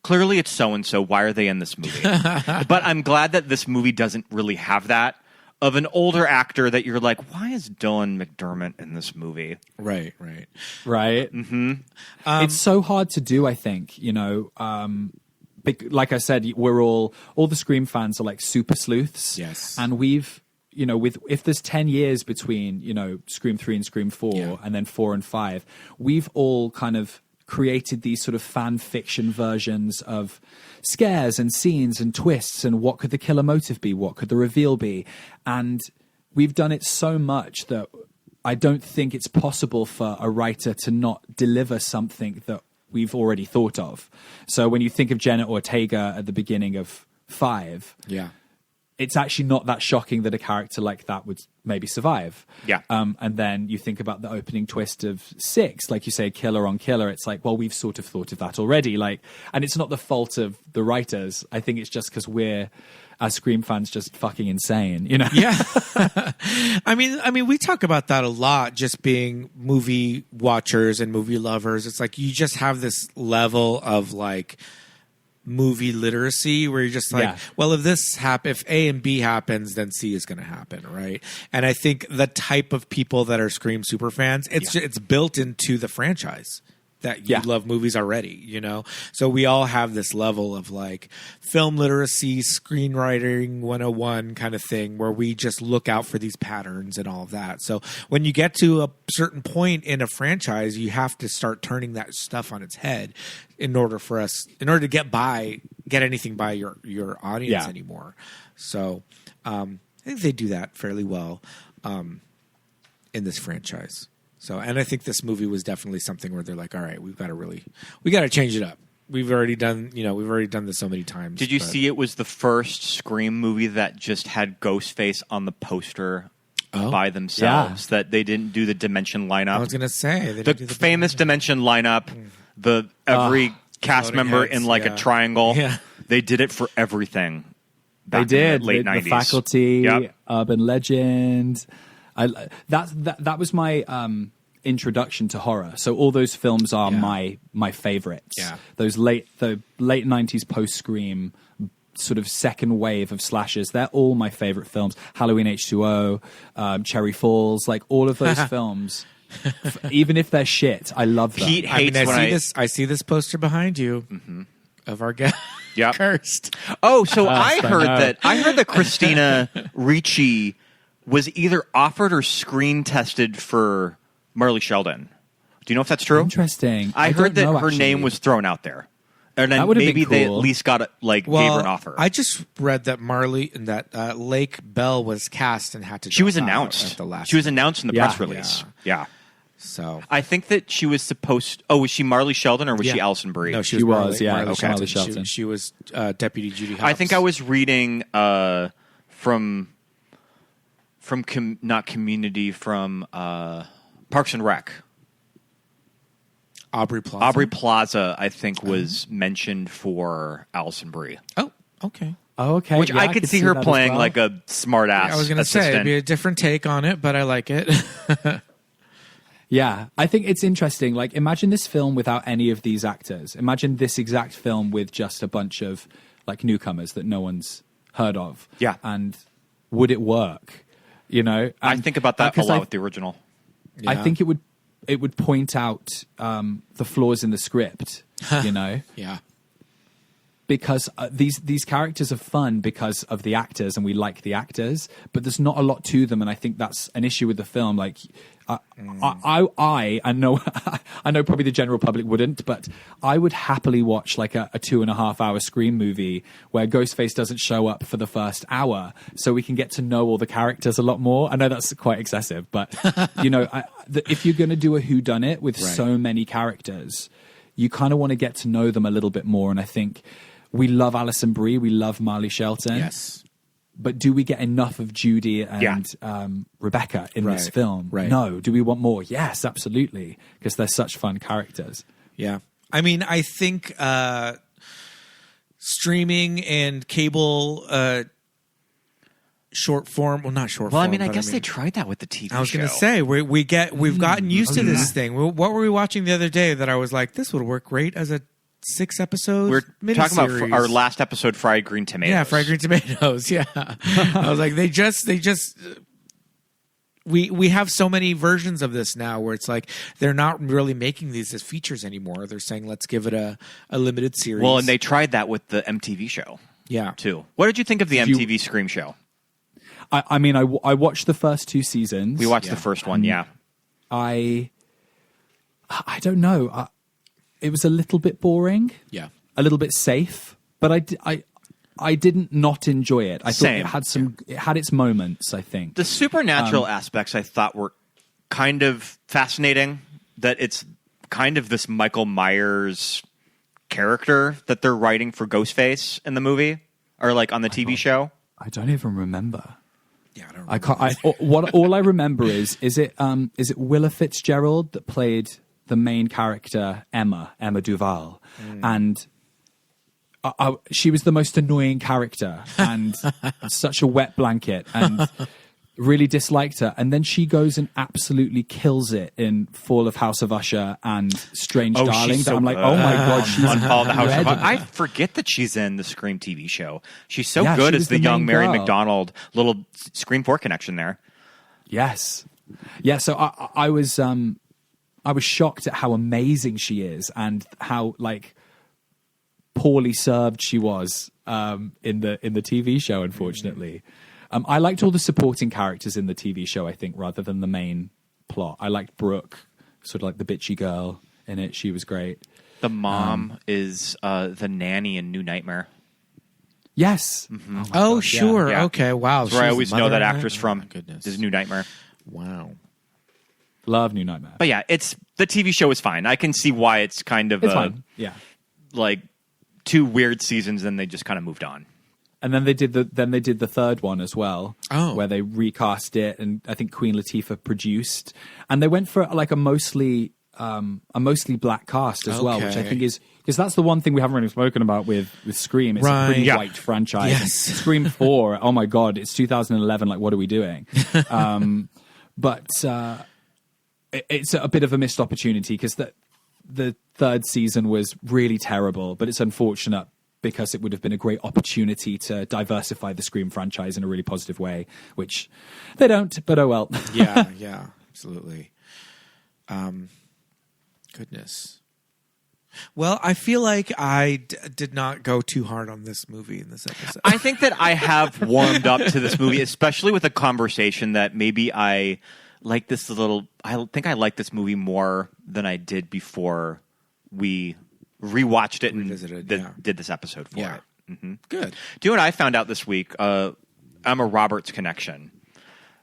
clearly it's so-and-so. Why are they in this movie? But I'm glad that this movie doesn't really have that. of an older actor that you're like, why is Dylan McDermott in this movie? Right. Mm-hmm. It's so hard to do, I think, like I said, we're all the Scream fans are like super sleuths. Yes. And we've, if there's 10 years between, Scream 3 and Scream 4 and then 4 and 5, we've all kind of created these sort of fan fiction versions of scares and scenes and twists and what could the killer motive be? What could the reveal be? And we've done it so much that I don't think it's possible for a writer to not deliver something that we've already thought of. So when you think of Jenna Ortega at the beginning of 5, it's actually not that shocking that a character like that would maybe survive. Yeah. And then you think about the opening twist of 6, like you say, killer on killer. It's like, well, we've sort of thought of that already. And it's not the fault of the writers. I think it's just because we're, as Scream fans, just fucking insane, Yeah. I mean, we talk about that a lot, just being movie watchers and movie lovers. It's like you just have this level of like movie literacy where you're just like, well, if A and B happens, then C is going to happen, right? And I think the type of people that are Scream super fans, it's built into the franchise that you love movies already, So we all have this level of like film literacy, screenwriting 101 kind of thing where we just look out for these patterns and all of that. So when you get to a certain point in a franchise, you have to start turning that stuff on its head in order to get anything by your audience anymore. So I think they do that fairly well in this franchise. So, and I think this movie was definitely something where they're like, all right, we got to change it up. We've already done this so many times. Did you see it was the first Scream movie that just had Ghostface on the poster by themselves, that they didn't do the Dimension lineup? I was going to say. The famous Dimension lineup, every cast member in like a triangle. Yeah. They did it for everything. They did. In the late 90s. The Faculty, Urban Legend. That was my introduction to horror. So all those films are my favorites. Yeah. Those late 90s post Scream sort of second wave of slashers, they're all my favorite films. Halloween H2O, Cherry Falls, like all of those films. Even if they're shit, I love them. Pete hates I see this poster behind you of our guy. Cursed. Oh, so I heard that Christina Ricci was either offered or screen tested for Marley Sheldon. Do you know if that's true? Interesting. I heard that her name was thrown out there. And then maybe they at least got gave her an offer. I just read that Lake Bell was cast and had to. She was announced at the last. She was announced in the press release. Yeah. So I think that she was supposed. Oh, was she Marley Sheldon or was she Alison Brie? No, she was. Marley Sheldon. She was Deputy Judy Hopps. I think I was reading from not Community, from Parks and Rec. Aubrey Plaza. Aubrey Plaza, I think, was mentioned for Alison Brie. Oh, okay. Oh, okay. Which I could see her playing like a smart ass. I was going to say it'd be a different take on it, but I like it. Yeah, I think it's interesting. Like, imagine this film without any of these actors. Imagine this exact film with just a bunch of like newcomers that no one's heard of. Yeah, and would it work? I think about that a lot with the original. Yeah. I think it would point out the flaws in the script. Yeah. Because these characters are fun because of the actors, and we like the actors, but there's not a lot to them, and I think that's an issue with the film. Like, I know I know probably the general public wouldn't, but I would happily watch like a 2.5 hour Scream movie where Ghostface doesn't show up for the first hour, so we can get to know all the characters a lot more. I know that's quite excessive, but if you're going to do a whodunit with so many characters, you kind of want to get to know them a little bit more, and I think. We love Alison Brie. We love Marley Shelton. Yes. But do we get enough of Judy and Rebecca in this film? Right. No. Do we want more? Yes, absolutely. Because they're such fun characters. Yeah. I mean, I think streaming and cable short form. Well, not short form. Well, I mean, I guess they tried that with the TV show. I was going to say, we've gotten used to this thing. What were we watching the other day that I was like, this would work great as a 6 episodes. We're talking about our last episode, Fried Green Tomatoes. Yeah, Fried Green Tomatoes. Yeah. I was like, they just we have so many versions of this now where it's like they're not really making these as features anymore. They're saying, let's give it a limited series. Well, and they tried that with the MTV show. Yeah. Too. What did you think of the MTV Scream show? I mean, I watched the first 2 seasons. We watched the first one, yeah. I don't know. It was a little bit boring. Yeah. A little bit safe, but I didn't not enjoy it. I Same. thought it had its moments, I think. The supernatural aspects I thought were kind of fascinating, that it's kind of this Michael Myers character that they're writing for Ghostface in the movie or like on the TV show. I don't even remember. Yeah, I don't remember. All I remember is it Willa Fitzgerald that played the main character Emma Duval, and she was the most annoying character and such a wet blanket, and really disliked her. And then she goes and absolutely kills it in Fall of House of Usher and Strange Darling. So I'm like, oh my god, she's on Fall of the House of incredible. I forget that she's in the Scream TV show. She's so Yeah, good she as was the the young main Mary girl. McDonald, little Scream 4 connection there. Yes. Yeah, so I was shocked at how amazing she is and how like poorly served she was in the TV show, unfortunately. I liked all the supporting characters in the TV show, I think, rather than the main plot. I liked Brooke, sort of like the bitchy girl in it. She was great. The mom is the nanny in New Nightmare. Yes. Mm-hmm. Oh, sure. Yeah. Okay. Wow. That's where I She's always the know mother that in actress Oh, from. my goodness. Is New Nightmare. Wow. Love New Nightmare. But yeah, the TV show is fine. I can see why it's kind of It's fine. Yeah. like 2 weird seasons, and they just kind of moved on. And then they did the third one as well, where they recast it, and I think Queen Latifah produced, and they went for like a mostly black cast as well, which I think is because that's the one thing we haven't really spoken about with Scream. It's a pretty white franchise. Yes. Scream 4. Oh my god, it's 2011. Like, what are we doing? But it's a bit of a missed opportunity because the third season was really terrible, but it's unfortunate because it would have been a great opportunity to diversify the Scream franchise in a really positive way, which they don't, but oh well. Yeah, absolutely. Goodness. Well, I feel like I did not go too hard on this movie in this episode. I think that I have warmed up to this movie, especially with a conversation that maybe I like this I think I like this movie more than I did before we rewatched it and did this episode for it. Mm-hmm. Good. Do you know what I found out this week? I'm a Roberts connection.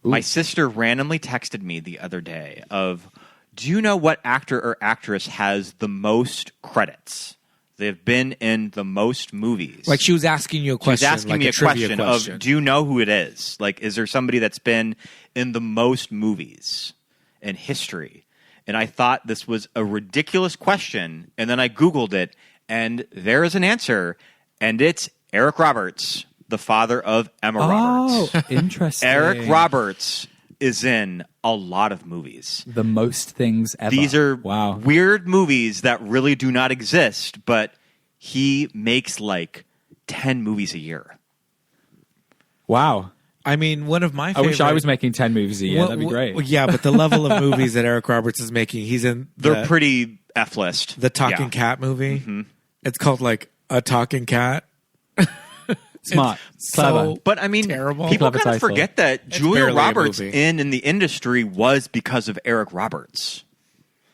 Ooh. My sister randomly texted me the other day do you know what actor or actress has the most credits? They've been in the most movies. Like she was asking you a question. She was asking me a question of, do you know who it is? Like, is there somebody that's been in the most movies in history? And I thought this was a ridiculous question. And then I Googled it, and there is an answer. And it's Eric Roberts, the father of Emma Roberts. Oh, interesting. Eric Roberts is in a lot of movies. The most things ever. These are weird movies that really do not exist, but he makes like 10 movies a year. Wow. I mean, one of my I wish I was making 10 movies a year. That'd be great. Yeah, but the level of movies that Eric Roberts is making, he's in... They're pretty F-list. The Talking Cat movie. Mm-hmm. It's called like A Talking Cat. Smart. Clever. But I mean, terrible. People kind of forget that Julia Roberts in the industry was because of Eric Roberts.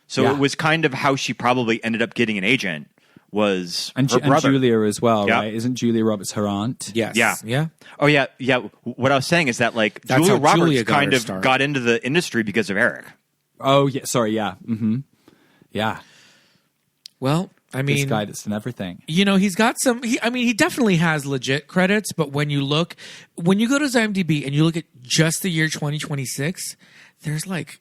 So it was kind of how she probably ended up getting an agent was her brother. And Julia as well, right? Isn't Julia Roberts her aunt? Yes. Yeah. Oh, yeah. What I was saying is that like Julia Roberts kind of got into the industry because of Eric. Oh, yeah. Sorry, yeah. Mm-hmm. Yeah. Well, I mean, this guy that's in everything. You know, he's got some. He definitely has legit credits. But when you go to his IMDb and you look at just the year 2026, there's like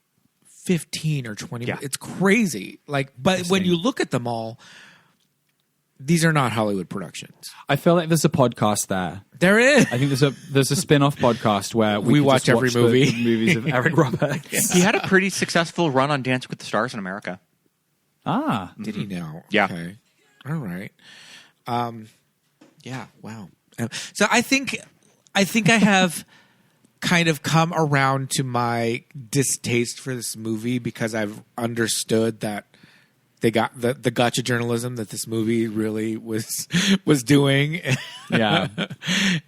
15 or 20. Yeah. It's crazy. Like, but when you look at them all, these are not Hollywood productions. I feel like there's a podcast there. There is. I think there's a spin-off podcast where we watch every movie. The movies of Eric Roberts. He had a pretty successful run on Dancing with the Stars in America. Ah. Did he now? Yeah. Okay. All right. Yeah. Wow. So I think I have kind of come around to my distaste for this movie because I've understood that they got the gotcha journalism that this movie really was doing. Yeah.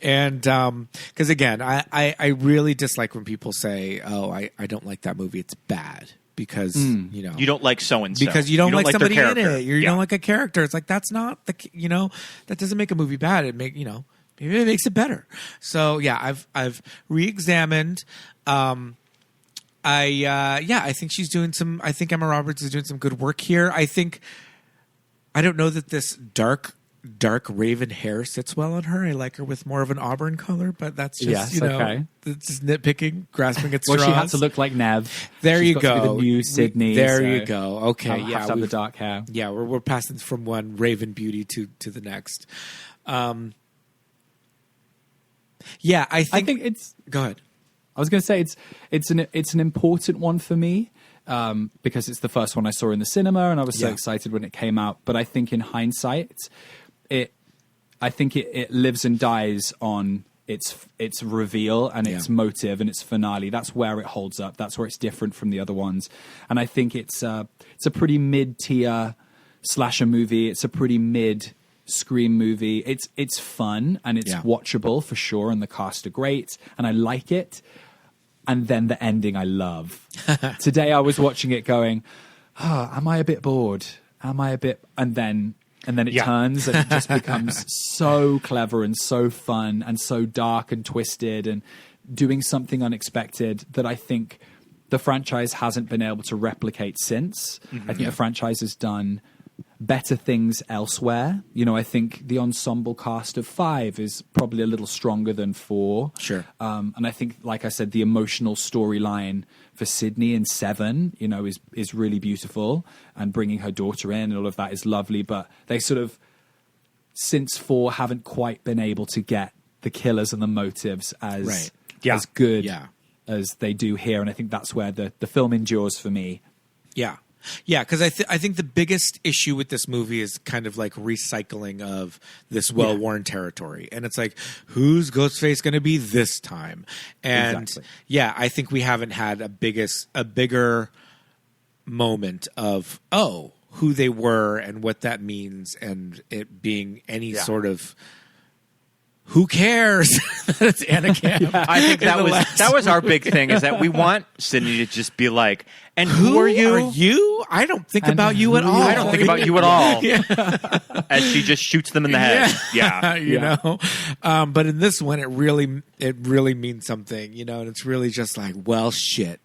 And because again, I really dislike when people say, "Oh, I don't like that movie. It's bad." Because you don't like so and so. Because you don't like somebody their in character. it. You don't like a character. It's like that's not that doesn't make a movie bad. It maybe it makes it better. So yeah, I've re-examined. I think she's doing some. I think Emma Roberts is doing some good work here. I don't know that this dark raven hair sits well on her. I like her with more of an auburn color, but that's just okay. It's just nitpicking, grasping at straws. Well, she had to look like Nev. There She's you got go. to be the new Sydney. You go. Okay, Have to have the dark hair. Yeah, we're passing from one raven beauty to the next. Yeah, I think it's. Go ahead. I was going to say it's an important one for me because it's the first one I saw in the cinema, and I was so excited when it came out. But I think in hindsight, it lives and dies on its reveal and its motive and its finale. That's where it holds up. That's where it's different from the other ones. And I think it's a pretty mid-tier slasher movie. It's a pretty mid Scream movie. It's fun and it's watchable for sure, and the cast are great, and I like it. And then the ending I love. Today I was watching it going, am I a bit bored? Am I a bit... And then it turns and it just becomes so clever and so fun and so dark and twisted and doing something unexpected that I think the franchise hasn't been able to replicate since. I think the franchise has done better things elsewhere. I think the ensemble cast of 5 is probably a little stronger than 4. Sure. And I think, like I said, the emotional storyline for Sydney in 7, is really beautiful, and bringing her daughter in and all of that is lovely. But they sort of, since 4, haven't quite been able to get the killers and the motives as good as they do here. And I think that's where the film endures for me. Yeah. Yeah, because I think the biggest issue with this movie is kind of like recycling of this well-worn territory. And it's like, who's Ghostface going to be this time? And I think we haven't had a bigger moment of, who they were and what that means, and it being any sort of... Who cares that it's Anna Camp? I think that was our big thing, is that we want Sydney to just be like, and who are you? Are you? I don't think about you at all. I don't think about you at all. As she just shoots them in the head. Yeah. You know? But in this one, it really means something, and it's really just like, well, shit.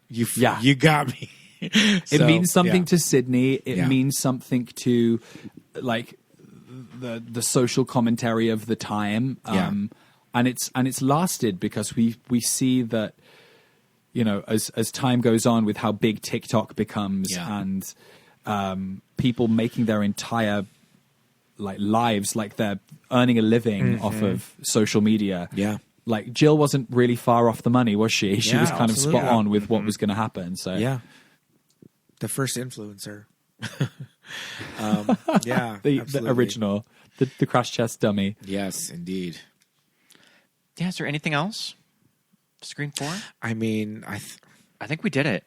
You got me. It means something to Sydney. It means something to, like, the social commentary of the time, and it's lasted because we see that, as time goes on with how big TikTok becomes, and people making their entire lives, like they're earning a living off of social media. Like Jill wasn't really far off the money, was she? She was kind of spot on with what was going to happen. So the first influencer. The original, the crash test dummy. Yes, indeed. Yeah, is there anything else? Scream 4? I mean, I think we did it.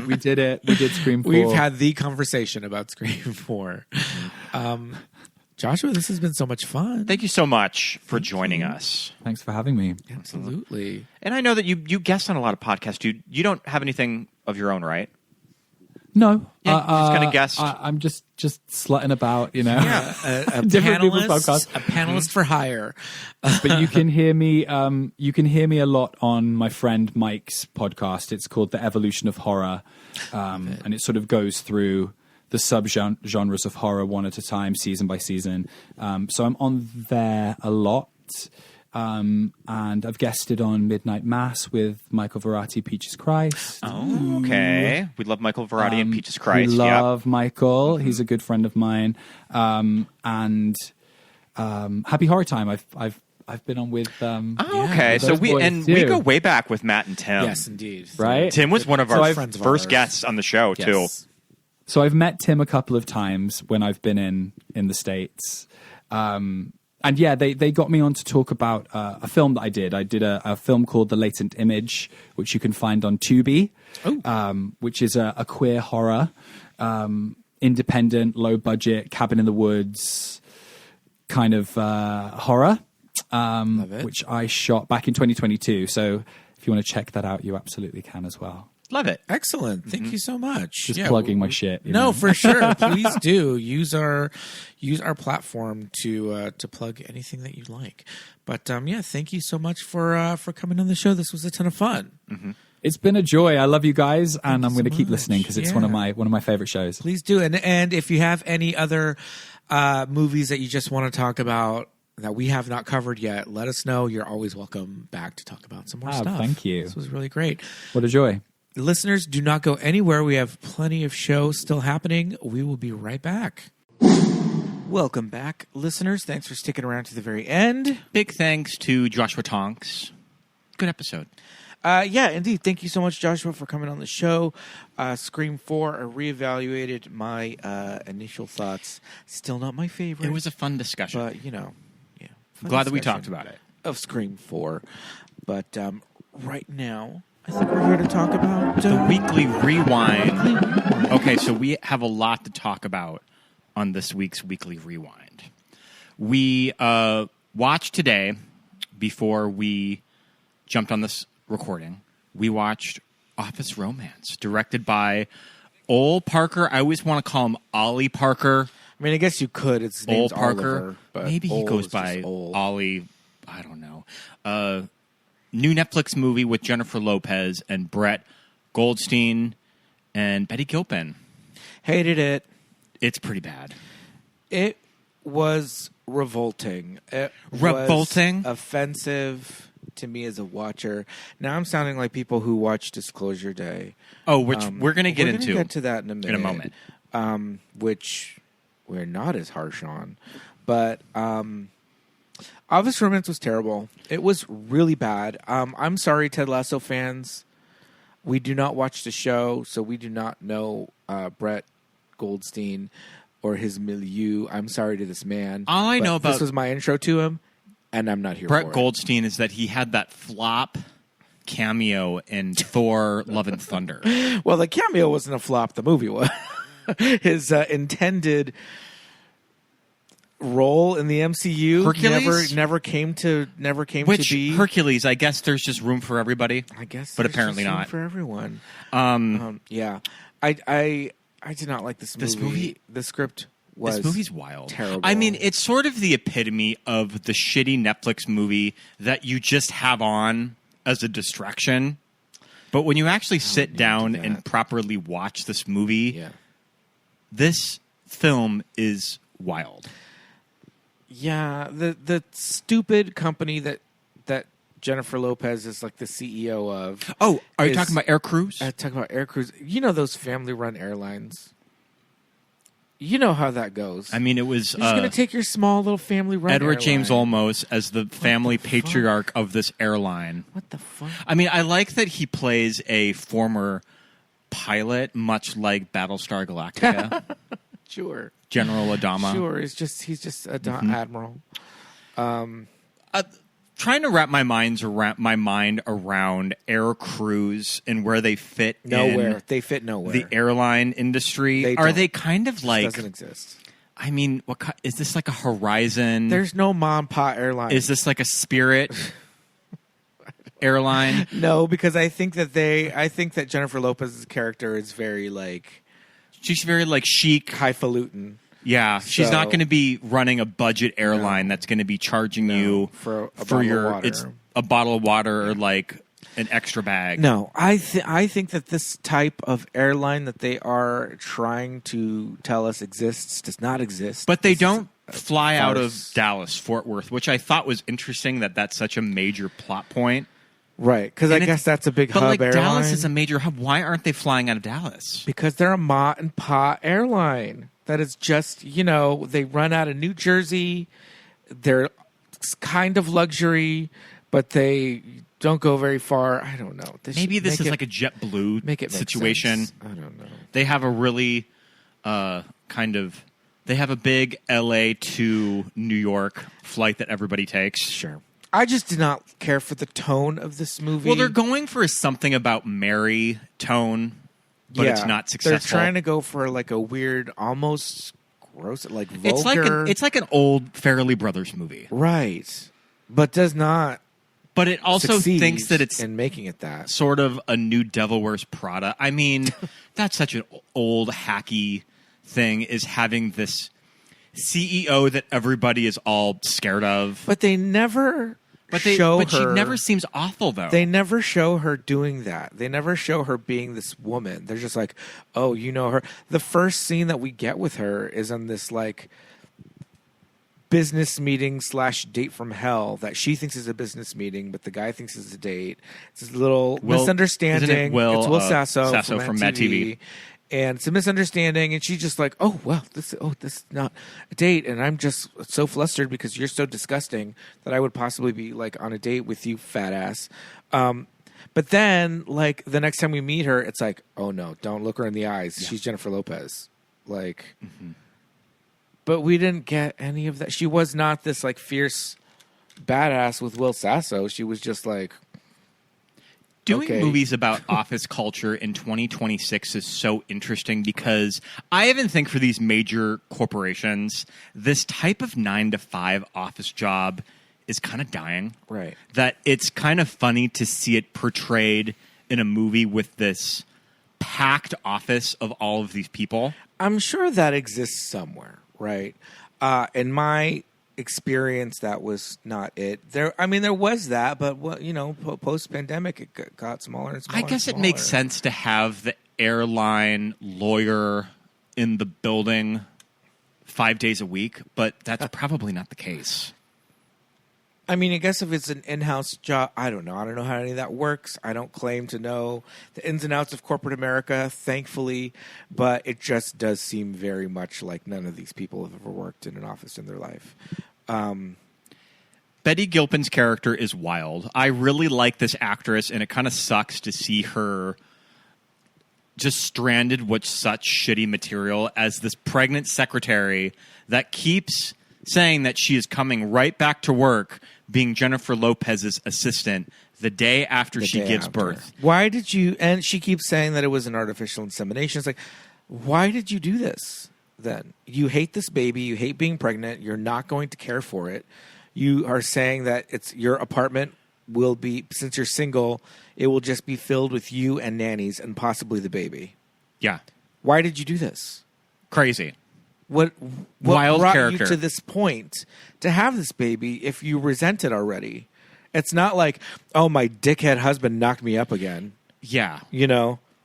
We did it. We did Scream 4. We've had the conversation about Scream 4. Joshua, this has been so much fun. Thank you so much for joining us. Thanks for having me. Absolutely. And I know that you guest on a lot of podcasts. You don't have anything of your own, right? No, just kind of guessed. I'm just slutting about, a different people's podcasts. A panelist for hire. But you can hear me. You can hear me a lot on my friend Mike's podcast. It's called The Evolution of Horror, and it sort of goes through the subgenres of horror one at a time, season by season. So I'm on there a lot. And I've guested on Midnight Mass with Michael Verratti, Peaches Christ. Oh, okay. We love Michael Verratti and Peaches Christ. We love Michael. He's a good friend of mine. And Happy Horror Time. I've been on with. Okay, so we go way back with Matt and Tim. Yes, indeed. Right. Tim was one of our first guests on the show too. So I've met Tim a couple of times when I've been in the States. And yeah, they got me on to talk about a film that I did. I did a film called The Latent Image, which you can find on Tubi, which is a queer horror, independent, low budget, cabin in the woods kind of horror, which I shot back in 2022. So if you want to check that out, you absolutely can as well. Love it. Excellent. Thank you so much. Just plugging my shit. No, for sure. Please do use our platform to plug anything that you like. But thank you so much for coming on the show. This was a ton of fun. Mm-hmm. It's been a joy. I love you guys, and I'm going to keep listening because it's one of my favorite shows. Please do. And if you have any other movies that you just want to talk about that we have not covered yet, let us know. You're always welcome back to talk about some more stuff. Thank you. This was really great. What a joy. Listeners, do not go anywhere. We have plenty of shows still happening. We will be right back. Welcome back, listeners. Thanks for sticking around to the very end. Big thanks to Joshua Tonks. Good episode. Yeah, indeed. Thank you so much, Joshua, for coming on the show. Scream 4, I reevaluated my initial thoughts. Still not my favorite. It was a fun discussion. But, yeah. Glad that we talked about it. Of Scream 4. But right now, I think we're here to talk about the Weekly Rewind. Okay, so we have a lot to talk about on this week's Weekly Rewind. We watched today, before we jumped on this recording, we watched Office Romance, directed by Ol Parker. I always want to call him Ollie Parker. I mean, I guess you could. It's Ol Parker. Oliver, but maybe he goes by Ollie. I don't know. New Netflix movie with Jennifer Lopez and Brett Goldstein and Betty Gilpin. Hated it. It's pretty bad. It was revolting. Revolting? Was offensive to me as a watcher. Now I'm sounding like people who watch Disclosure Day. Oh, which we're going to get into. We're going to get to that in a minute. In a moment. Which we're not as harsh on. But Office Romance was terrible. It was really bad. I'm sorry, Ted Lasso fans. We do not watch the show, so we do not know Brett Goldstein or his milieu. I'm sorry to this man. All I know about this was my intro to him, and I'm not here for it. Brett Goldstein is that he had that flop cameo in Thor: Love and Thunder. Well, the cameo wasn't a flop. The movie was. His intended role in the MCU Hercules? never came to be. Hercules, I guess there's just room for everybody. I guess, but apparently not for everyone. Yeah, I did not like this movie. The script was this movie's wild. Terrible. I mean, it's sort of the epitome of the shitty Netflix movie that you just have on as a distraction. But when you actually sit down and properly watch this movie, this film is wild. Yeah, the stupid company that Jennifer Lopez is like the CEO of. Oh, are you talking about Air Cruise? Talking about Air Cruise. You know those family-run airlines. You know how that goes. I mean, it was... You're just going to take your small little family-run Edward airline. James Olmos as the family patriarch of this airline. What the fuck? I mean, I like that he plays a former pilot, much like Battlestar Galactica. Sure. General Adama. Sure, he's just admiral. Trying to wrap my mind around Air Cruise and where they fit nowhere. They fit nowhere. The airline industry. Are they kind of like... doesn't exist. I mean, is this like a Horizon? There's no mom pa airline. Is this like a Spirit airline? No, because I think that Jennifer Lopez's character is very like... She's very like chic. Highfalutin. Yeah, she's not going to be running a budget airline that's going to be charging you for a bottle of water or like an extra bag. No, I think that this type of airline that they are trying to tell us exists does not exist. But they don't fly out of Dallas, Fort Worth, which I thought was interesting that that's such a major plot point. Right, because I guess that's a big hub airline. Dallas is a major hub. Why aren't they flying out of Dallas? Because they're a ma and pa airline. That is just, they run out of New Jersey. They're kind of luxury, but they don't go very far. I don't know. Maybe this is like a JetBlue situation. I don't know. They have a really kind of. They have a big L.A. to New York flight that everybody takes. Sure. I just did not care for the tone of this movie. Well, they're going for something about Mary tone, but it's not successful. They're trying to go for like a weird, almost gross, like vulgar. It's like an old Farrelly Brothers movie, right? But does not. But it also thinks that it's in making it that sort of a new Devil Wears Prada. I mean, that's such an old hacky thing, is having this CEO that everybody is all scared of. But they never show her. She never seems awful, though. They never show her doing that. They never show her being this woman. They're just like, oh, you know her. The first scene that we get with her is on this like business meeting / date from hell that she thinks is a business meeting, but the guy thinks is a date. It's this little misunderstanding. Isn't it Will, it's Will Sasso from Mad TV. And it's a misunderstanding, and she's just like, "Oh well, this is not a date," and I'm just so flustered because you're so disgusting that I would possibly be like on a date with you, fat ass. But then, like the next time we meet her, it's like, "Oh no, don't look her in the eyes. Yeah. She's Jennifer Lopez." Like, but we didn't get any of that. She was not this like fierce badass with Will Sasso. She was just like. Doing movies about office culture in 2026 is so interesting because I even think for these major corporations, this type of 9-to-5 office job is kind of dying. Right. That it's kind of funny to see it portrayed in a movie with this packed office of all of these people. I'm sure that exists somewhere, right? In my experience, that was not it. There was that, but post-pandemic it got smaller and smaller. I guess it makes sense to have the airline lawyer in the building 5 days a week, but that's probably not the case. I mean, I guess if it's an in-house job, I don't know. I don't know how any of that works. I don't claim to know the ins and outs of corporate America, thankfully, but it just does seem very much like none of these people have ever worked in an office in their life. Betty Gilpin's character is wild. I really like this actress, and it kind of sucks to see her just stranded with such shitty material as this pregnant secretary that keeps saying that she is coming right back to work being Jennifer Lopez's assistant the day after she gives birth. Why did you... And she keeps saying that it was an artificial insemination. It's like, why did you do this then? You hate this baby. You hate being pregnant. You're not going to care for it. You are saying that it's your apartment will be... Since you're single, it will just be filled with you and nannies and possibly the baby. Yeah. Why did you do this? Crazy. What wild brought character you to this point to have this baby if you resent it already? It's not like, oh, my dickhead husband knocked me up again. Yeah.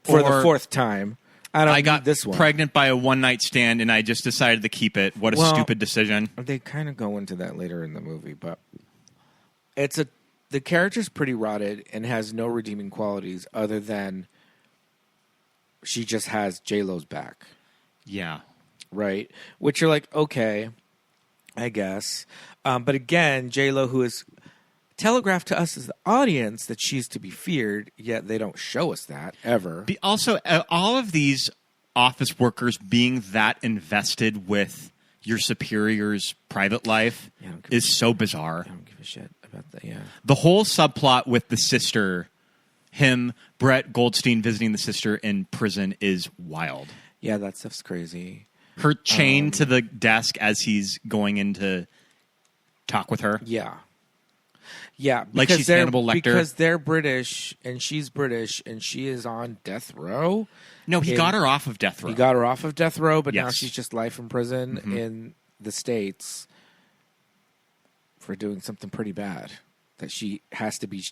For the fourth time. I got this one. Pregnant by a one-night stand, and I just decided to keep it. What a stupid decision. They kind of go into that later in the movie, but the character's pretty rotted and has no redeeming qualities other than she just has J-Lo's back. Yeah. Right? Which you're like, okay, I guess. But again, J-Lo, who is telegraphed to us as the audience that she's to be feared, yet they don't show us that ever. Also, all of these office workers being that invested with your superior's private life is so bizarre. I don't give a shit about that, yeah. The whole subplot with the sister, Brett Goldstein visiting the sister in prison is wild. Yeah, that stuff's crazy. Her chained to the desk as he's going in to talk with her. Yeah. Yeah. Like she's Hannibal Lecter. Because they're British, and she's British, and she is on death row. No, he got her off of death row. He got her off of death row, but now she's just life in prison in the States for doing something pretty bad. That she has to be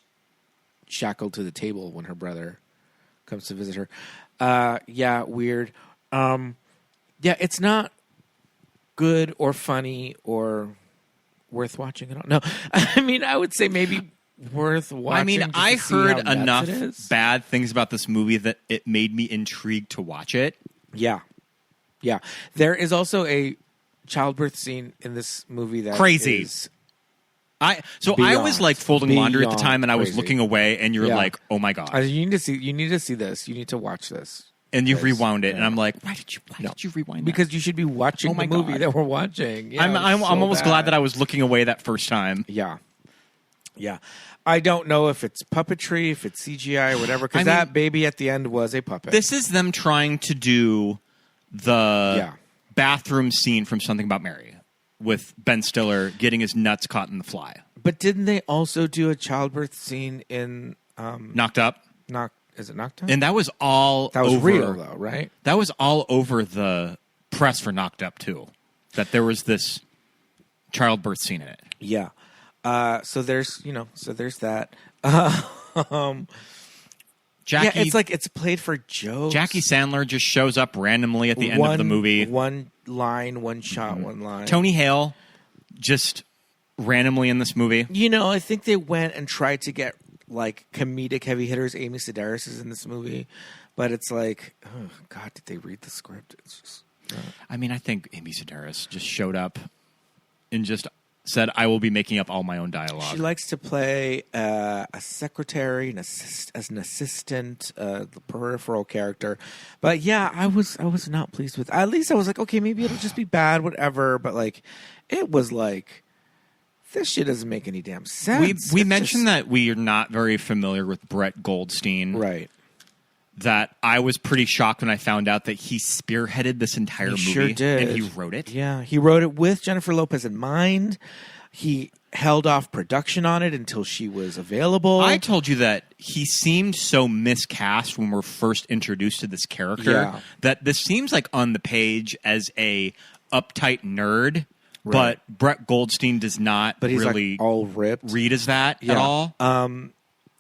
shackled to the table when her brother comes to visit her. Yeah, weird. Yeah, it's not good or funny or worth watching at all. No, I mean, I would say maybe worth watching. I mean, I heard enough bad things about this movie that it made me intrigued to watch it. Yeah. Yeah. There is also a childbirth scene in this movie that crazy. Is I was like folding laundry at the time, and I was looking away, and you're like, "Oh my god!" You need to see this. You need to watch this. And you've rewound it, and I'm like, why did you rewind that? Because you should be watching the movie that we're watching. Yeah, I'm almost glad that I was looking away that first time. Yeah. I don't know if it's puppetry, if it's CGI, or whatever, because that baby at the end was a puppet. This is them trying to do the bathroom scene from Something About Mary with Ben Stiller getting his nuts caught in the fly. But didn't they also do a childbirth scene in Knocked Up? Is it Knocked Up? And that was all that was over, real, though, right? That was all over the press for Knocked Up, too. That there was this childbirth scene in it. Yeah. So there's that. Jackie, it's like it's played for jokes. Jackie Sandler just shows up randomly at the end of the movie. One line, one shot, one line. Tony Hale just randomly in this movie. I think they went and tried to get like comedic heavy hitters. Amy Sedaris is in this movie, but it's like, oh God, did they read the script? It's just. I think Amy Sedaris just showed up and just said, I will be making up all my own dialogue. She likes to play a secretary, as an assistant, the peripheral character. But yeah, I was not pleased with. At least I was like, okay, maybe it'll just be bad, whatever. But like, it was like, this shit doesn't make any damn sense. We mentioned that we are not very familiar with Brett Goldstein, right? That I was pretty shocked when I found out that he spearheaded this entire movie. Sure did. And he wrote it. Yeah, he wrote it with Jennifer Lopez in mind. He held off production on it until she was available. I told you that he seemed so miscast when we're first introduced to this character that this seems like on the page as a uptight nerd, but Brett Goldstein does not he's really like all ripped. read as that at all.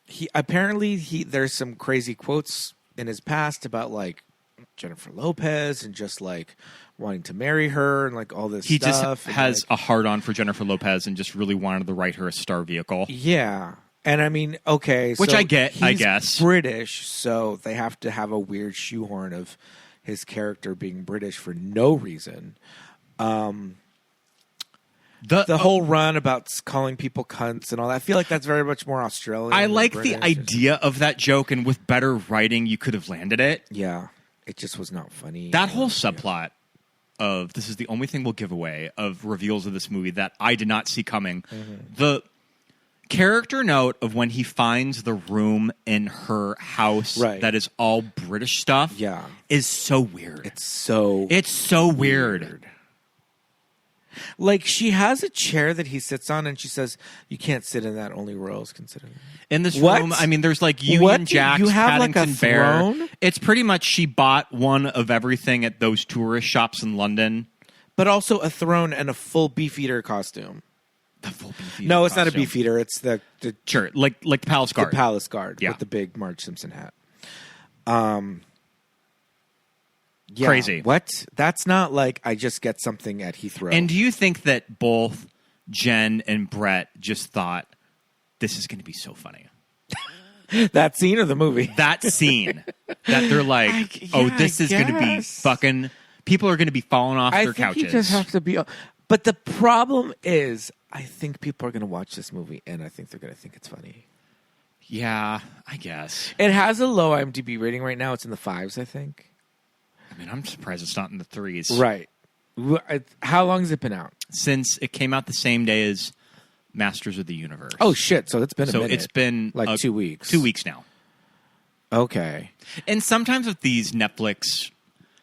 He apparently there's some crazy quotes in his past about like Jennifer Lopez and just like wanting to marry her and like all this he stuff. He just has a hard on for Jennifer Lopez and just really wanted to write her a star vehicle. Yeah. And I mean, okay. Which so I get, he's I guess. British, so they have to have a weird shoehorn of his character being British for no reason. The whole run about calling people cunts and all that, I feel like that's very much more Australian. I like the idea of that joke, and with better writing, you could have landed it. Yeah. It just was not funny. That whole subplot of this is the only thing we'll give away of reveals of this movie that I did not see coming. Mm-hmm. The character note of when he finds the room in her house that is all British stuff is so weird. It's so weird. Like, she has a chair that he sits on, and she says, "You can't sit in that. Only royals can sit in that." In this room, I mean, there's like Union Jacks, you have Paddington like a Bear. throne? It's pretty much she bought one of everything at those tourist shops in London, but also a throne and a full Beefeater costume. The full Beefeater. No, it's not a Beefeater. It's the sure, like the Palace Guard. The Palace Guard with the big Marge Simpson hat. Yeah, crazy. What? That's not like I just get something at Heathrow. And do you think that both Jen and Brett just thought this is going to be so funny? That scene or the movie? That scene. That they're like, this is going to be fucking... People are going to be falling off their couches. You just have to be... But the problem is, I think people are going to watch this movie, and I think they're going to think it's funny. Yeah, I guess. It has a low IMDb rating right now. It's in the 5s, I think. I mean, I'm surprised it's not in the 3s. Right. How long has it been out? Since it came out the same day as Masters of the Universe. Oh, shit. So it's been a minute. So it's been... like 2 weeks. 2 weeks now. Okay. And sometimes with these Netflix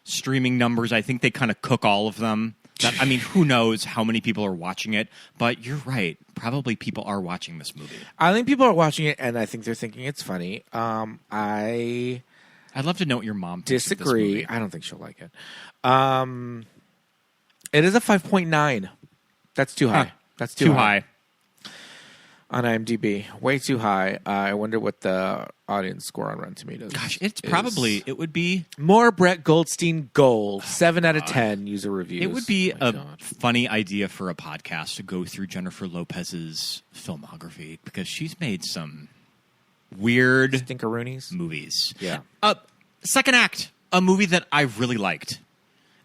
streaming numbers, I think they kind of cook all of them. I mean, who knows how many people are watching it, but you're right. Probably people are watching this movie. I think people are watching it, and I think they're thinking it's funny. I'd love to know what your mom thinks of this movie. I don't think she'll like it. It is a 5.9. That's too high. That's too high. On IMDb. Way too high. I wonder what the audience score on Rotten Tomatoes Gosh, it would be... More Brett Goldstein gold. 7 out of 10 user reviews. It would be funny idea for a podcast to go through Jennifer Lopez's filmography, because she's made some weird... Stinkeroonies? Movies. Yeah. Second Act, a movie that I really liked.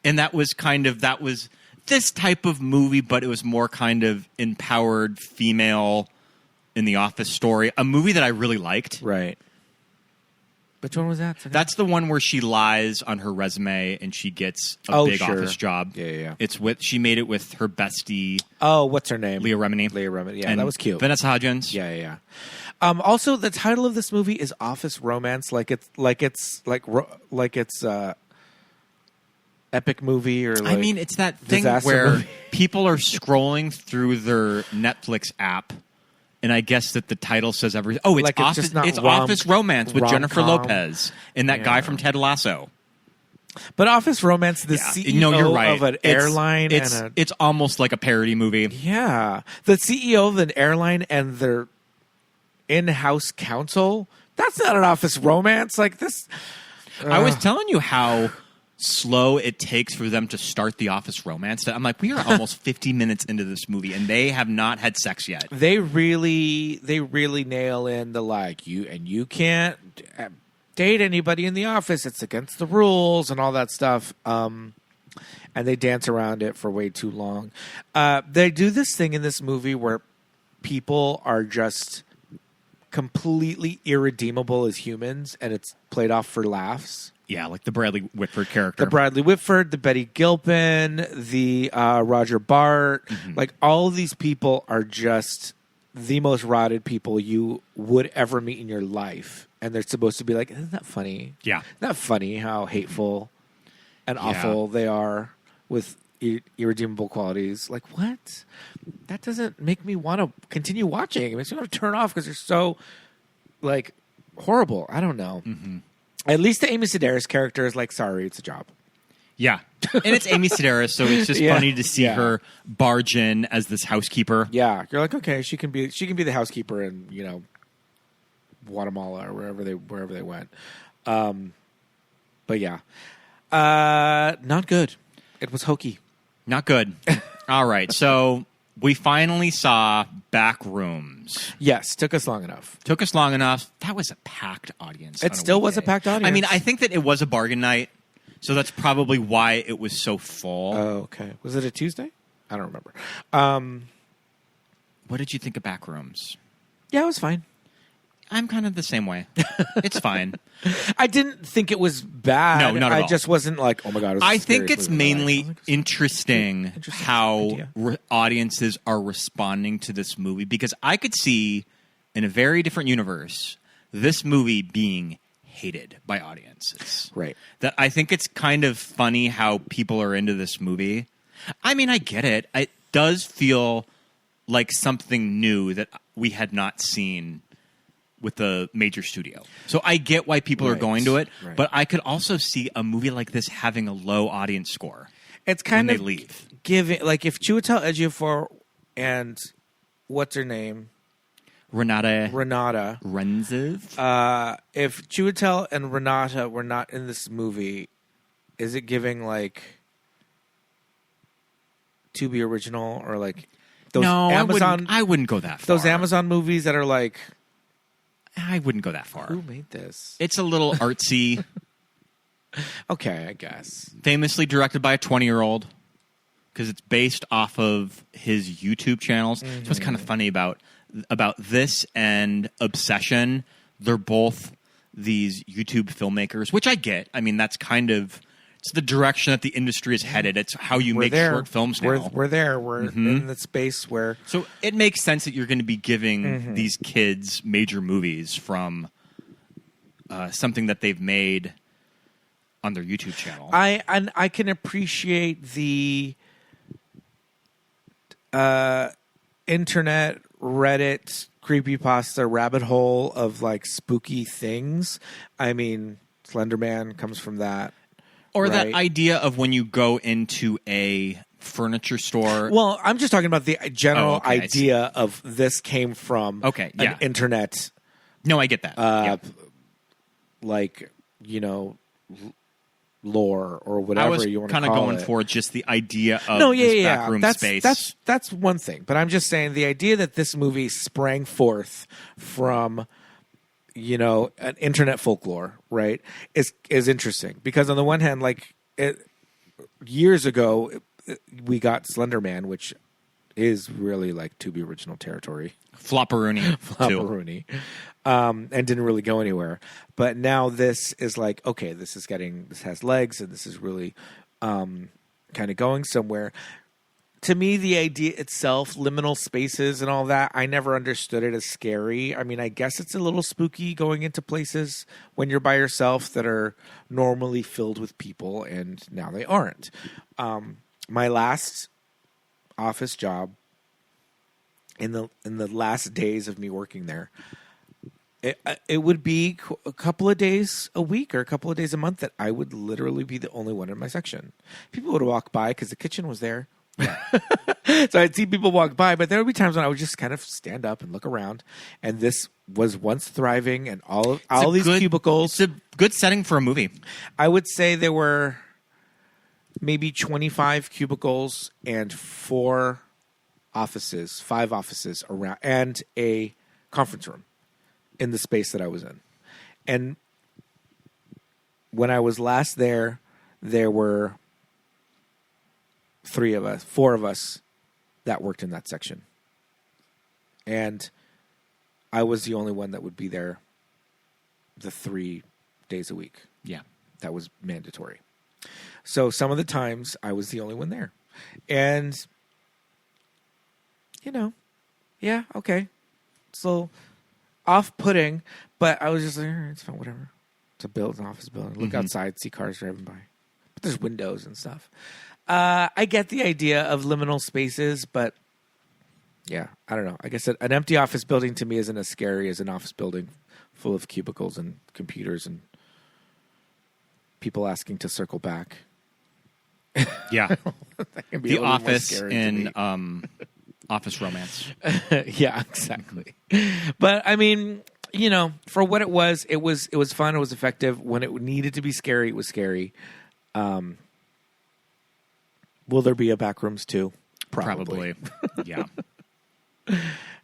And that was this type of movie, but it was more kind of empowered female... in the office story, a movie that I really liked. Right. Which one was that? That's the one where she lies on her resume and she gets a big office job. Yeah. She made it with her bestie. Oh, what's her name? Leah Remini. Yeah, and that was cute. Vanessa Hudgens. Yeah. Also, the title of this movie is Office Romance, like it's epic movie or. Like I mean, it's that thing disaster where movie. people are scrolling through their Netflix app. And I guess that the title says everything. Oh, it's Office Romance with Jennifer Lopez and that guy from Ted Lasso. But Office Romance, the CEO you're right. of an airline. It's almost like a parody movie. Yeah. The CEO of an airline and their in-house counsel. That's not an Office Romance. Like this. I was telling you how slow it takes for them to start the Office Romance. I'm like, we are almost 50 minutes into this movie and they have not had sex yet. They really nail in the you can't date anybody in the office. It's against the rules and all that stuff. And they dance around it for way too long. They do this thing in this movie where people are just completely irredeemable as humans and it's played off for laughs. Yeah, like the Bradley Whitford character. The Bradley Whitford, the Betty Gilpin, the Roger Bart. Mm-hmm. Like, all of these people are just the most rotted people you would ever meet in your life. And they're supposed to be like, isn't that funny? Yeah. Isn't that funny how hateful and awful they are with irredeemable qualities? Like, what? That doesn't make me want to continue watching. It makes me want to turn off because they're so, like, horrible. I don't know. Mm-hmm. At least the Amy Sedaris character is like, sorry, it's a job. Yeah. And it's Amy Sedaris, so it's just funny to see her barge in as this housekeeper. Yeah. You're like, okay, she can be the housekeeper in, Guatemala or wherever they went. But yeah. Not good. It was hokey. Not good. All right. So we finally saw Backrooms. Yes, took us long enough. That was a packed audience. It still was a packed audience. I mean, I think that it was a bargain night, so that's probably why it was so full. Oh, okay. Was it a Tuesday? I don't remember. What did you think of Backrooms? Yeah, it was fine. I'm kind of the same way. It's fine. I didn't think it was bad. No, not at all. I just wasn't like, oh my God. I think it's mainly interesting how audiences are responding to this movie, because I could see in a very different universe this movie being hated by audiences. Right. That I think it's kind of funny how people are into this movie. I mean, I get it. It does feel like something new that we had not seen with a major studio. So I get why people are going to it, but I could also see a movie like this having a low audience score. It's kind of giving, like if Chiwetel Ejiofor and what's her name? Renata Renziv. If Chiwetel and Renata were not in this movie, is it giving like To Be Original or like those Amazon? I wouldn't go that far. Those Amazon movies that are like, I wouldn't go that far. Who made this? It's a little artsy. Okay, I guess. Famously directed by a 20-year-old, because it's based off of his YouTube channels. Mm-hmm. So what's kind of funny about this and Obsession, they're both these YouTube filmmakers, which I get. I mean, that's kind of... It's the direction that the industry is headed. It's how you make short films now. We're there. We're in the space where... So it makes sense that you're going to be giving these kids major movies from something that they've made on their YouTube channel. I can appreciate the internet, Reddit, creepypasta rabbit hole of like spooky things. I mean, Slender Man comes from that. Or that idea of when you go into a furniture store. Well, I'm just talking about the general idea of this came from an internet. No, I get that. Like, lore or whatever you want to call it. I was kind of going for just the idea of this backroom space. That's one thing. But I'm just saying the idea that this movie sprang forth from... an internet folklore, right, is interesting. Because on the one hand, like years ago, we got Slender Man, which is really like to be original territory. Flopperoonie. And didn't really go anywhere. But now this is like, okay, this has legs, and this is really kind of going somewhere. To me, the idea itself, liminal spaces and all that, I never understood it as scary. I mean, I guess it's a little spooky going into places when you're by yourself that are normally filled with people, and now they aren't. My last office job, in the last days of me working there, it would be a couple of days a week or a couple of days a month that I would literally be the only one in my section. People would walk by because the kitchen was there. So I'd see people walk by, but there would be times when I would just kind of stand up and look around. And this was once thriving, and all these cubicles. It's a good setting for a movie. I would say there were maybe 25 cubicles and 5 offices around, and a conference room in the space that I was in. And when I was last there were 4 of us that worked in that section. And I was the only one that would be there the 3 days a week. Yeah. That was mandatory. So some of the times I was the only one there. And, yeah, okay. So off-putting, but I was just like, it's fine, whatever. It's an office building. Look outside, see cars driving by. But there's windows and stuff. I get the idea of liminal spaces, but yeah, I don't know. I guess an empty office building to me isn't as scary as an office building full of cubicles and computers and people asking to circle back. Yeah. The Office in Office Romance. Yeah, exactly. But I mean, for what it was fun. It was effective. When it needed to be scary, it was scary. Will there be a Backrooms 2? Probably. Yeah.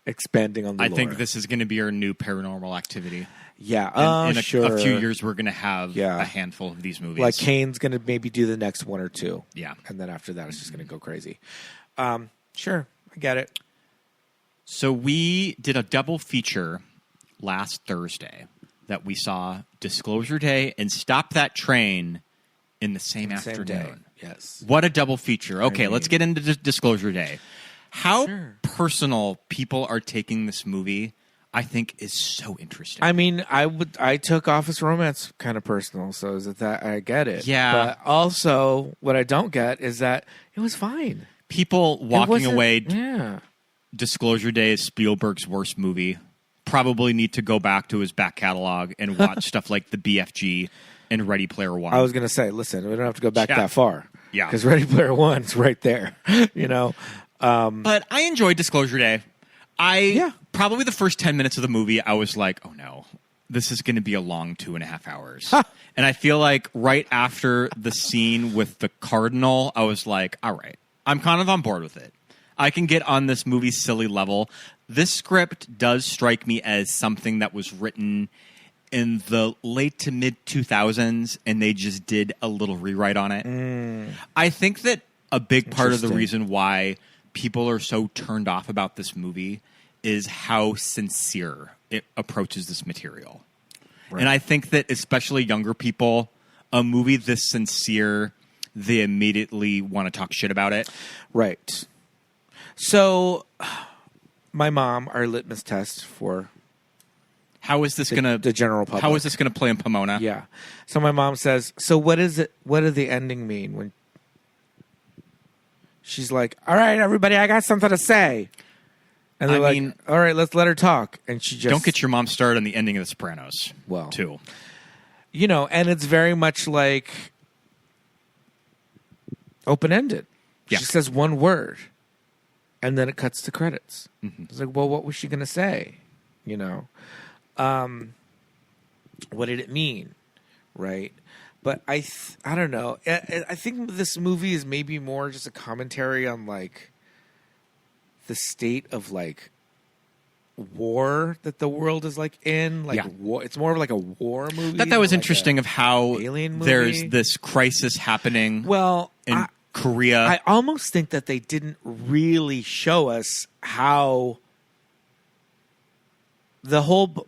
Expanding on the lore. I think this is going to be our new Paranormal Activity. Yeah. In sure. A few years, we're going to have a handful of these movies. Like Kane's going to maybe do the next 1 or 2. Yeah. And then after that, it's just going to go crazy. Sure. I get it. So we did a double feature last Thursday that we saw Disclosure Day and Stop That Train in the same afternoon. Day. Yes. What a double feature. Okay, let's get into Disclosure Day. How personal people are taking this movie, I think, is so interesting. I mean, I took Office Romance kind of personal, so is it that I get it. Yeah. But also, what I don't get is that it was fine. People walking away. Yeah. Disclosure Day is Spielberg's worst movie. Probably need to go back to his back catalog and watch stuff like the BFG and Ready Player One. I was going to say, listen, we don't have to go back that far. Yeah. Because Ready Player One's right there, But I enjoyed Disclosure Day. Probably the first 10 minutes of the movie, I was like, oh no, this is going to be a long 2.5 hours. And I feel like right after the scene with the Cardinal, I was like, all right, I'm kind of on board with it. I can get on this movie's silly level. This script does strike me as something that was written in the late to mid 2000s, and they just did a little rewrite on it. I think that a big part of the reason why people are so turned off about this movie is how sincere it approaches this material. Right. And I think that especially younger people, a movie this sincere, they immediately want to talk shit about it. Right. So, my mom, our litmus test for how is this gonna the general public? How is this gonna play in Pomona? Yeah. So my mom says, "So what is it? What does the ending mean?" When she's like, "All right, everybody, I got something to say," and they're like, "All right, let's let her talk." And she just don't get your mom started on the ending of The Sopranos. Well, too, and it's very much like open ended. Yeah. She says one word. And then it cuts to credits. Mm-hmm. It's like, well, what was she going to say? What did it mean? Right? But I don't know. I think this movie is maybe more just a commentary on, like, the state of, like, war that the world is, like, in. Like, war. It's more of, like, a war movie. That was interesting of how alien movie. There's this crisis happening. Well, Korea. I almost think that they didn't really show us how the whole,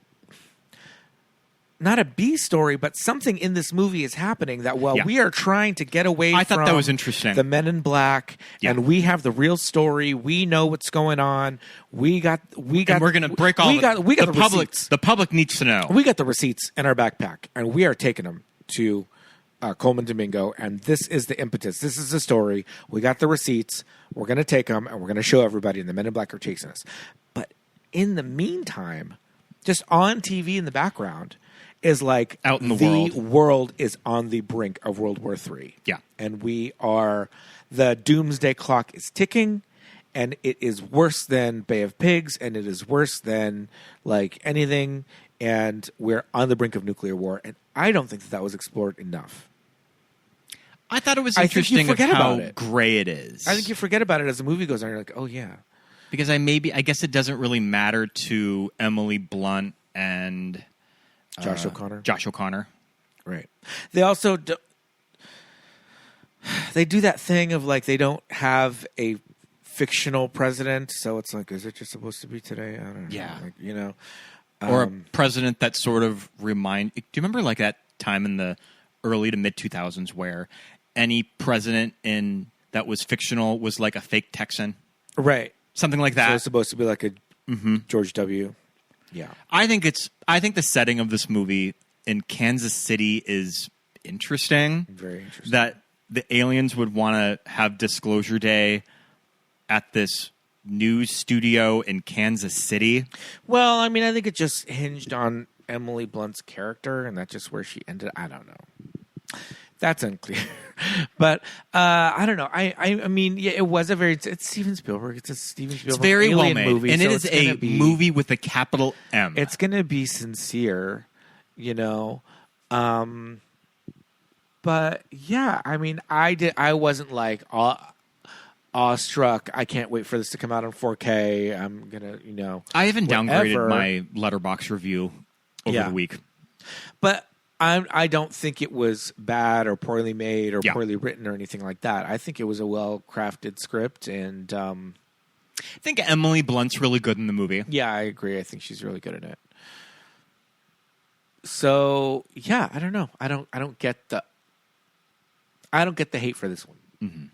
not a B story, but something in this movie is happening that while we are trying to get away I from thought that was interesting. the Men in Black, and we have the real story, we know what's going on. And we're going to break all the public. Receipts. The public needs to know. We got the receipts in our backpack, and we are taking them to Coleman Domingo, and this is the impetus. This is the story. We got the receipts. We're going to take them, and we're going to show everybody, and the Men in Black are chasing us. But in the meantime, just on TV in the background is like out in the world is on the brink of World War III. Yeah. And the doomsday clock is ticking, and it is worse than Bay of Pigs, and it is worse than like anything, and we're on the brink of nuclear war. And I don't think that was explored enough. I thought it was interesting of how gray it is. I think you forget about it as the movie goes on. You're like, oh yeah. Because I guess it doesn't really matter to Emily Blunt and Josh O'Connor. Josh O'Connor. Right. They also they do that thing of like they don't have a fictional president, so it's like, is it just supposed to be today? I don't know. Yeah. Like, you know. Or a president that sort of do you remember like that time in the early to mid 2000s where any president that was fictional was like a fake Texan? Right. Something like that. So it's supposed to be like a George W. Yeah. I think the setting of this movie in Kansas City is interesting. Very interesting. That the aliens would want to have Disclosure Day at this news studio in Kansas City. Well, I mean, I think it just hinged on Emily Blunt's character, and that's just where she ended. I don't know. That's unclear. But I don't know. I mean, yeah, it was it's Steven Spielberg. It's a Steven Spielberg. It's very well made, movie, and so it is a movie with a capital M. It's going to be sincere, you know. But yeah, I mean, I wasn't like awestruck. I can't wait for this to come out on 4K. I'm gonna, you know. I haven't downgraded my Letterboxd review over the week, but I don't think it was bad or poorly made or poorly written or anything like that. I think it was a well-crafted script, and I think Emily Blunt's really good in the movie. Yeah, I agree. I think she's really good in it. So yeah, I don't know. I don't get the hate for this one.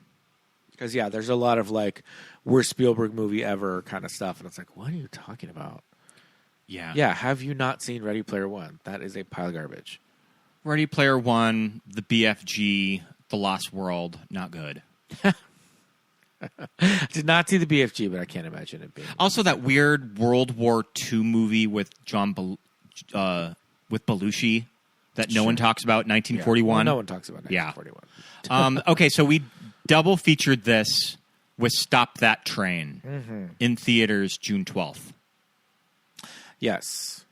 Because there's a lot of like worst Spielberg movie ever kind of stuff, and it's like, what are you talking about? Yeah. Have you not seen Ready Player One? That is a pile of garbage. Ready Player One, the BFG, The Lost World, not good. Did not see the BFG, but I can't imagine it being. Also, that weird World War II movie with with Belushi that no one talks about, 1941. Yeah. Well, no one talks about 1941. Okay, so we double featured this with Stop That Train in theaters June 12th. Yes.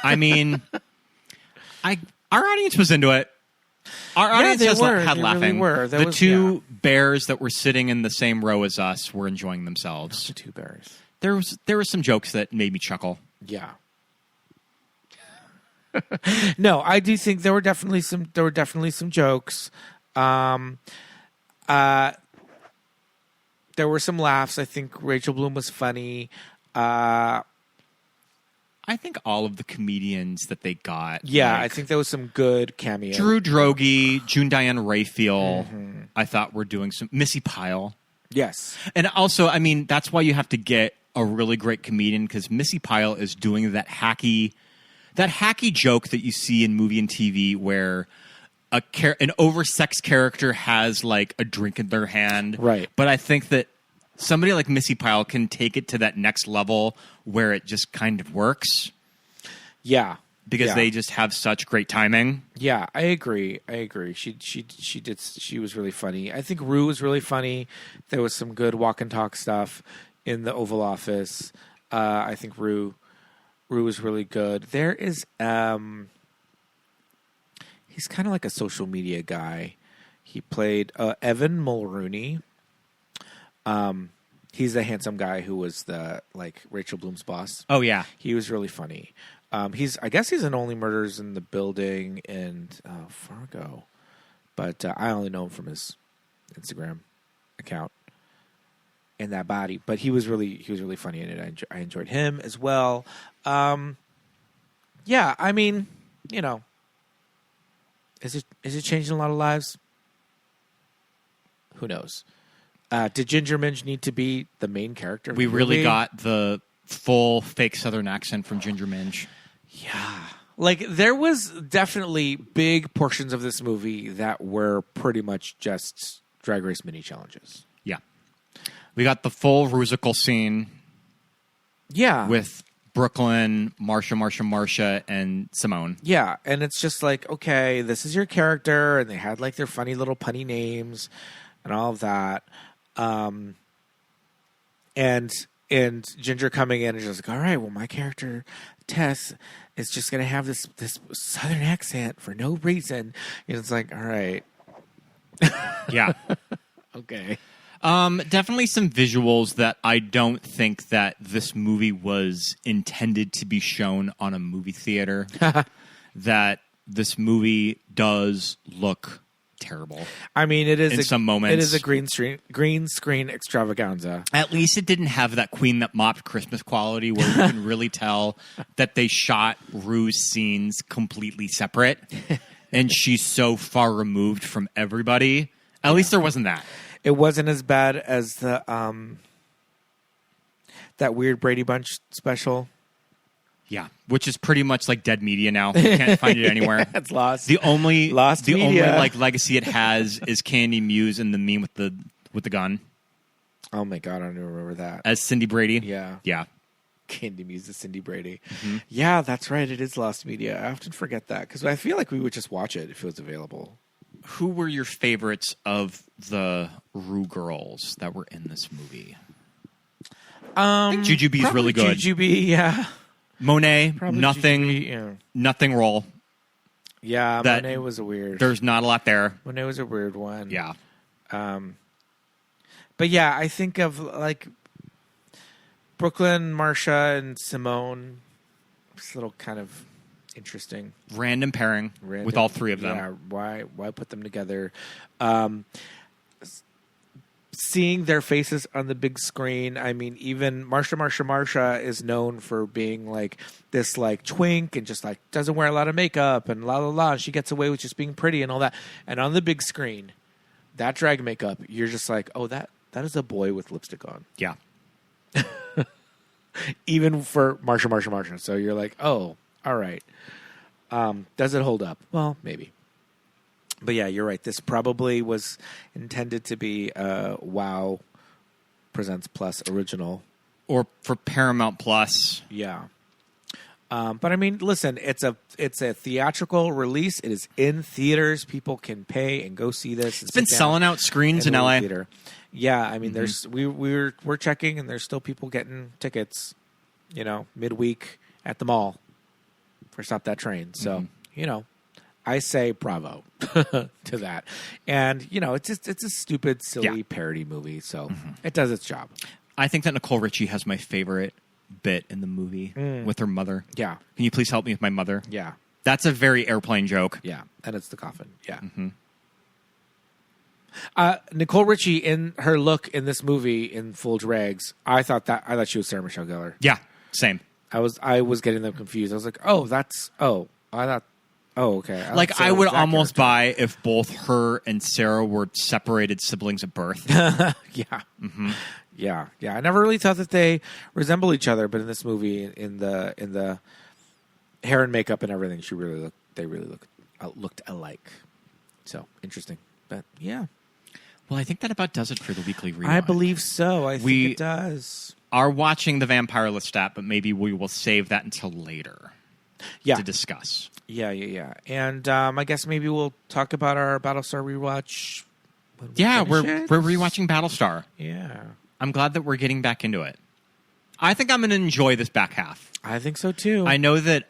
I mean, our audience was into it. Our audience had laughing. Really were. The two bears that were sitting in the same row as us were enjoying themselves. The two bears. There were some jokes that made me chuckle. Yeah. No, I do think there were definitely some jokes. There were some laughs. I think Rachel Bloom was funny. I think all of the comedians that they got. Yeah, like, I think there was some good cameos. Drew Droege, June Diane Raphael, I thought were doing some. Missy Pyle. Yes. And also, I mean, that's why you have to get a really great comedian, because Missy Pyle is doing that hacky joke that you see in movie and TV where an oversexed character has like a drink in their hand. Right. But I think that somebody like Missy Pyle can take it to that next level where it just kind of works. Yeah. Because they just have such great timing. Yeah, I agree. She was really funny. I think Rue was really funny. There was some good walk and talk stuff in the Oval Office. I think Rue was really good. There is he's kind of like a social media guy. He played Evan Mulrooney. He's the handsome guy who was the like Rachel Bloom's boss. Oh yeah, he was really funny. I guess he's in Only Murders in the Building and Fargo, but I only know him from his Instagram account and that body. But he was really funny in it. I enjoyed him as well. Yeah, I mean, you know, is it changing a lot of lives? Who knows? Did Ginger Minge need to be the main character? We really got the full fake Southern accent from Ginger Minge. Yeah. Like, there was definitely big portions of this movie that were pretty much just Drag Race mini challenges. Yeah. We got the full Rusical scene. Yeah. With Brooklyn, Marsha, and Simone. Yeah, and it's just like, okay, this is your character, and they had like their funny little punny names and all of that. And Ginger coming in and just like, all right, well, my character Tess is just gonna have this Southern accent for no reason. And it's like, all right, yeah, okay. Definitely some visuals that I don't think that this movie was intended to be shown on a movie theater. That this movie does look terrible. I mean, it is in some moments. It is a green screen extravaganza. At least it didn't have that Queen That Mopped Christmas quality where you can really tell that they shot Rue's scenes completely separate, and she's so far removed from everybody. At least there wasn't that. It wasn't as bad as the that weird Brady Bunch special. Yeah, which is pretty much like dead media now. You can't find it anywhere. Yeah, it's lost. The only media. like legacy it has is Candy Muse and the meme with the gun. Oh my god, I don't even remember that. As Cindy Brady. Yeah. Candy Muse is Cindy Brady. Mm-hmm. Yeah, that's right. It is lost media. I often forget that because I feel like we would just watch it if it was available. Who were your favorites of the Rue girls that were in this movie? I think Jujubee is really good. Jujubee, yeah. Monet, Probably nothing, Jujubee, yeah. Nothing role. Yeah, Monet was a weird. There's not a lot there. Monet was a weird one. Yeah. But yeah, I think of like Brooklyn, Marsha, and Simone. It's a little kind of interesting. Random pairing with all three of them. Yeah, why put them together? Seeing their faces on the big screen. I mean, even Marsha is known for being like this like twink and just like doesn't wear a lot of makeup and la la la. And she gets away with just being pretty and all that. And on the big screen, that drag makeup, you're just like, oh, that is a boy with lipstick on. Yeah. Even for Marsha. So you're like, oh, all right. Does it hold up? Well, maybe. But yeah, you're right. This probably was intended to be a WoW Presents Plus original. Or for Paramount Plus. Yeah. But I mean, listen, it's a theatrical release. It is in theaters. People can pay and go see this. It's been selling out screens in LA. Theater. Yeah, I mean, there's we're checking, and there's still people getting tickets, midweek at the mall for Stop That Train. So, I say bravo to that. And, it's a stupid, silly parody movie, so it does its job. I think that Nicole Richie has my favorite bit in the movie with her mother. Yeah. Can you please help me with my mother? Yeah. That's a very Airplane joke. Yeah, and it's the coffin. Yeah. Mm-hmm. Nicole Richie in her look in this movie in full drags, I thought she was Sarah Michelle Gellar. Yeah, same. I was getting them confused. I was like, okay. I would almost buy if both her and Sarah were separated siblings at birth. Yeah. Mm-hmm. Yeah. I never really thought that they resemble each other, but in this movie, in the hair and makeup and everything, they really looked alike. So interesting, but yeah. Well, I think that about does it for the weekly rewind. I believe so. I think it does. Are watching the Vampire Lestat, but maybe we will save that until later. Yeah. To discuss. Yeah. And I guess maybe we'll talk about our Battlestar rewatch. We're rewatching Battlestar. Yeah. I'm glad that we're getting back into it. I think I'm going to enjoy this back half. I think so too. I know that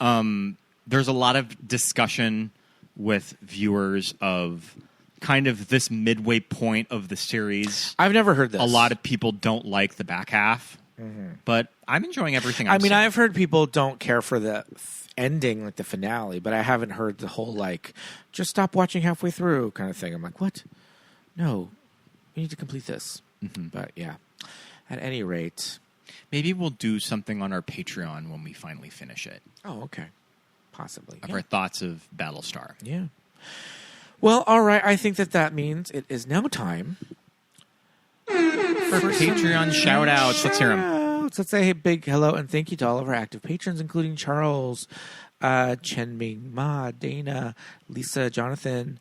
there's a lot of discussion with viewers of kind of this midway point of the series. I've never heard this. A lot of people don't like the back half, but I'm enjoying everything. I've heard people don't care for the ending, like the finale, but I haven't heard the whole like just stop watching halfway through kind of thing. I'm like, what? No, We need to complete this. But yeah, at any rate, maybe we'll do something on our Patreon when we finally finish it. Oh, okay. Possibly. Of our thoughts of Battlestar. Yeah. Well, all right. I think that means it is now time for Patreon shout-outs. Let's hear them. Let's say a big hello and thank you to all of our active patrons, including Charles, Chen Ming, Ma, Dana, Lisa, Jonathan,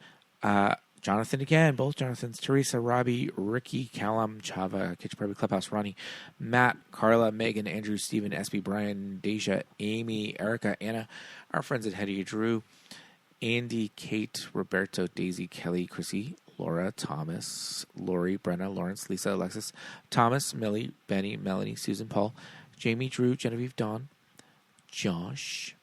Jonathan again, both Jonathans, Teresa, Robbie, Ricky, Callum, Chava, Kitchen Party Clubhouse, Ronnie, Matt, Carla, Megan, Andrew, Stephen, SB, Brian, Deja, Amy, Erica, Anna, our friends at Hetty, Drew, Andy, Kate, Roberto, Daisy, Kelly, Chrissy, Laura, Thomas, Lori, Brenna, Lawrence, Lisa, Alexis, Thomas, Millie, Benny, Melanie, Susan, Paul, Jamie, Drew, Genevieve, Dawn, Josh,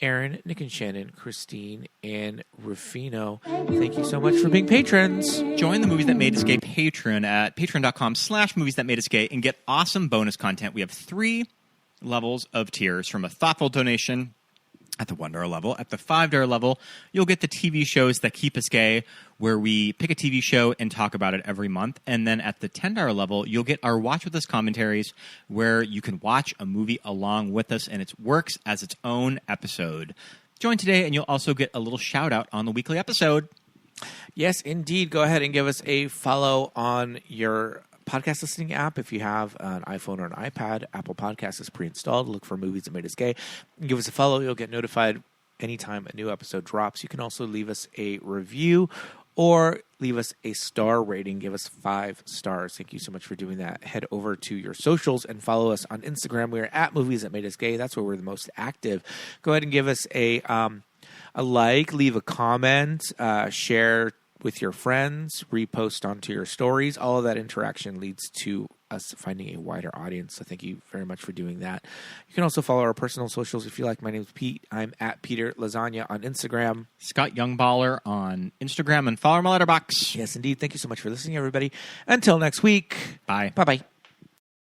Aaron, Nick and Shannon, Christine, and Rufino. Thank you so much for being patrons. Join the Movies That Made Us Gay Patreon at patreon.com/Movies That Made Us Gay and get awesome bonus content. We have 3 levels of tiers, from a thoughtful donation at the $1 level. At the $5 level, you'll get the TV shows that keep us gay, where we pick a TV show and talk about it every month. And then at the $10 level, you'll get our Watch With Us commentaries, where you can watch a movie along with us, and it works as its own episode. Join today, and you'll also get a little shout-out on the weekly episode. Yes, indeed. Go ahead and give us a follow on your podcast listening app. If you have an iPhone or an iPad, Apple Podcasts is pre-installed. Look for Movies That Made Us Gay. Give us a follow. You'll get notified anytime a new episode drops. You can also leave us a review or leave us a star rating. Give us 5 stars. Thank you so much for doing that. Head over to your socials and follow us on Instagram. We're at Movies That Made Us Gay. That's where we're the most active. Go ahead and give us a like, leave a comment, share with your friends, repost onto your stories. All of that interaction leads to us finding a wider audience. So thank you very much for doing that. You can also follow our personal socials if you like. My name is Pete. I'm at Peter Lasagna on Instagram. Scott Youngballer on Instagram, and follow my letterbox. Yes, indeed. Thank you so much for listening, everybody. Until next week. Bye. Bye-bye.